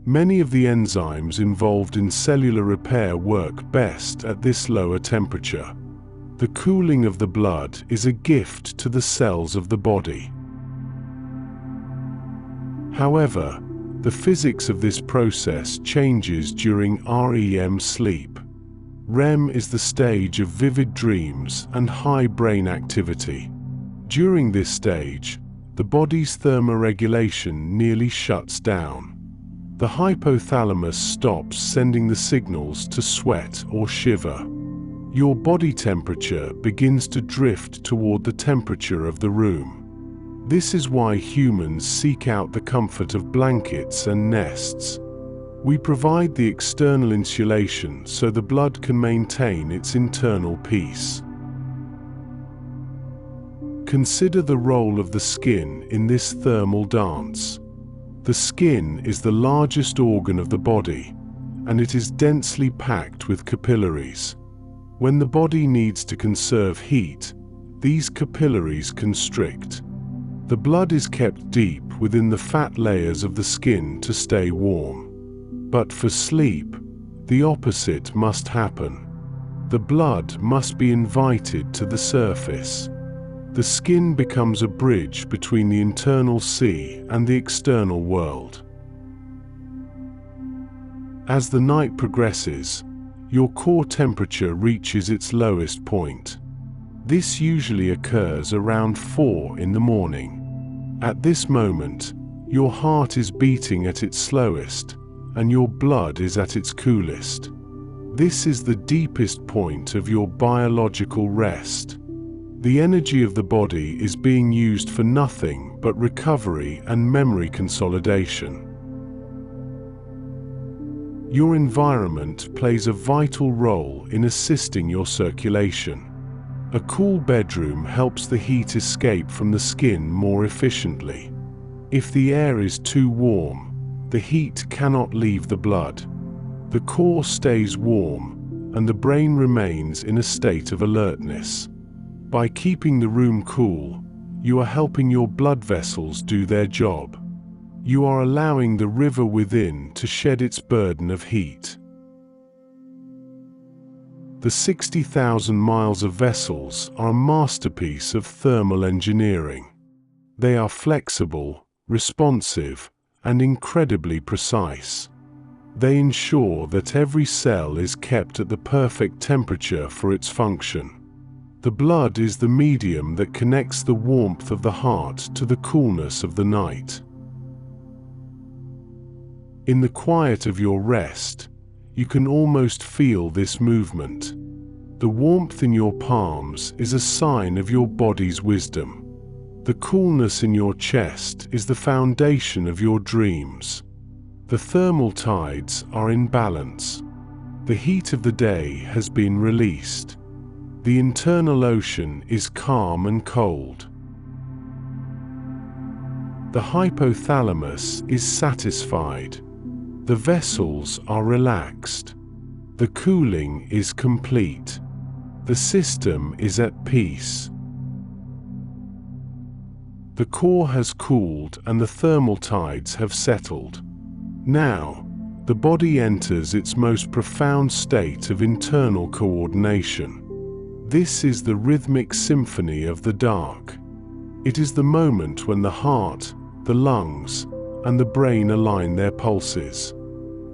Many of the enzymes involved in cellular repair work best at this lower temperature. The cooling of the blood is a gift to the cells of the body. However, the physics of this process changes during REM sleep. REM is the stage of vivid dreams and high brain activity. During this stage, the body's thermoregulation nearly shuts down. The hypothalamus stops sending the signals to sweat or shiver. Your body temperature begins to drift toward the temperature of the room. This is why humans seek out the comfort of blankets and nests. We provide the external insulation so the blood can maintain its internal peace. Consider the role of the skin in this thermal dance. The skin is the largest organ of the body, and it is densely packed with capillaries. When the body needs to conserve heat, these capillaries constrict. The blood is kept deep within the fat layers of the skin to stay warm. But for sleep, the opposite must happen. The blood must be invited to the surface. The skin becomes a bridge between the internal sea and the external world. As the night progresses, your core temperature reaches its lowest point. This usually occurs around 4 in the morning. At this moment, your heart is beating at its slowest, and your blood is at its coolest. This is the deepest point of your biological rest. The energy of the body is being used for nothing but recovery and memory consolidation. Your environment plays a vital role in assisting your circulation. A cool bedroom helps the heat escape from the skin more efficiently. If the air is too warm, the heat cannot leave the blood. The core stays warm, and the brain remains in a state of alertness. By keeping the room cool, you are helping your blood vessels do their job. You are allowing the river within to shed its burden of heat. The 60,000 miles of vessels are a masterpiece of thermal engineering. They are flexible, responsive, and incredibly precise. They ensure that every cell is kept at the perfect temperature for its function. The blood is the medium that connects the warmth of the heart to the coolness of the night. In the quiet of your rest, you can almost feel this movement. The warmth in your palms is a sign of your body's wisdom. The coolness in your chest is the foundation of your dreams. The thermal tides are in balance. The heat of the day has been released. The internal ocean is calm and cold. The hypothalamus is satisfied. The vessels are relaxed. The cooling is complete. The system is at peace. The core has cooled and the thermal tides have settled. Now, the body enters its most profound state of internal coordination. This is the rhythmic symphony of the dark. It is the moment when the heart, the lungs, and the brain align their pulses.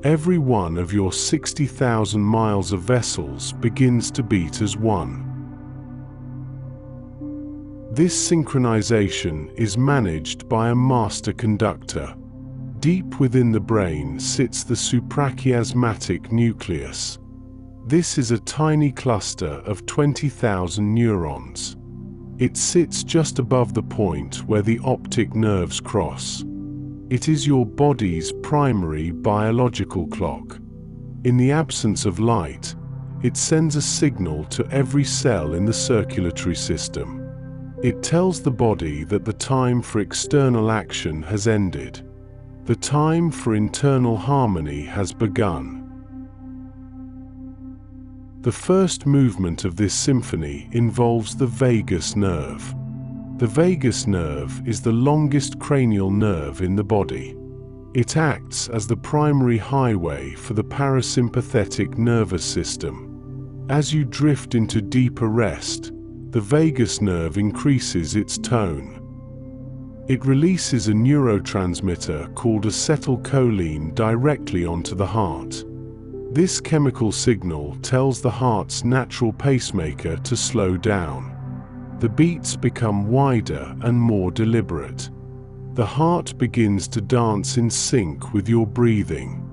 Every one of your 60,000 miles of vessels begins to beat as one. This synchronization is managed by a master conductor. Deep within the brain sits the suprachiasmatic nucleus. This is a tiny cluster of 20,000 neurons. It sits just above the point where the optic nerves cross. It is your body's primary biological clock. In the absence of light, it sends a signal to every cell in the circulatory system. It tells the body that the time for external action has ended. The time for internal harmony has begun. The first movement of this symphony involves the vagus nerve. The vagus nerve is the longest cranial nerve in the body. It acts as the primary highway for the parasympathetic nervous system. As you drift into deeper rest, the vagus nerve increases its tone. It releases a neurotransmitter called acetylcholine directly onto the heart. This chemical signal tells the heart's natural pacemaker to slow down. The beats become wider and more deliberate. The heart begins to dance in sync with your breathing.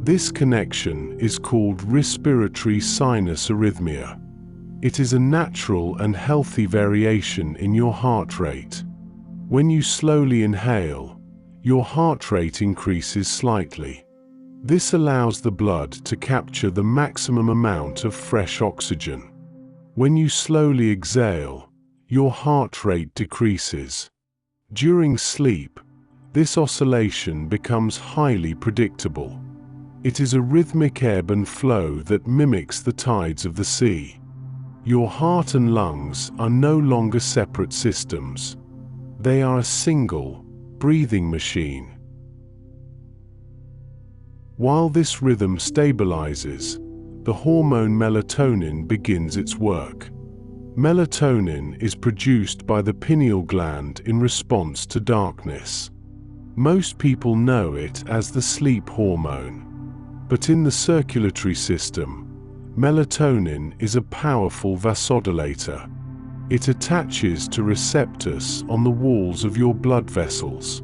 This connection is called respiratory sinus arrhythmia. It is a natural and healthy variation in your heart rate. When you slowly inhale, your heart rate increases slightly. This allows the blood to capture the maximum amount of fresh oxygen. When you slowly exhale, your heart rate decreases. During sleep, this oscillation becomes highly predictable. It is a rhythmic ebb and flow that mimics the tides of the sea. Your heart and lungs are no longer separate systems. They are a single, breathing machine. While this rhythm stabilizes, the hormone melatonin begins its work. Melatonin is produced by the pineal gland in response to darkness. Most people know it as the sleep hormone. But in the circulatory system, melatonin is a powerful vasodilator. It attaches to receptors on the walls of your blood vessels.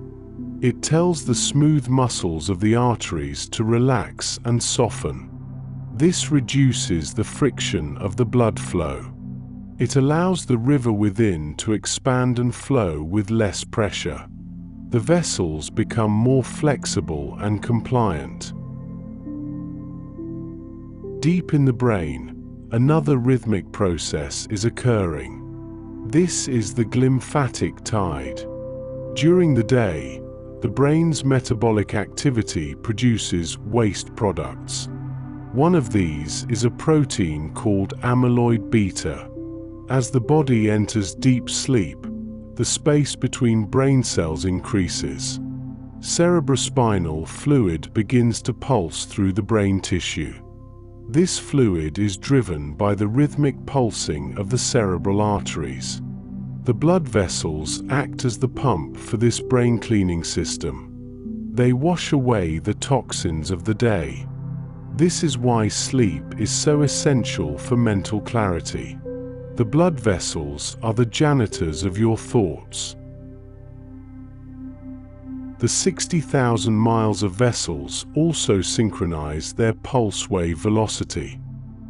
It tells the smooth muscles of the arteries to relax and soften. This reduces the friction of the blood flow. It allows the river within to expand and flow with less pressure. The vessels become more flexible and compliant. Deep in the brain, another rhythmic process is occurring. This is the glymphatic tide. During the day, the brain's metabolic activity produces waste products. One of these is a protein called amyloid beta. As the body enters deep sleep, the space between brain cells increases. Cerebrospinal fluid begins to pulse through the brain tissue. This fluid is driven by the rhythmic pulsing of the cerebral arteries. The blood vessels act as the pump for this brain cleaning system. They wash away the toxins of the day. This is why sleep is so essential for mental clarity. The blood vessels are the janitors of your thoughts. The 60,000 miles of vessels also synchronize their pulse wave velocity.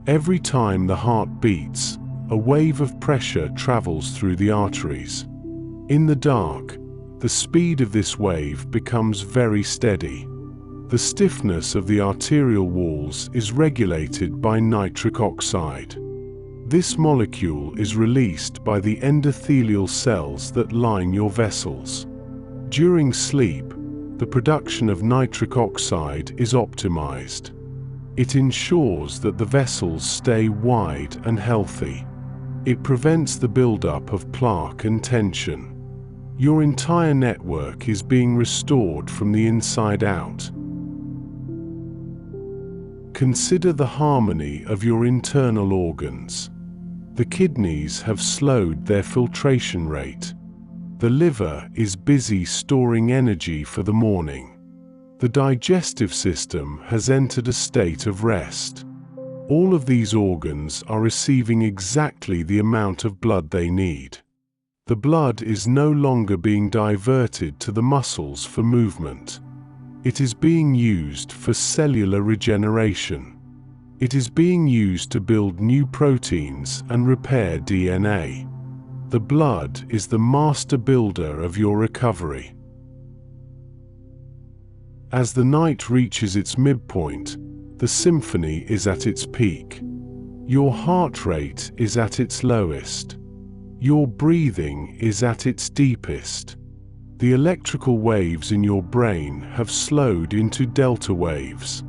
Every time the heart beats, a wave of pressure travels through the arteries. In the dark, the speed of this wave becomes very steady. The stiffness of the arterial walls is regulated by nitric oxide. This molecule is released by the endothelial cells that line your vessels. During sleep, the production of nitric oxide is optimized. It ensures that the vessels stay wide and healthy. It prevents the buildup of plaque and tension. Your entire network is being restored from the inside out. Consider the harmony of your internal organs. The kidneys have slowed their filtration rate. The liver is busy storing energy for the morning. The digestive system has entered a state of rest. All of these organs are receiving exactly the amount of blood they need. The blood is no longer being diverted to the muscles for movement. It is being used for cellular regeneration. It is being used to build new proteins and repair DNA. The blood is the master builder of your recovery. As the night reaches its midpoint, the symphony is at its peak. Your heart rate is at its lowest. Your breathing is at its deepest. The electrical waves in your brain have slowed into delta waves.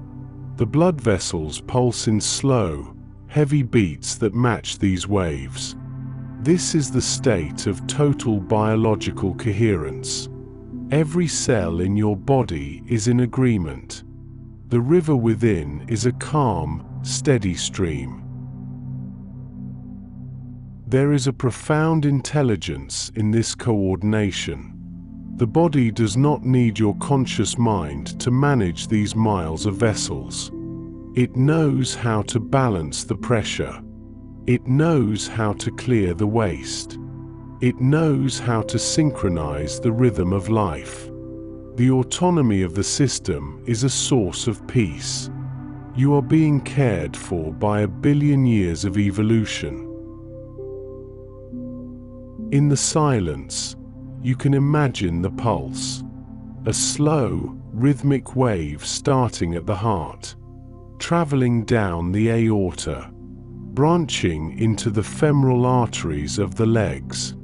The blood vessels pulse in slow, heavy beats that match these waves. This is the state of total biological coherence. Every cell in your body is in agreement. The river within is a calm, steady stream. There is a profound intelligence in this coordination. The body does not need your conscious mind to manage these miles of vessels. It knows how to balance the pressure. It knows how to clear the waste. It knows how to synchronize the rhythm of life. The autonomy of the system is a source of peace. You are being cared for by 1 billion years of evolution. In the silence, you can imagine the pulse. A slow, rhythmic wave starting at the heart, traveling down the aorta, branching into the femoral arteries of the legs,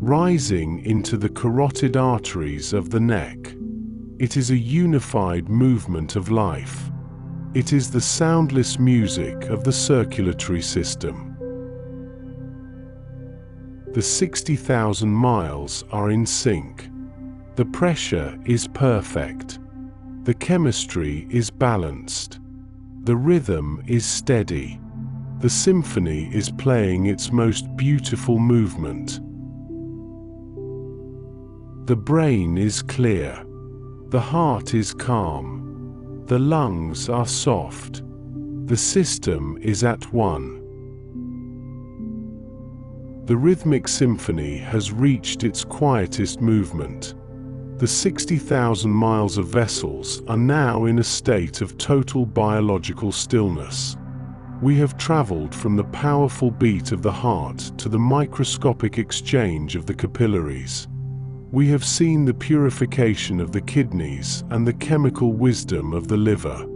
rising into the carotid arteries of the neck. It is a unified movement of life. It is the soundless music of the circulatory system. The 60,000 miles are in sync. The pressure is perfect. The chemistry is balanced. The rhythm is steady. The symphony is playing its most beautiful movement. The brain is clear. The heart is calm. The lungs are soft. The system is at one. The rhythmic symphony has reached its quietest movement. The 60,000 miles of vessels are now in a state of total biological stillness. We have traveled from the powerful beat of the heart to the microscopic exchange of the capillaries. We have seen the purification of the kidneys and the chemical wisdom of the liver.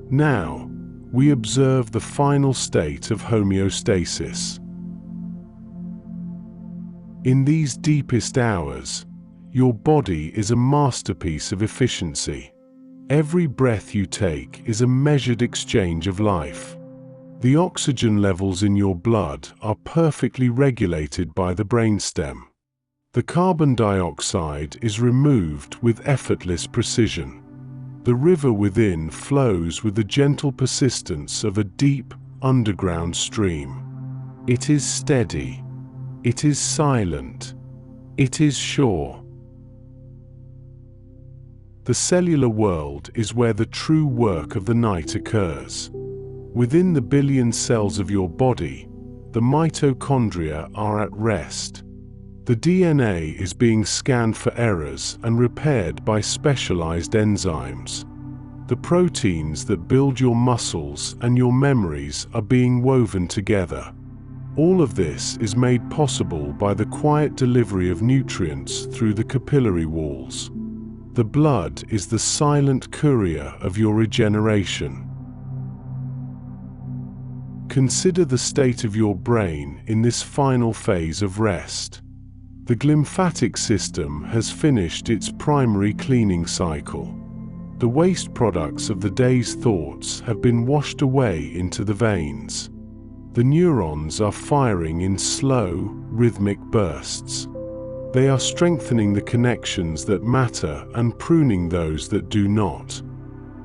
Now, we observe the final state of homeostasis. In these deepest hours, your body is a masterpiece of efficiency. Every breath you take is a measured exchange of life. The oxygen levels in your blood are perfectly regulated by the brainstem. The carbon dioxide is removed with effortless precision. The river within flows with the gentle persistence of a deep, underground stream. It is steady. It is silent. It is sure. The cellular world is where the true work of the night occurs. Within the billion cells of your body, the mitochondria are at rest. The DNA is being scanned for errors and repaired by specialized enzymes. The proteins that build your muscles and your memories are being woven together. All of this is made possible by the quiet delivery of nutrients through the capillary walls. The blood is the silent courier of your regeneration. Consider the state of your brain in this final phase of rest. The glymphatic system has finished its primary cleaning cycle. The waste products of the day's thoughts have been washed away into the veins. The neurons are firing in slow, rhythmic bursts. They are strengthening the connections that matter and pruning those that do not.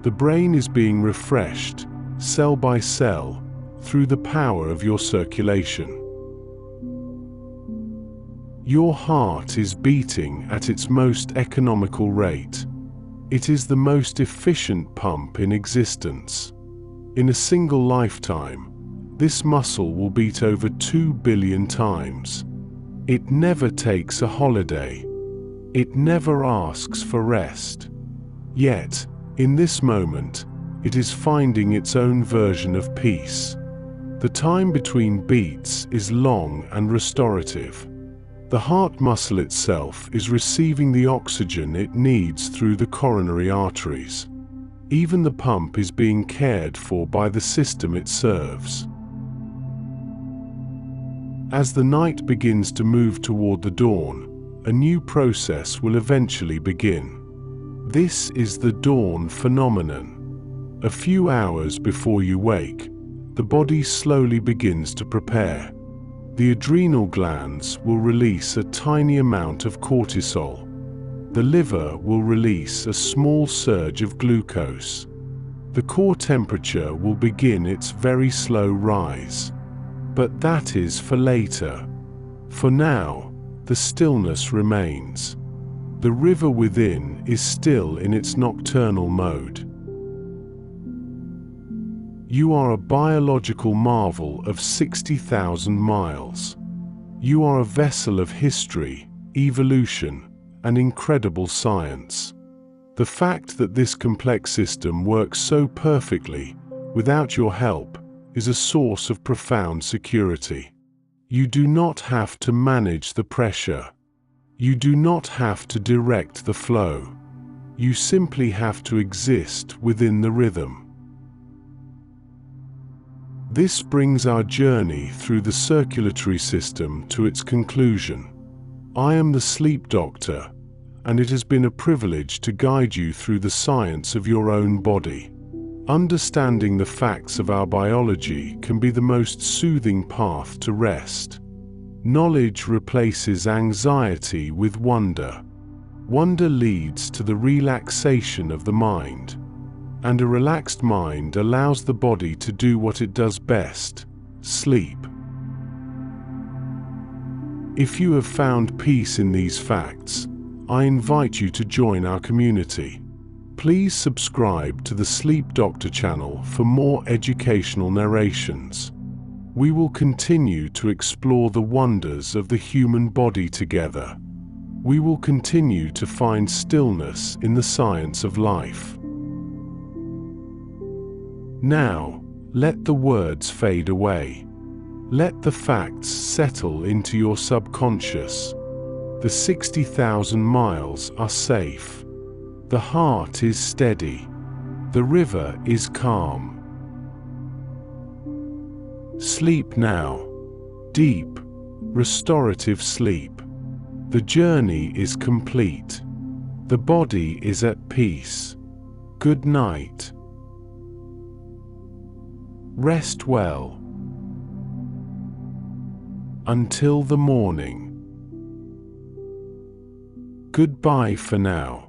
The brain is being refreshed, cell by cell, through the power of your circulation. Your heart is beating at its most economical rate. It is the most efficient pump in existence. In a single lifetime, this muscle will beat over 2 billion times. It never takes a holiday. It never asks for rest. Yet, in this moment, it is finding its own version of peace. The time between beats is long and restorative. The heart muscle itself is receiving the oxygen it needs through the coronary arteries. Even the pump is being cared for by the system it serves. As the night begins to move toward the dawn, a new process will eventually begin. This is the dawn phenomenon. A few hours before you wake, the body slowly begins to prepare. The adrenal glands will release a tiny amount of cortisol. The liver will release a small surge of glucose. The core temperature will begin its very slow rise. But that is for later. For now, the stillness remains. The river within is still in its nocturnal mode. You are a biological marvel of 60,000 miles. You are a vessel of history, evolution, and incredible science. The fact that this complex system works so perfectly, without your help, is a source of profound security. You do not have to manage the pressure. You do not have to direct the flow. You simply have to exist within the rhythm. This brings our journey through the circulatory system to its conclusion. I am the sleep doctor, and it has been a privilege to guide you through the science of your own body. Understanding the facts of our biology can be the most soothing path to rest. Knowledge replaces anxiety with wonder. Wonder leads to the relaxation of the mind. And a relaxed mind allows the body to do what it does best: sleep. If you have found peace in these facts, I invite you to join our community. Please subscribe to the Sleep Doctor channel for more educational narrations. We will continue to explore the wonders of the human body together. We will continue to find stillness in the science of life. Now, let the words fade away. Let the facts settle into your subconscious. The 60,000 miles are safe. The heart is steady. The river is calm. Sleep now. Deep, restorative sleep. The journey is complete. The body is at peace. Good night. Rest well. Until the morning. Goodbye for now.